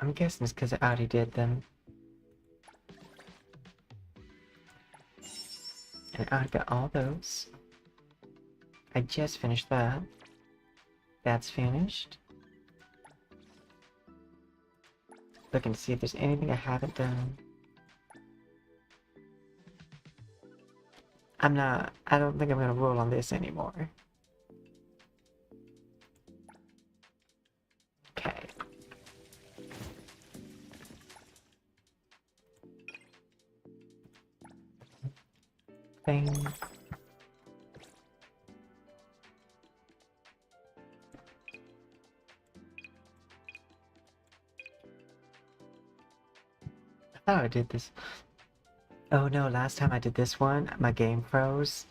I'm guessing it's because I already did them. And I already got all those. I just finished that. That's finished. Looking to see if there's anything I haven't done. I don't think I'm gonna roll on this anymore. Okay. Thing. I thought I did this. Oh no, last time I did this one, my game froze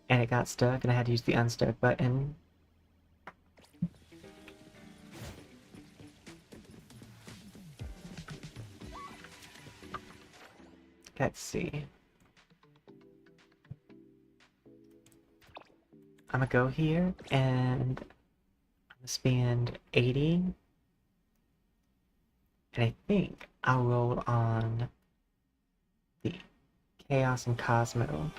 and it got stuck and I had to use the unstuck button. Let's see. I'm gonna go here and I'm gonna spend 80. And I think I'll roll on the Chaos and Cosmo.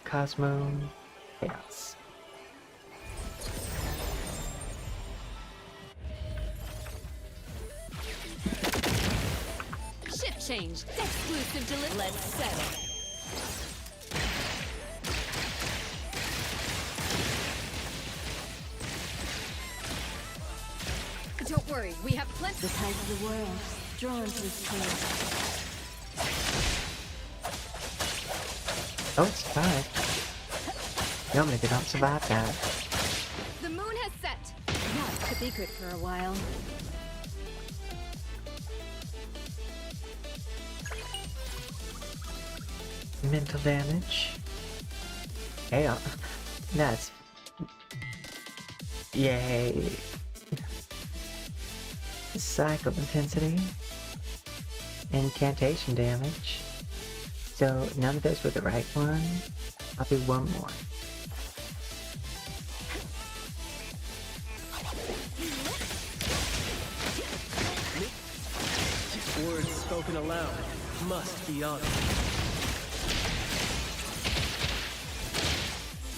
Cosmo, Chaos. changed. Exclusive delivery. Let's settle. Don't worry, we have plenty. The tide of the world, drawn to this place. Oh, it's survived. Normally they don't survive that. The moon has set. That could be good for a while. Mental damage. Hey, that's... Yay. Cycle intensity. Incantation damage. So none of those were the right one. I'll do one more. Words spoken aloud must be honored.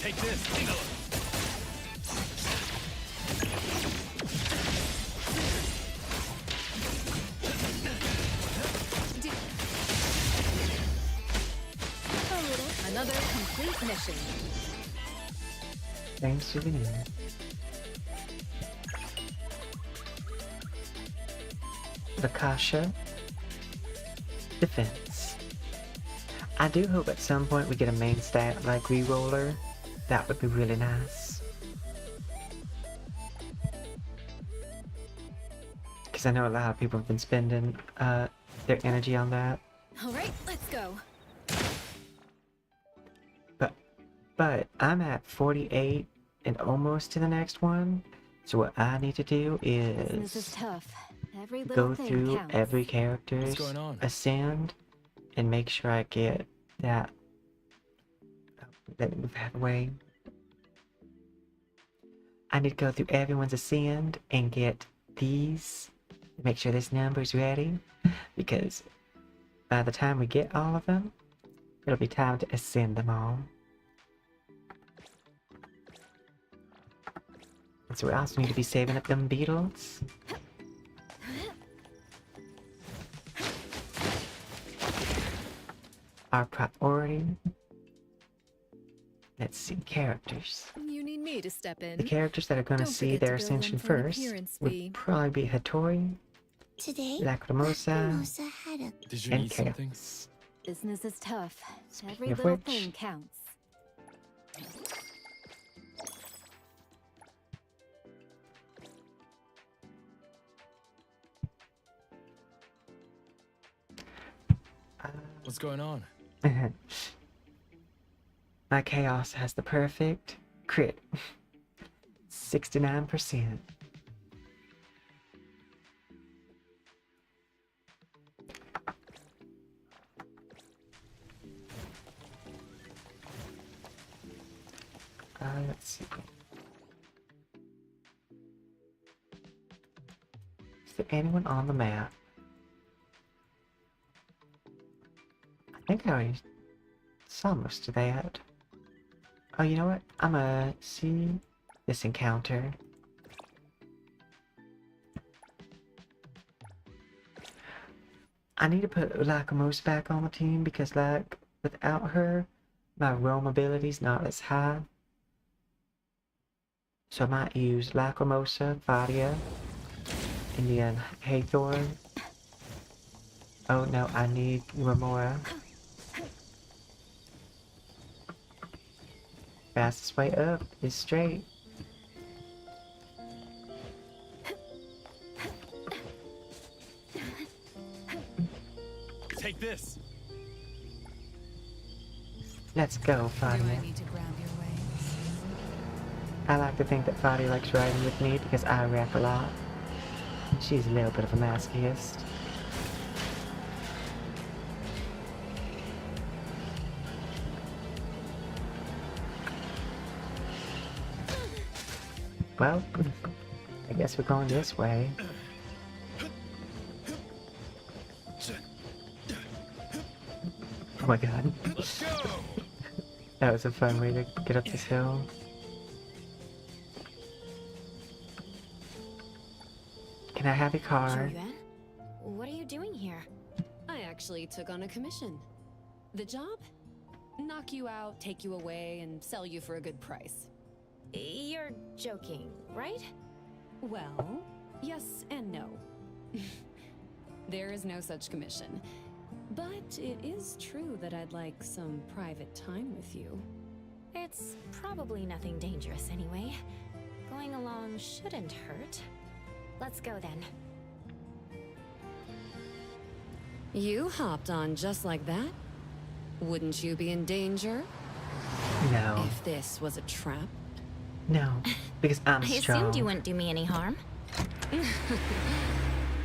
Take this, Tingle. Another complete mission. Thanks, souvenir. Lakasha. Defense. I do hope at some point we get a main stat like reroller. That would be really nice. Because I know a lot of people have been spending their energy on that. All right, let's go. But I'm at 48 and almost to the next one. So what I need to do This is is tough. Every little go thing through counts. every character's going on? ascend and make sure I get that. Let me move that away. I need to go through everyone's ascend and get these. Make sure this number's ready. Because by the time we get all of them, it'll be time to ascend them all. And so we also need to be saving up them beetles. Our priority. Let's see, characters. You need me to step in. The characters that are going to Don't see forget to their build them ascension for an first appearance would fee. probably be Hatori, Today, Lacrimosa, Rosa had a Did you and need something? Chaos. business is tough. Every Speaking of little which- thing counts. What's going on? My Chaos has the perfect crit. 69%. Let's see. Is there anyone on the map? I think I already saw most of that. Oh, you know what? I'm gonna see this encounter. I need to put Lacrimosas back on the team because, like, without her, my roam ability's not as high. So I might use Lacrimosa, Fadia, and then Hatori. Oh no, I need Remora. Fastest way up is straight. Take this. Let's go, Do I Fadia. need to grab your wings? I like to think that Fadia likes riding with me because I rap a lot. She's a little bit of a masochist. Well, I guess we're going this way. Oh my god. Let's go. That was a fun way to get up this hill. Can I have your car? Jiuyuan? What are you doing here? I actually actually took on a commission. The job? Knock you out, take you away, and sell you for a good price. You're joking, right? Well, yes and no. There is no such commission. But it is true that I'd like some private time with you. It's probably nothing dangerous anyway. Going along shouldn't hurt. Let's go then. You hopped on just like that? Wouldn't you be in danger No. if this was a trap? No. Because I'm I strong. assumed you wouldn't do me any harm.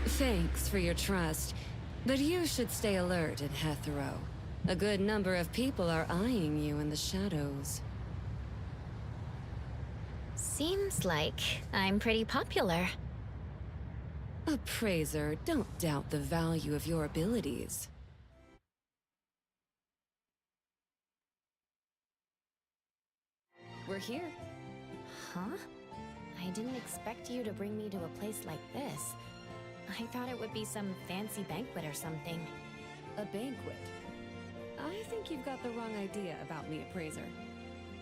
Thanks for your trust, but you should stay alert at Hatori. A good number of people are eyeing you in the shadows. Seems like I'm pretty popular. Appraiser, don't doubt the value of your abilities. We're here. Huh? I didn't expect you to bring me to a place like this. I thought it would be some fancy banquet or something. A banquet. I think you've got the wrong idea about me, Appraiser.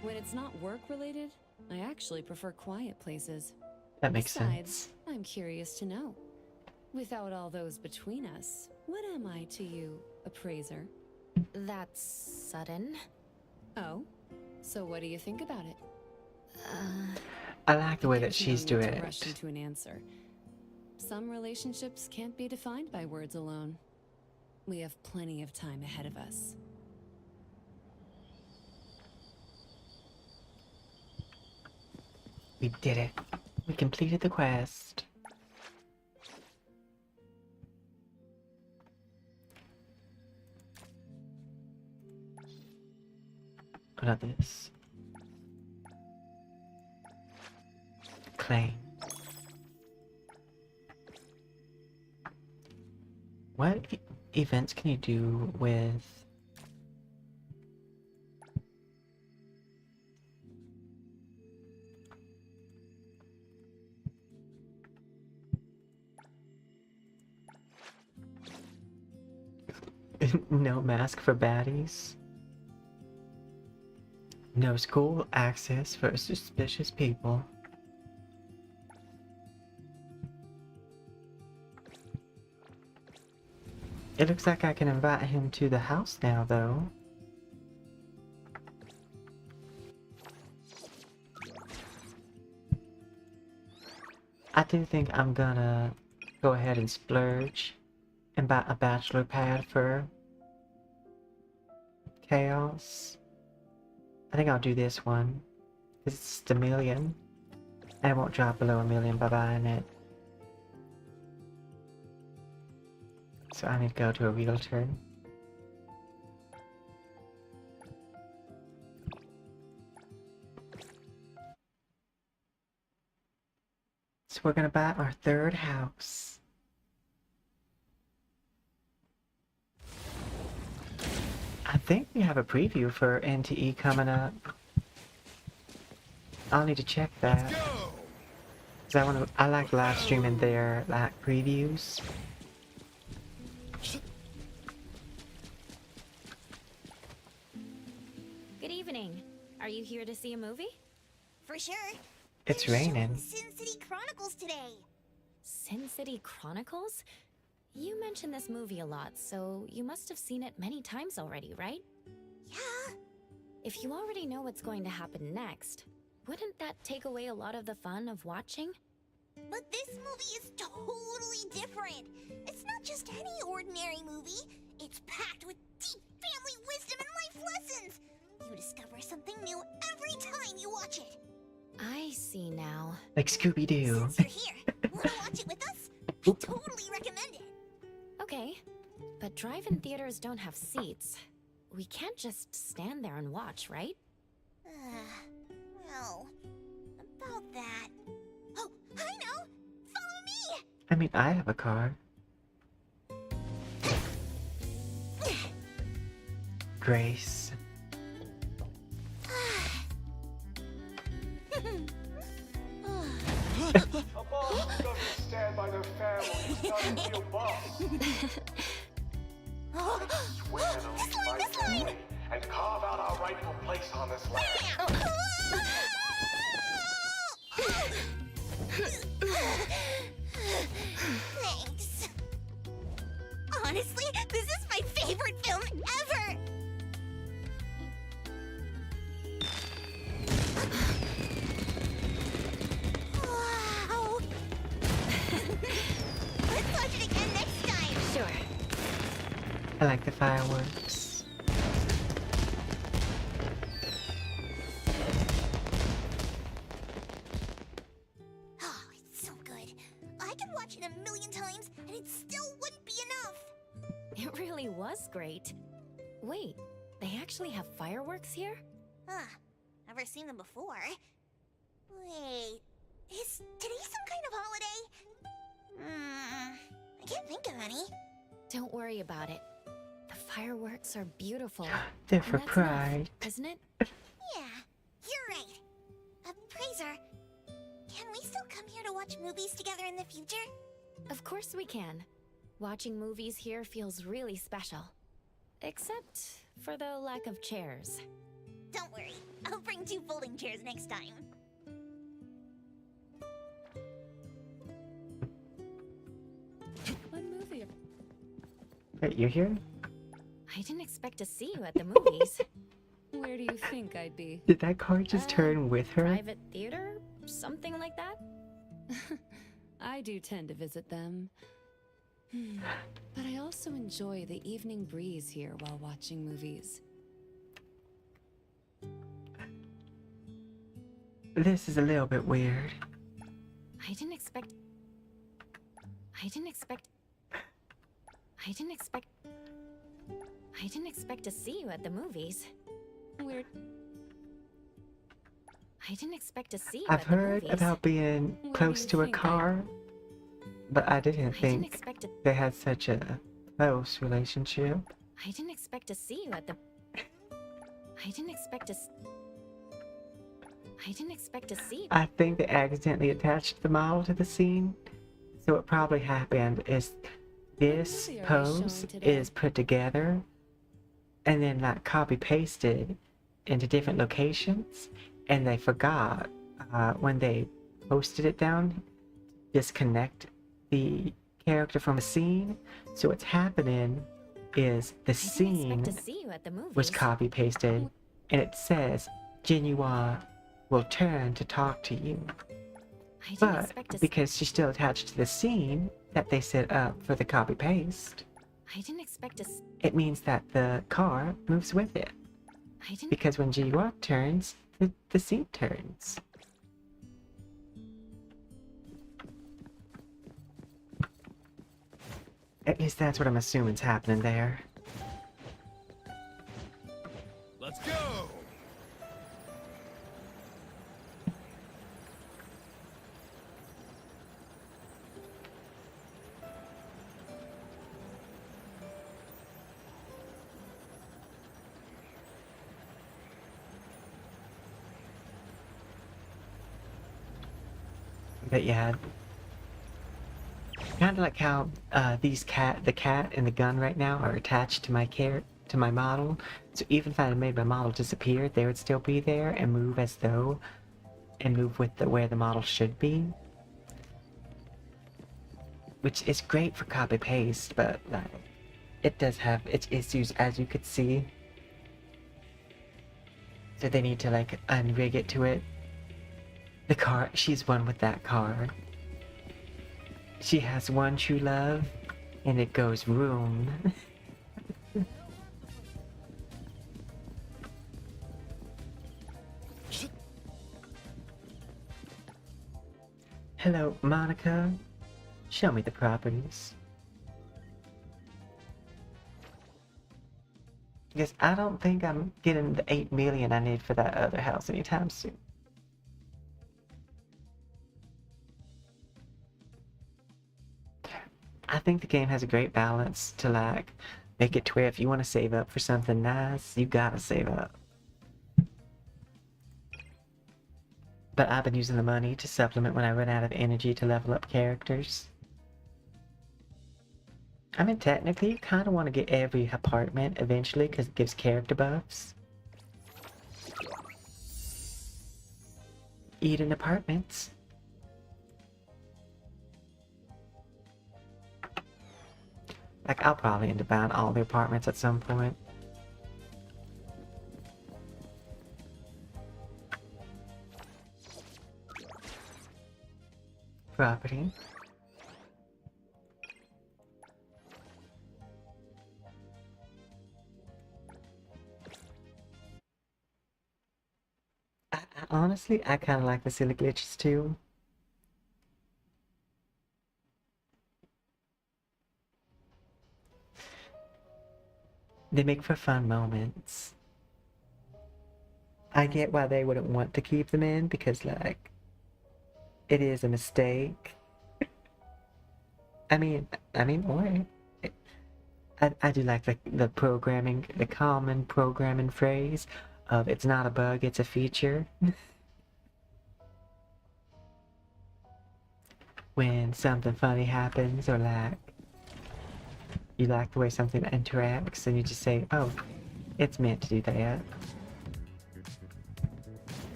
When it's not work-related, I actually prefer quiet places. That makes Besides, sense. I'm curious to know. Without all those between us, what am I to you, Appraiser? That's sudden. Oh? So what do you think about it? I like the way that There's she's no need doing to rush it. into an answer. Some relationships can't be defined by words alone. We have plenty of time ahead of us. We did it. We completed the quest. What about this? Claim. What events can you do with... No mask for baddies? No school access for suspicious people. It looks like I can invite him to the house now, though. I do think I'm gonna go ahead and splurge and buy a bachelor pad for Chaos. I think I'll do this one. It's just a million. I won't drop below a million by buying it. So I need to go to a realtor. So we're gonna buy our third house. I think we have a preview for NTE coming up. I'll need to check that. Cause I like live streaming their like previews. Good evening. Are you here to see a movie? For sure. It's They're showing raining. Sin City Chronicles today. Sin City Chronicles? You mentioned this movie a lot, so you must have seen it many times already, right? Yeah. If you already know what's going to happen next, wouldn't that take away a lot of the fun of watching? But this movie is totally different. It's not just any ordinary movie. It's packed with deep family wisdom and life lessons. You discover something new every time you watch it. I see now. Like Scooby-Doo. Since you're here, want to watch it with us? I totally recommend it. Okay, but drive-in theaters don't have seats. We can't just stand there and watch, right? Well, about that. Oh, I know! Follow me! I mean, I have a car. Grace. A boss doesn't stand by their family, not if you're a boss. This line! And carve out our rightful place on this land. Thanks. Honestly, this is my favorite film ever! Wow! Let's watch it again next time! Sure. I like the fireworks. Oh, it's so good. I could watch it a million times, and it still wouldn't be enough. It really was great. Wait, they actually have fireworks here? Huh. Never seen them before. Wait, is today some kind of holiday? I can't think of any. Don't worry about it. The fireworks are beautiful. They're and for that's enough, pride. isn't it? Yeah, you're right. Praiser, can we still come here to watch movies together in the future? Of course we can. Watching movies here feels really special. Except for the lack of chairs. Don't worry, I'll bring 2 folding chairs next time. What movie? Wait, you're here? I didn't expect to see you at the movies. Where do you think I'd be? Did that car just turn with her? Private theater? Something like that? I do tend to visit them. But I also enjoy the evening breeze here while watching movies. This is a little bit weird. I didn't expect to see you at the movies. Where? I didn't expect to see you I've at the heard movies. about being Where do close you to a think car, but I didn't I didn't think expect to. they had such a close relationship. I didn't expect to see you at the. I didn't expect to. I didn't expect to see. I think they accidentally attached the model to the scene. So what probably happened is this movie are they pose showing today? is put together and then like copy pasted into different locations, and they forgot when they posted it down, disconnect the character from the scene. So what's happening is the I didn't scene expect to see you at the movies. was copy pasted, and it says Jiuyuan will turn to talk to you. I didn't But expect to. because she's still attached to the scene that they set up for the copy paste, I didn't expect to. it means that the car moves with it. I didn't. Because when Jiuyuan turns, the scene turns. At least that's what I'm assuming is happening there. Let's go! But yeah, kind of like how the cat and the gun right now are attached to my model. So even if I had made my model disappear, they would still be there and move as though, and move with where the model should be. Which is great for copy paste, but like, it does have its issues, as you could see. So they need to like unrig it to it. The car, she's one with that car. She has one true love, and it goes vroom. Hello, Monica. Show me the properties. Because I don't think I'm getting the 8 million I need for that other house anytime soon. I think the game has a great balance to like make it to where if you want to save up for something nice, you gotta save up. But I've been using the money to supplement when I run out of energy to level up characters. I mean, technically, you kind of want to get every apartment eventually because it gives character buffs. Eden Apartments. Like, I'll probably end up buying all the apartments at some point. Property. Honestly, I kind of like the silly glitches too. They make for fun moments. I get why they wouldn't want to keep them in because, like, it is a mistake. I mean, or I do like the programming, the common programming phrase of it's not a bug, it's a feature. When something funny happens or like you like the way something interacts and you just say, oh, it's meant to do that.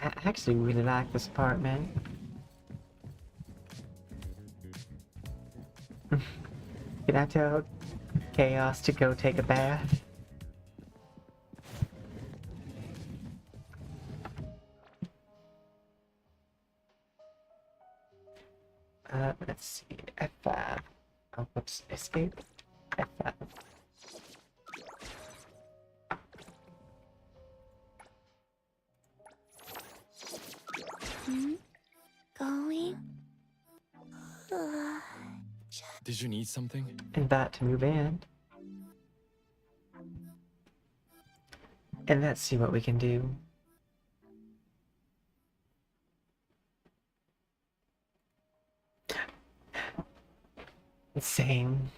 I actually really like this apartment. Can I tell Chaos to go take a bath? Let's see, F5. Oh, whoops, escape. F5. Going? Did you need something? And about to move in. And let's see what we can do. Same.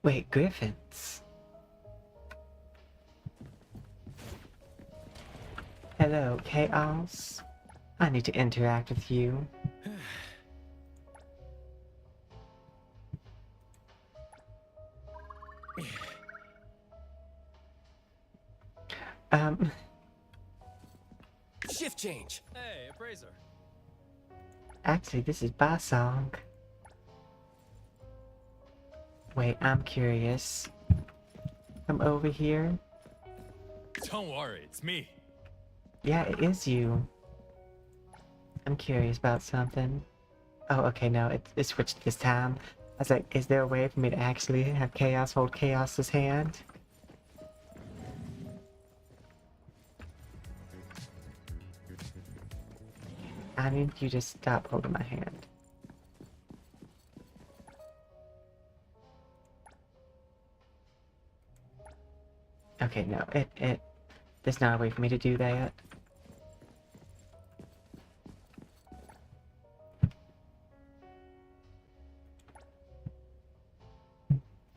Wait, Griffins. Hello, Chaos. I need to interact with you. Shift change. Hey, appraiser. Actually, this is Baicang. Wait, I'm curious. Come over here. Don't worry, it's me. Yeah, it is you. I'm curious about something. Oh, okay, no, it switched this time. I was like, is there a way for me to actually have Chaos hold Chaos's hand? I need you to stop holding my hand. Okay, no, there's not a way for me to do that.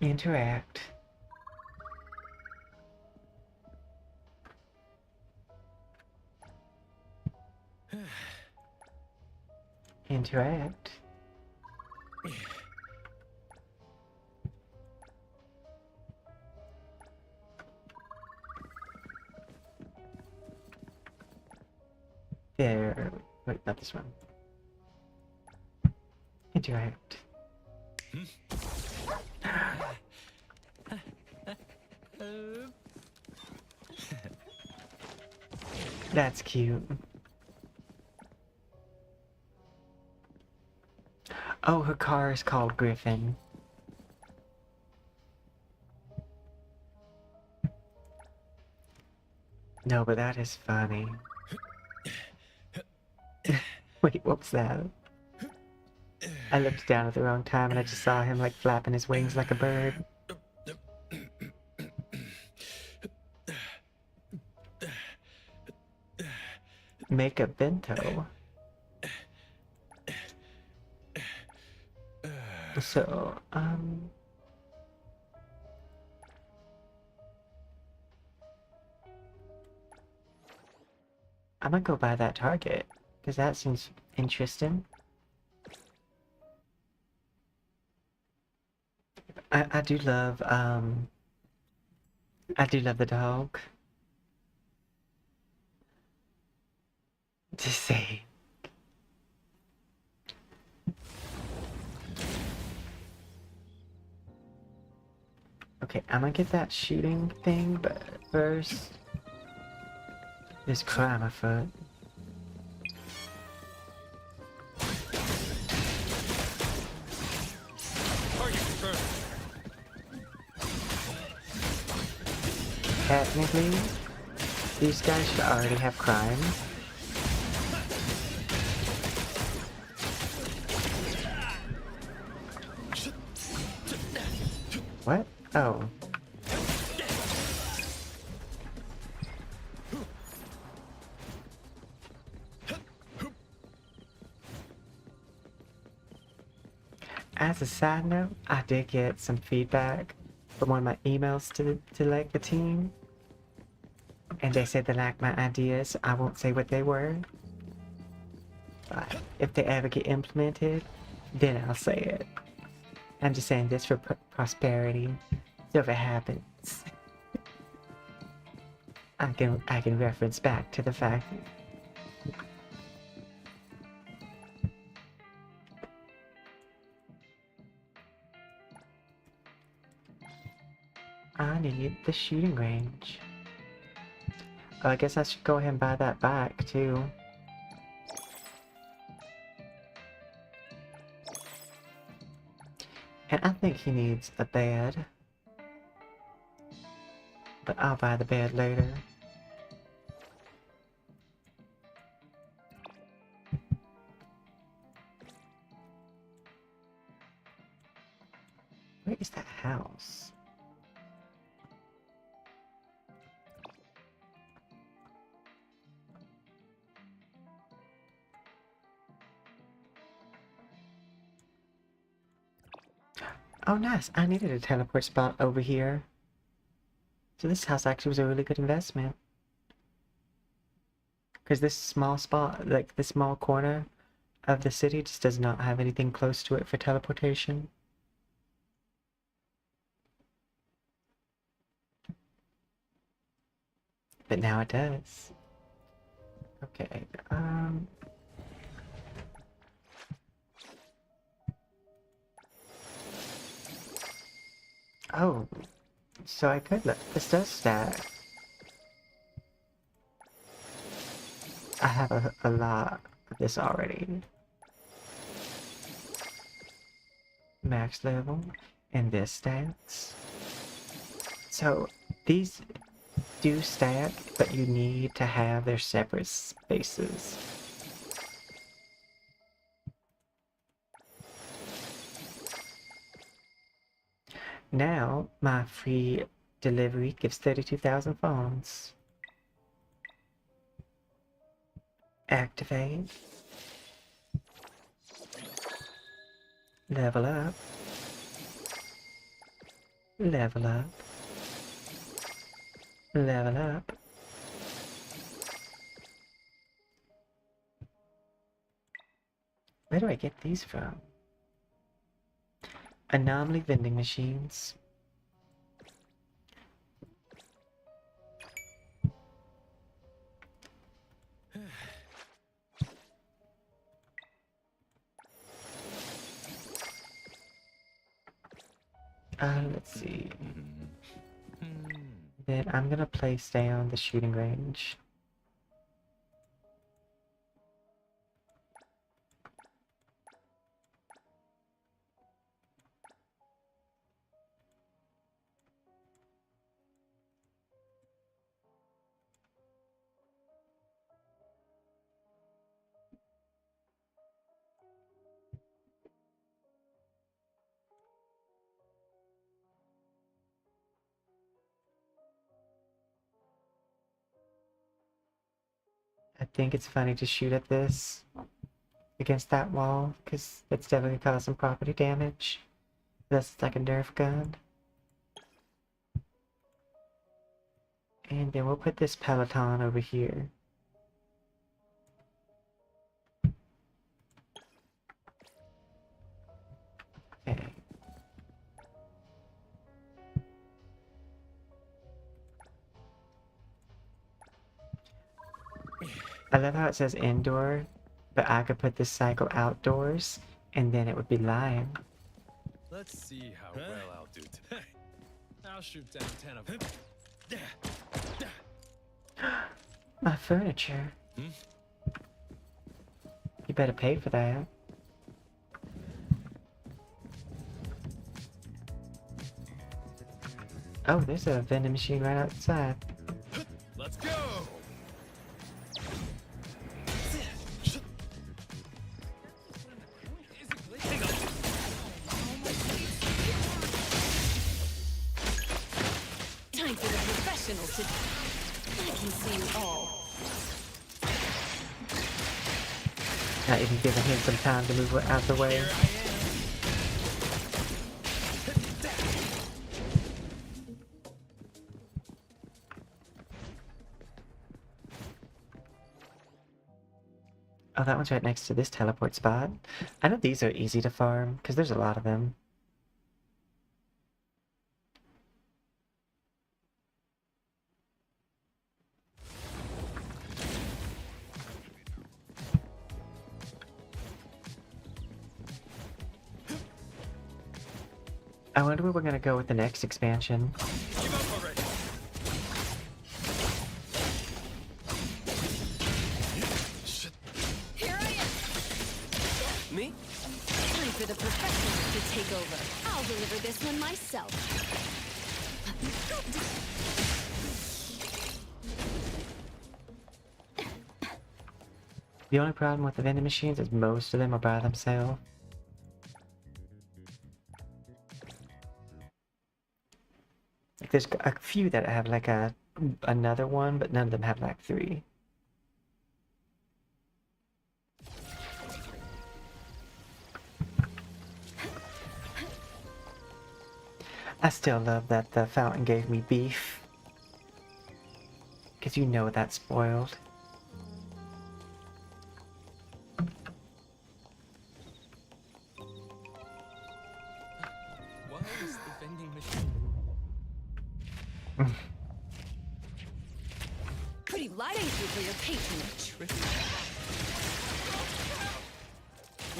Interact. Interact. There. Wait, not this one. Interact. That's cute. Oh, her car is called Griffin. No, but that is funny. Wait, what was that? I looked down at the wrong time and I just saw him like flapping his wings like a bird. Make a bento. So, I'm gonna go buy that Target, because that seems interesting. I do love, I do love the dog. To say. Okay, I'm gonna get that shooting thing, but first... There's crime afoot. Target confirmed. Technically, these guys should already have crime. What? Oh. As a side note, I did get some feedback from one of my emails to like the team. And they said they liked my ideas. I won't say what they were. But if they ever get implemented, then I'll say it. I'm just saying this for prosperity. So if it happens, I can reference back to the fact I need the shooting range. Oh, I guess I should go ahead and buy that bike too. And I think he needs a bed. But I'll buy the bed later. Where is that house? Oh nice, I needed a teleport spot over here. So this house actually was a really good investment. Because this small spot, like this small corner of the city just does not have anything close to it for teleportation. But now it does. Okay, oh, so I could look. This does stack. I have a lot of this already. Max level. And this stacks. So, these do stack, but you need to have their separate spaces. Now, my free delivery gives 32,000 phones. Activate. Level up. Level up. Level up. Where do I get these from? Anomaly vending machines. Let's see. Then I'm gonna place down the shooting range. I think it's funny to shoot at this against that wall, because it's definitely gonna cause some property damage. That's like a Nerf gun. And then we'll put this Peloton over here. Okay. I love how it says indoor, but I could put this cycle outdoors, and then it would be lime. Let's see how well I'll do today. I'll shoot down 10 of them. My furniture. You better pay for that. Oh, there's a vending machine right outside. Let's go! Time for the professionals to... I can see you all. Not even giving him some time to move out the way. Oh, that one's right next to this teleport spot. I know these are easy to farm, because there's a lot of them. I wonder where we're gonna go with the next expansion. Give up already. Here I am! Me? Time for the professionals to take over. I'll deliver this one myself. The only problem with the vending machines is most of them are by themselves. Like there's a few that have like another one, but none of them have like 3. I still love that the fountain gave me beef. Because you know that's spoiled. Why is the vending machine? Pretty light ain't you for your patronage.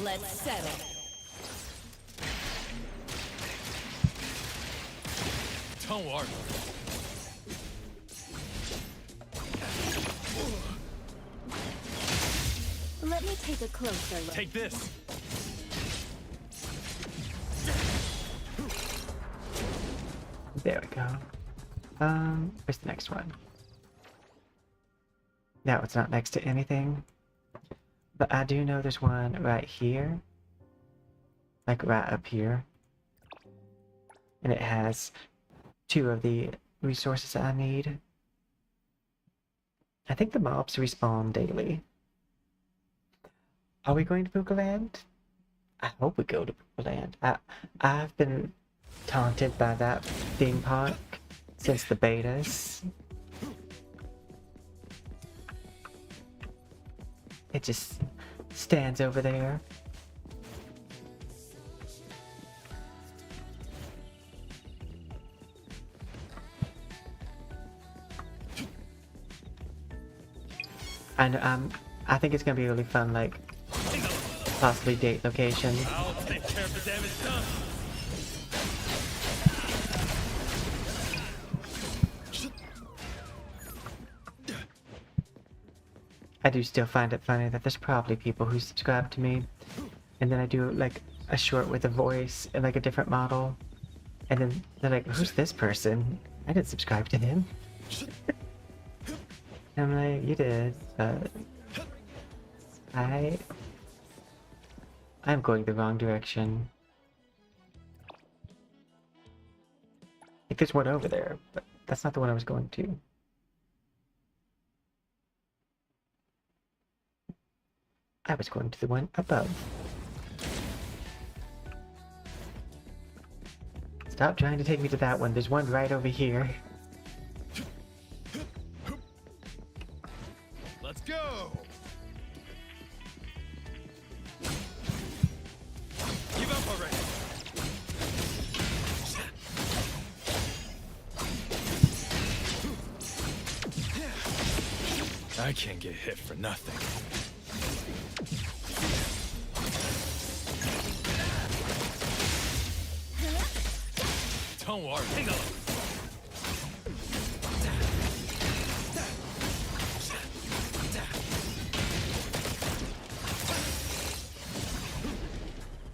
Let's settle. Don't worry. Let me take a closer look. Take this. There we go. Where's the next one? No, it's not next to anything. But I do know there's one right here. Like right up here. And it has 2 of the resources I need. I think the mobs respawn daily. Are we going to Bukaland? I hope we go to Bukaland. I've been taunted by that theme park since the betas. It just stands over there. And I think it's gonna be really fun, like possibly date location. I'll take care of the damage done. I do still find it funny that there's probably people who subscribe to me, and then I do like a short with a voice and like a different model, and then they're like, "Who's this person? I didn't subscribe to them." And I'm like, "You did, but I'm going the wrong direction." I think there's one over there, but that's not the one I was going to. I was going to the one above. Stop trying to take me to that one. There's one right over here. Let's go. Give up already. I can't get hit for nothing. Don't worry. Hang on.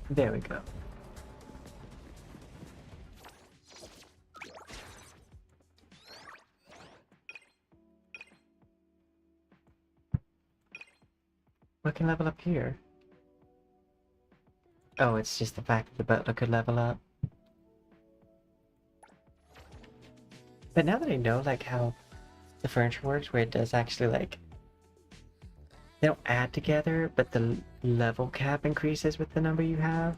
There we go. What can level up here? Oh, it's just the fact that the butler could level up. But now that I know like how the furniture works, where it does actually like they don't add together, but the level cap increases with the number you have.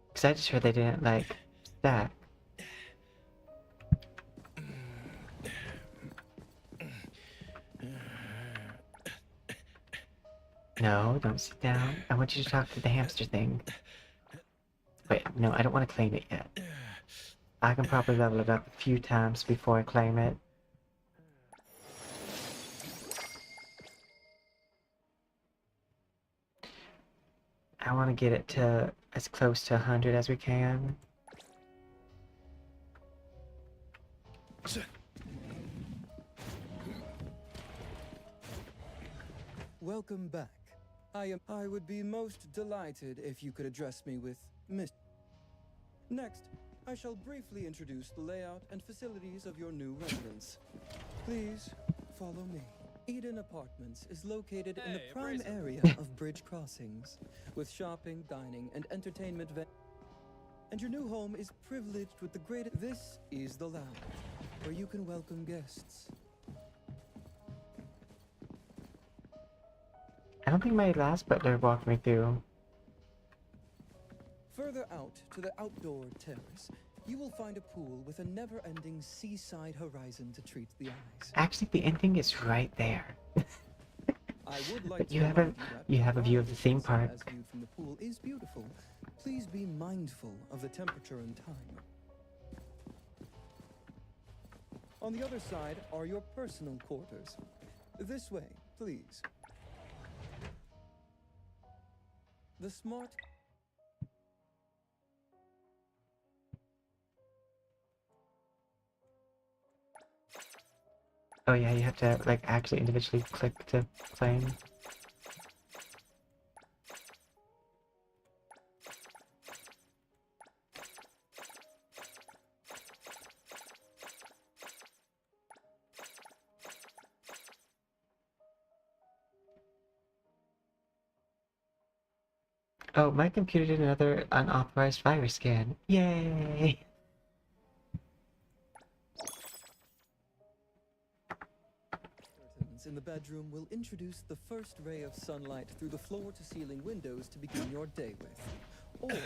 Because I just heard they didn't like stack. No, don't sit down. I want you to talk to the hamster thing. Wait, no, I don't want to claim it yet. I can probably level it up a few times before I claim it. I want to get it to as close to 100 as we can. Welcome back. I would be most delighted if you could address me with Miss. Next, I shall briefly introduce the layout and facilities of your new residence. Please follow me. Eden Apartments is located in the prime area of Bridge Crossings, with shopping, dining, and entertainment and your new home is privileged with the greatest. This is the lounge, where you can welcome guests. I don't think my last butler walked me through. Further out to the outdoor terrace, you will find a pool with a never-ending seaside horizon to treat the eyes. Actually, the ending is right there. I would like But you have a view of the theme park. As viewed from the pool is beautiful. Please be mindful of the temperature and time. On the other side are your personal quarters. This way, please. The smart... Oh yeah, you have to like actually individually click to claim. Oh, my computer did another unauthorized virus scan. Yay! Curtains in the bedroom will introduce the first ray of sunlight through the floor-to-ceiling windows to begin your day with, or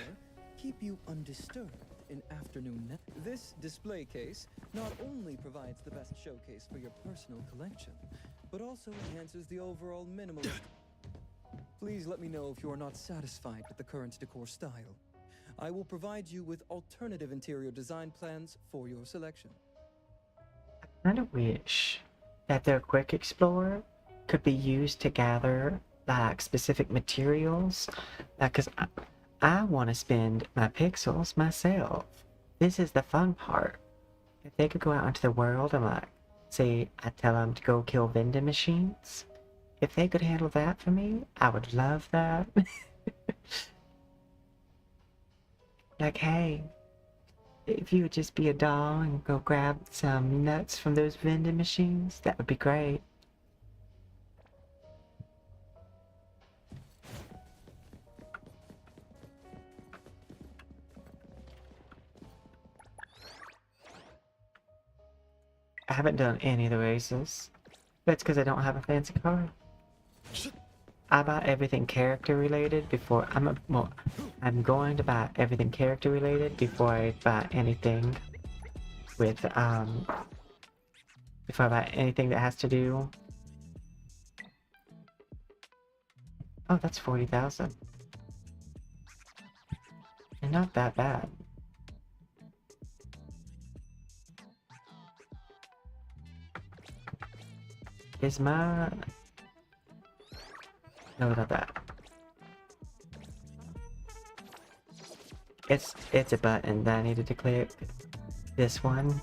keep you undisturbed in afternoon. This display case not only provides the best showcase for your personal collection, but also enhances the overall minimalist. Please let me know if you are not satisfied with the current decor style. I will provide you with alternative interior design plans for your selection. I kind of wish that their Quick Explorer could be used to gather like specific materials, because I want to spend my pixels myself. This is the fun part. If they could go out into the world and like, say, I tell them to go kill vending machines. If they could handle that for me, I would love that. Like, hey, if you would just be a doll and go grab some nuts from those vending machines, that would be great. I haven't done any of the races. That's because I don't have a fancy car. I buy everything character related before I'm going to buy everything character related before I buy anything with before I buy anything that has to do. Oh, that's 40,000. And not that bad. Is my... No, not that. It's a button that I needed to click. This one.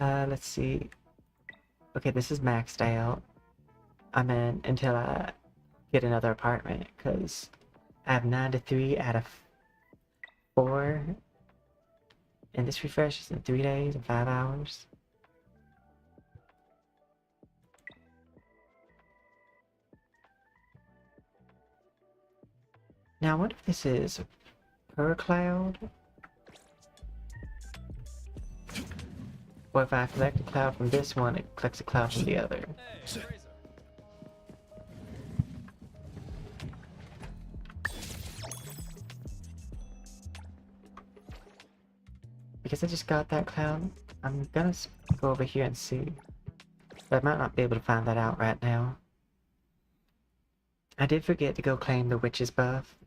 Let's see. Okay, this is maxed out. I'm in until I get another apartment, because I have 9 to 3 out of 4. And this refreshes in 3 days and 5 hours. Now, what if this is per cloud? Or if I collect a cloud from this one, it collects a cloud from the other. Because I just got that cloud, I'm gonna go over here and see. But I might not be able to find that out right now. I did forget to go claim the witch's buff.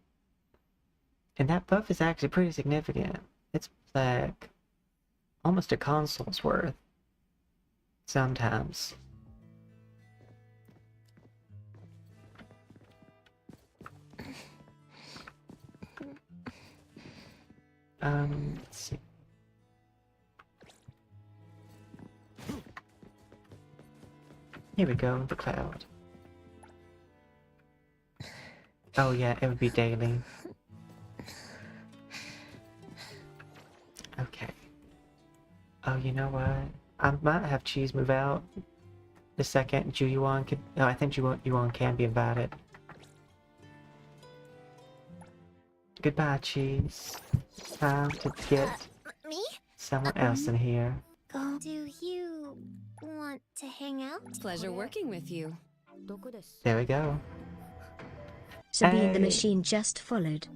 And that buff is actually pretty significant. It's like almost a console's worth. Sometimes. Let's see. Here we go, the cloud. Oh yeah, it would be daily. Okay. Oh, you know what? I might have Chizz move out the second Jiuyuan could... No, I think Jiuyuan can be invited. Goodbye, Chizz. Time to get Me? someone else in here. Do you want to hang out? Pleasure working with you. There we go. Sabine the Hey. machine just followed.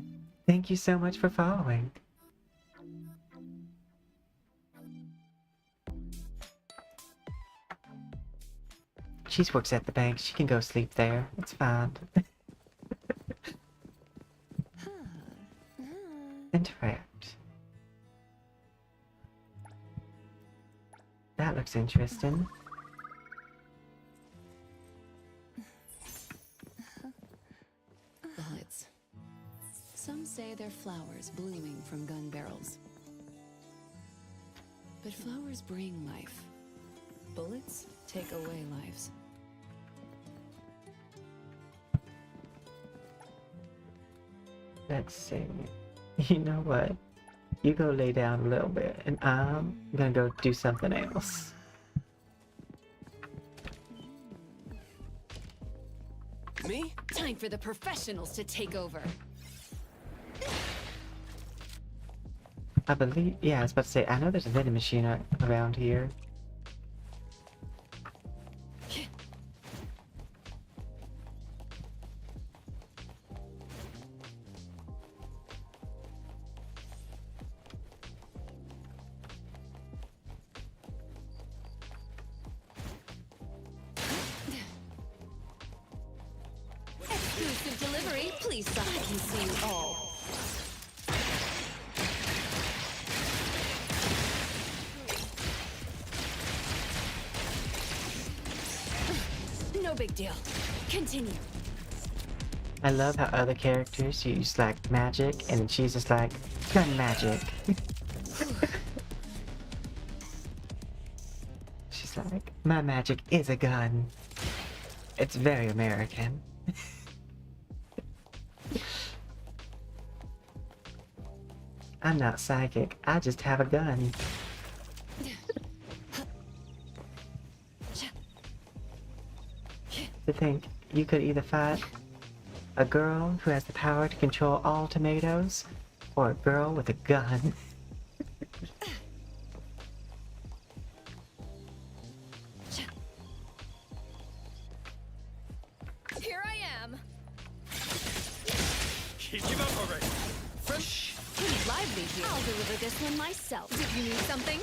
Thank you so much for following. She works at the bank. She can go sleep there. It's fine. Interact. That looks interesting. Bullets. Some say they're flowers blooming from gun barrels. But flowers bring life. Bullets take away lives. Let's see. You know what? You go lay down a little bit, and I'm gonna go do something else. Me? Time for the professionals to take over. I believe, yeah, I was about to say, I know there's a vending machine around here. Exclusive delivery. Please stop. I can see you all. No big deal. Continue. I love how other characters use like magic, and then she's just like, gun magic. She's like, my magic is a gun. It's very American. I'm not psychic, I just have a gun. To think you could either fight a girl who has the power to control all tomatoes, or a girl with a gun. Here I am. Take him up already. Shh. Pretty lively here. I'll deliver this one myself. Did you need something?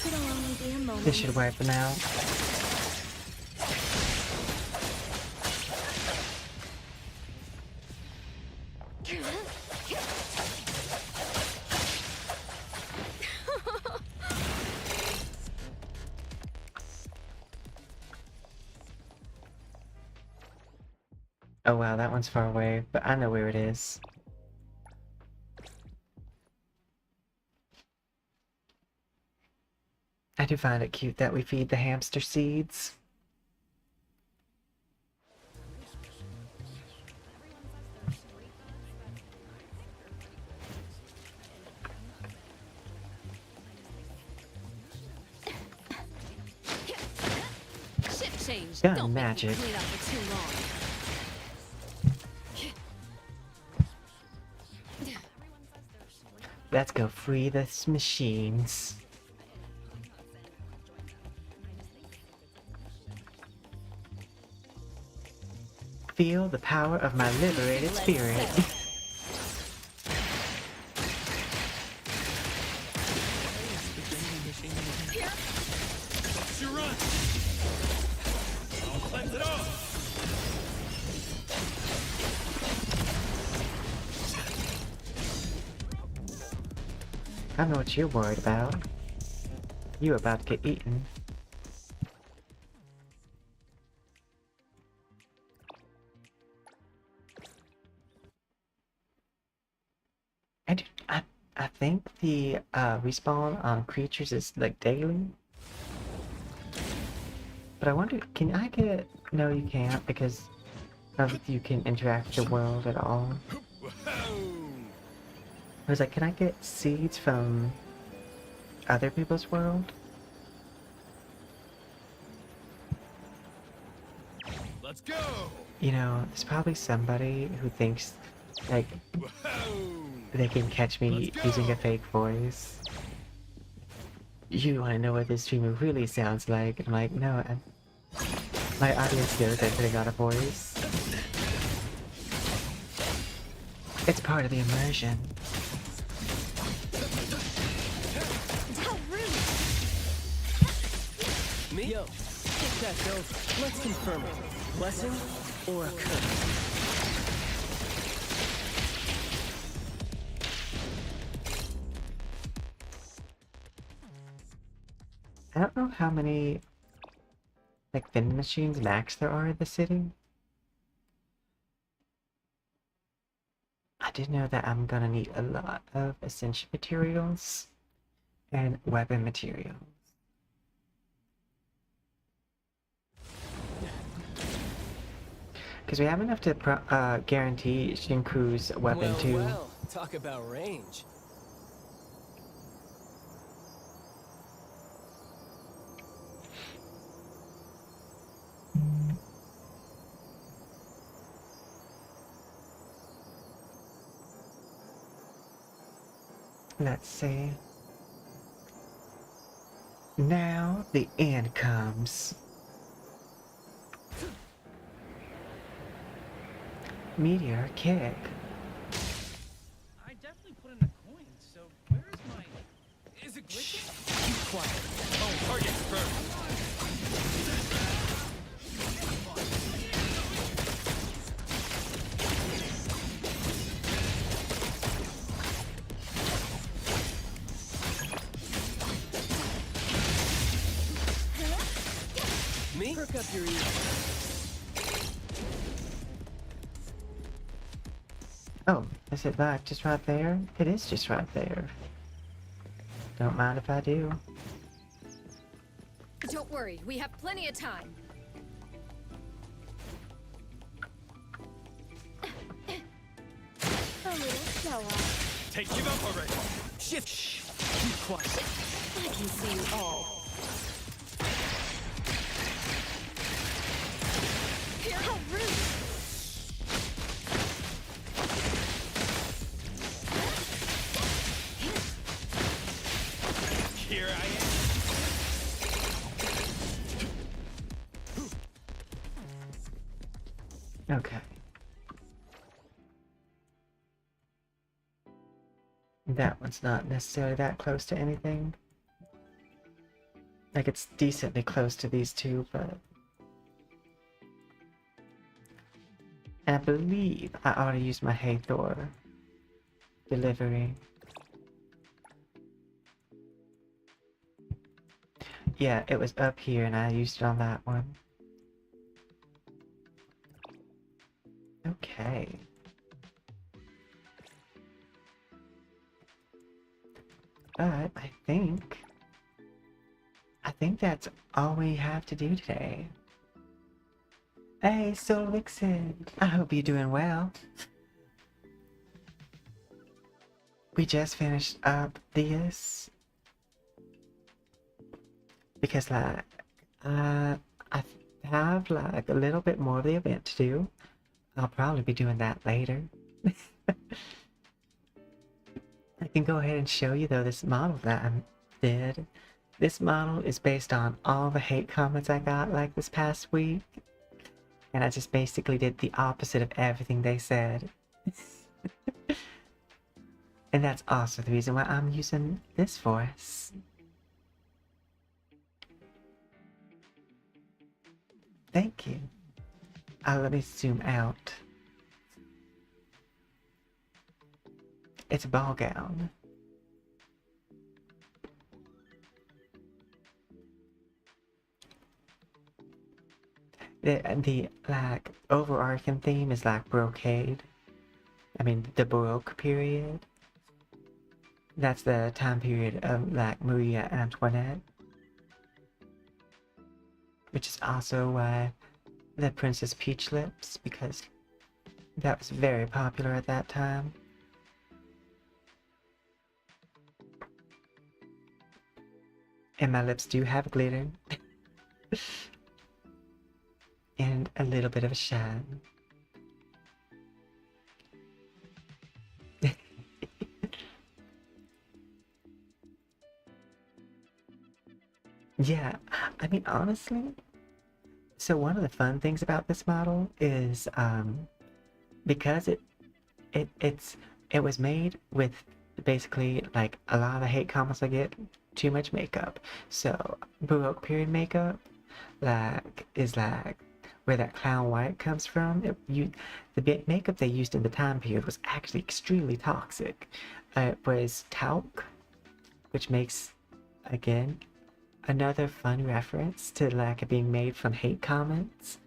It'll only be a moment. This should wipe them out. Oh wow, that one's far away, but I know where it is. I do find it cute that we feed the hamster seeds. Shift change. Gun Don't magic. make me clean up for too long. Let's go free this machines. Feel the power of my liberated spirit. Jiuyuan! I'll cleanse it all! I know what you're worried about. You about to get eaten. I think the respawn on creatures is like daily. But I wonder, can I get... No, you can't, because I don't think you can interact with the world at all. I was like, can I get seeds from other people's world? Let's go! You know, there's probably somebody who thinks, like, they can catch me using a fake voice. You want to know what this streamer really sounds like? I'm like, no, my audience knows I'm putting on a voice. It's part of the immersion. Me? Yo, kick that over. Let's confirm it. Blessing or a curse? I don't know how many, like, vending machines max there are in the city. I did know that I'm gonna need a lot of essential materials and weapon materials. Because we have enough to guarantee Shinku's weapon too. Well, talk about range. Let's see. Now the end comes. Meteor kick. I definitely put in a coin, so where is my... Is it glitching? Keep quiet. Oh, target confirmed. Me? Perk up your ears. Oh, is it like just right there? It is just right there. Don't mind if I do. Don't worry, we have plenty of time. A little show off. Take him up already. Shift. Shh. Keep quiet. I can see you all. How rude! Here I am. Okay. That one's not necessarily that close to anything. Like, it's decently close to these two, but... I believe I ought to use my Hator delivery. Yeah, it was up here and I used it on that one. Okay. But I think that's all we have to do today. Hey, Soul Vixen! I hope you're doing well. We just finished up this because like I have like a little bit more of the event to do. I'll probably be doing that later. I can go ahead and show you though this model that I did. This model is based on all the hate comments I got like this past week. And I just basically did the opposite of everything they said. And that's also the reason why I'm using this voice. Thank you. Let me zoom out. It's a ball gown. The like overarching theme is like brocade. I mean the Baroque period. That's the time period of like Maria Antoinette. Which is also why the Princess Peach Lips, because that was very popular at that time. And my lips do have glitter. And a little bit of a shine. Yeah, I mean honestly, so one of the fun things about this model is because it was made with basically like a lot of the hate comments I get, too much makeup. So Baroque period makeup like is like where that clown white comes from. The makeup they used in the time period was actually extremely toxic. It was talc, which makes again another fun reference to like it being made from hate comments,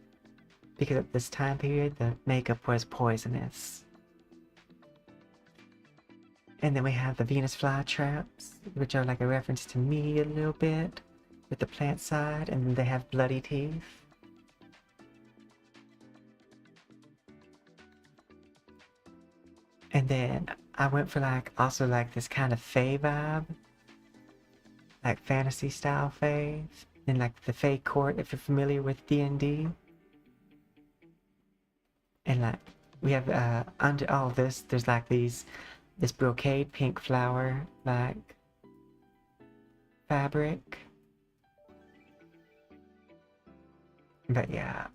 because at this time period the makeup was poisonous. And then we have the Venus flytraps, which are like a reference to me a little bit with the plant side, and then they have bloody teeth. And then I went for like also like this kind of fae vibe, like fantasy style fae, and like the fae court if you're familiar with D&D. And like we have under all this there's like this brocade pink flower like fabric. But yeah,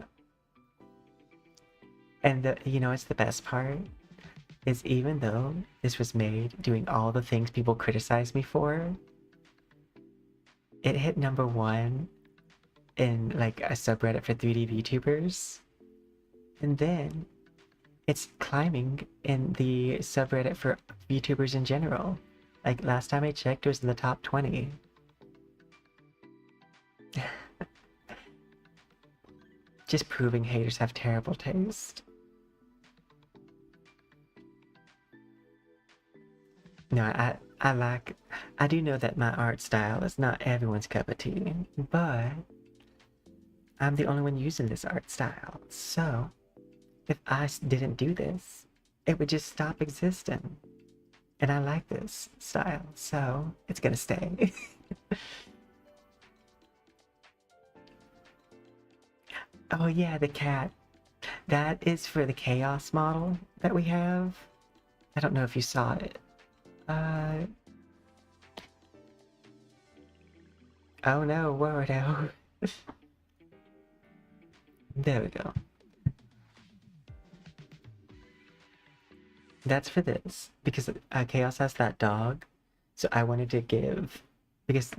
and it's the best part is even though this was made doing all the things people criticize me for, it hit #1 in like a subreddit for 3D VTubers, and then it's climbing in the subreddit for VTubers in general. Like last time I checked, it was in the top 20. Just proving haters have terrible taste. No, I do know that my art style is not everyone's cup of tea, but I'm the only one using this art style, so if I didn't do this, it would just stop existing. And I like this style, so it's gonna stay. Oh yeah, the cat. That is for the chaos model that we have. I don't know if you saw it. Oh no, Wardo. There we go. that's for this because Chaos has that dog, so I wanted to give because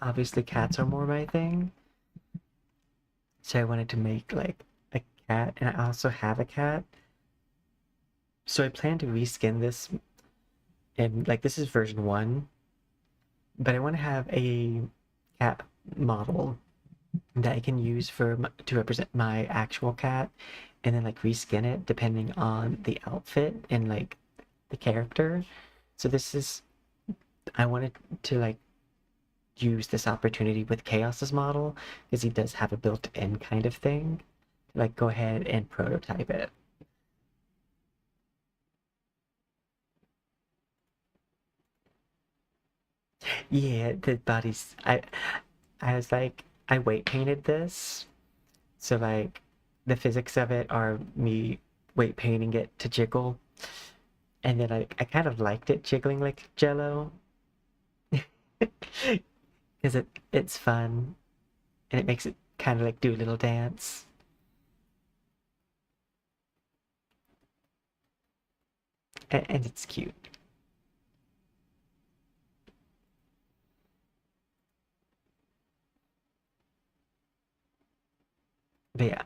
obviously cats are more my thing. So I wanted to make like a cat, and I also have a cat. So I plan to reskin this, and like this is version 1, but I want to have a cat model that I can use to represent my actual cat, and then like reskin it depending on the outfit and like the character. So this is I wanted to like use this opportunity with Chaos's model because he does have a built-in kind of thing. Like go ahead and prototype it. Yeah, the body's I was like I weight painted this. So like the physics of it are me weight painting it to jiggle. And then I kind of liked it jiggling like jello. Because it's fun and it makes it kind of like do a little dance. And it's cute. But yeah,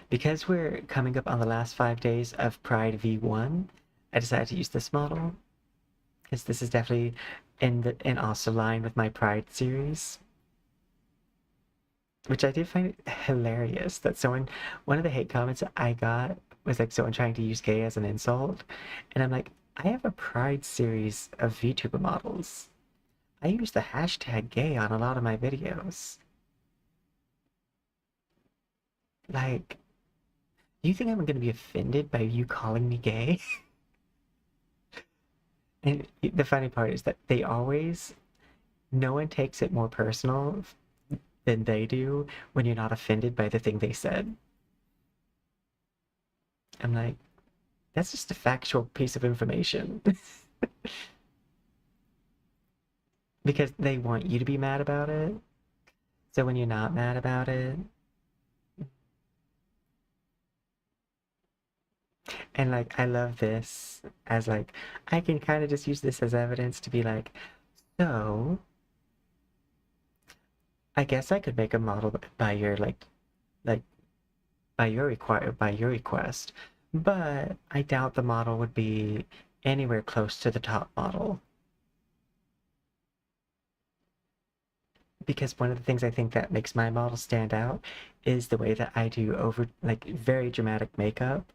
because we're coming up on the last 5 days of Pride V1, I decided to use this model because this is definitely in also line with my Pride series. Which I did find hilarious that one of the hate comments I got was like someone trying to use gay as an insult. And I'm like, I have a Pride series of VTuber models. I use the hashtag gay on a lot of my videos. Like, you think I'm going to be offended by you calling me gay? And the funny part is that no one takes it more personal than they do when you're not offended by the thing they said. I'm like, that's just a factual piece of information. Because they want you to be mad about it. So when you're not mad about it, and like I love this as like I can kind of just use this as evidence to be like, so I guess I could make a model by your like by your request, but I doubt the model would be anywhere close to the top model. Because one of the things I think that makes my model stand out is the way that I do very dramatic makeup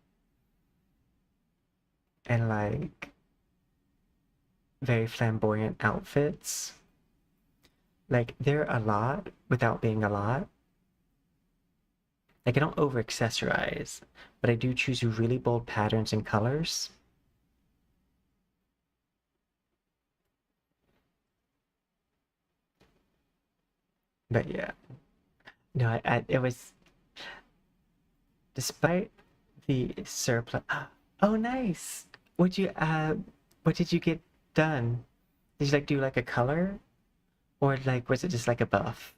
and like very flamboyant outfits. Like they're a lot without being a lot. Like I don't over accessorize, but I do choose really bold patterns and colors. But yeah, no, it was despite the surplus. Oh, nice. What did you get done? Did you like do like a color, or like was it just like a buff?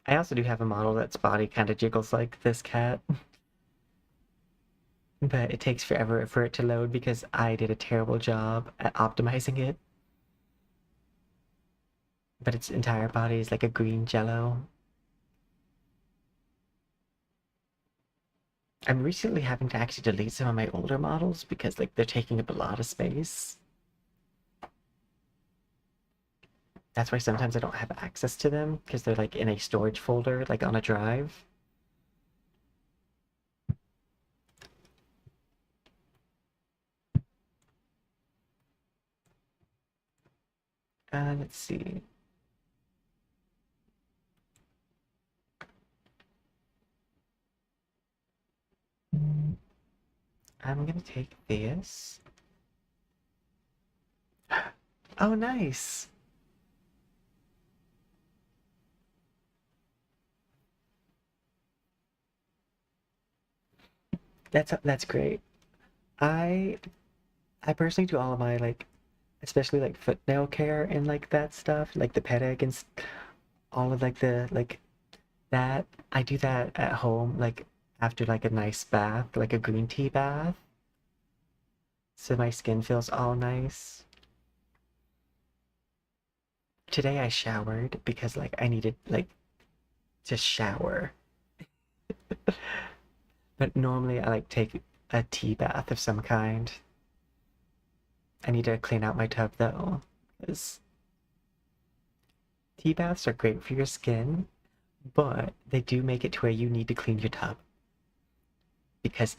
I also do have a model that's body kind of jiggles like this cat. But it takes forever for it to load because I did a terrible job at optimizing it. But its entire body is like a green jello. I'm recently having to actually delete some of my older models because like they're taking up a lot of space. That's why sometimes I don't have access to them because they're like in a storage folder, like on a drive. Let's see. I'm gonna take this. Oh, nice. That's great. I personally do all of my like, especially like foot nail care and like that stuff, like the ped egg and all of like the like that. I do that at home, like after like a nice bath, like a green tea bath. So my skin feels all nice. Today I showered because like I needed like to shower. But normally I like take a tea bath of some kind. I need to clean out my tub though, because tea baths are great for your skin, but they do make it to where you need to clean your tub. Because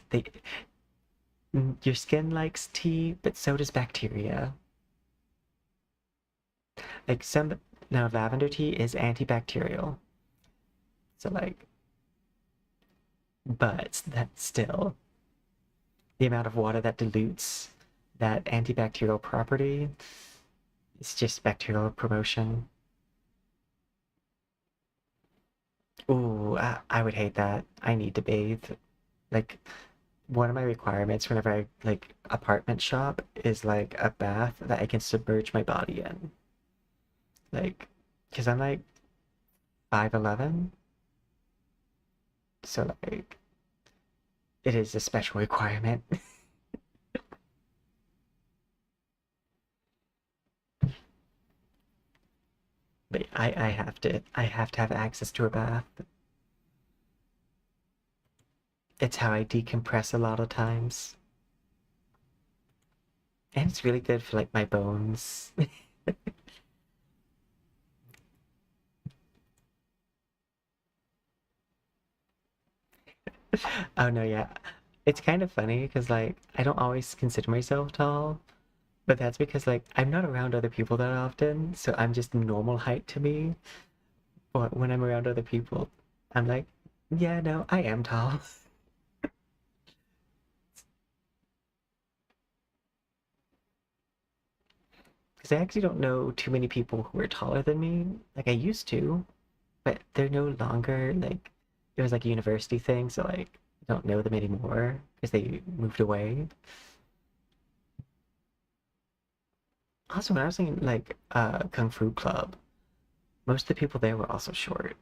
your skin likes tea, but so does bacteria. Like now lavender tea is antibacterial. So like, but that's still the amount of water that dilutes that antibacterial property. It's just bacterial promotion. Ooh, I would hate that. I need to bathe. Like, one of my requirements whenever I like apartment shop is like a bath that I can submerge my body in. Like, because I'm like 5'11", so like it is a special requirement. But I have to have access to a bath. It's how I decompress a lot of times. And it's really good for like my bones. Oh no, yeah. It's kind of funny because like I don't always consider myself tall, but that's because like I'm not around other people that often, so I'm just normal height to me. But when I'm around other people, I'm like, yeah, no, I am tall. Because I actually don't know too many people who are taller than me. Like I used to, but they're no longer like it was like a university thing, so like I don't know them anymore because they moved away. Also, when I was in like Kung Fu Club, most of the people there were also short.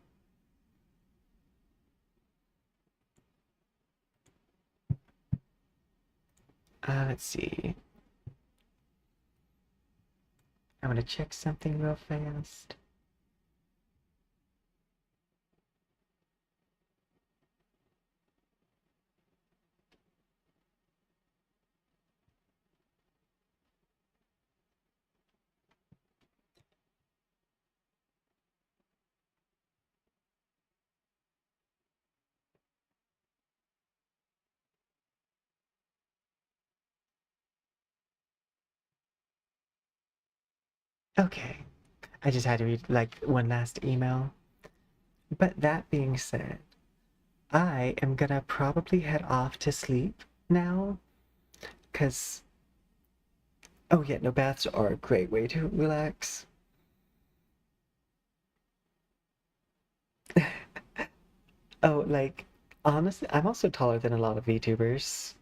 Let's see. I'm gonna check something real fast. Okay, I just had to read like one last email. But that being said, I am gonna probably head off to sleep now, because, oh yeah, no, baths are a great way to relax. Oh, like, honestly, I'm also taller than a lot of VTubers.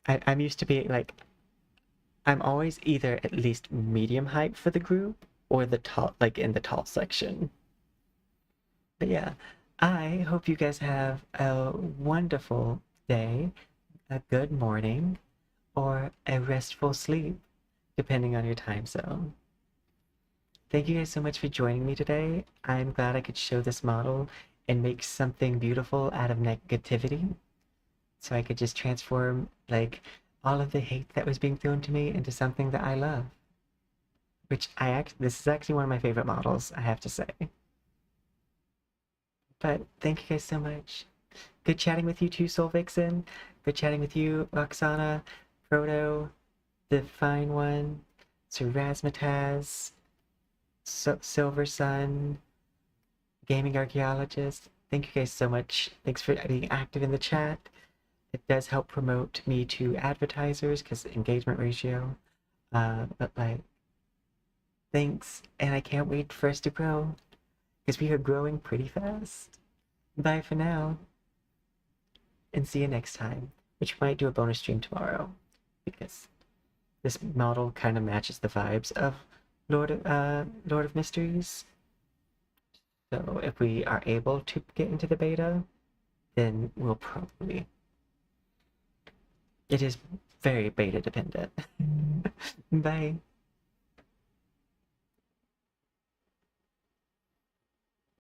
I'm used to being like, I'm always either at least medium height for the group or the tall, like in the tall section. But yeah, I hope you guys have a wonderful day, a good morning, or a restful sleep, depending on your time zone. Thank you guys so much for joining me today. I'm glad I could show this model and make something beautiful out of negativity. So I could just transform like all of the hate that was being thrown to me into something that I love. Which this is actually one of my favorite models, I have to say. But thank you guys so much. Good chatting with you too, Soul Vixen. Good chatting with you, Roxana, Proto, the fine one, Sir Razmataz, Silver Sun, Gaming Archaeologist. Thank you guys so much. Thanks for being active in the chat. It does help promote me to advertisers because engagement ratio. But like, thanks, and I can't wait for us to grow because we are growing pretty fast. Bye for now, and see you next time, which might do a bonus stream tomorrow because this model kind of matches the vibes of Lord of Mysteries. So if we are able to get into the beta, then we'll probably. It is very beta dependent. Bye.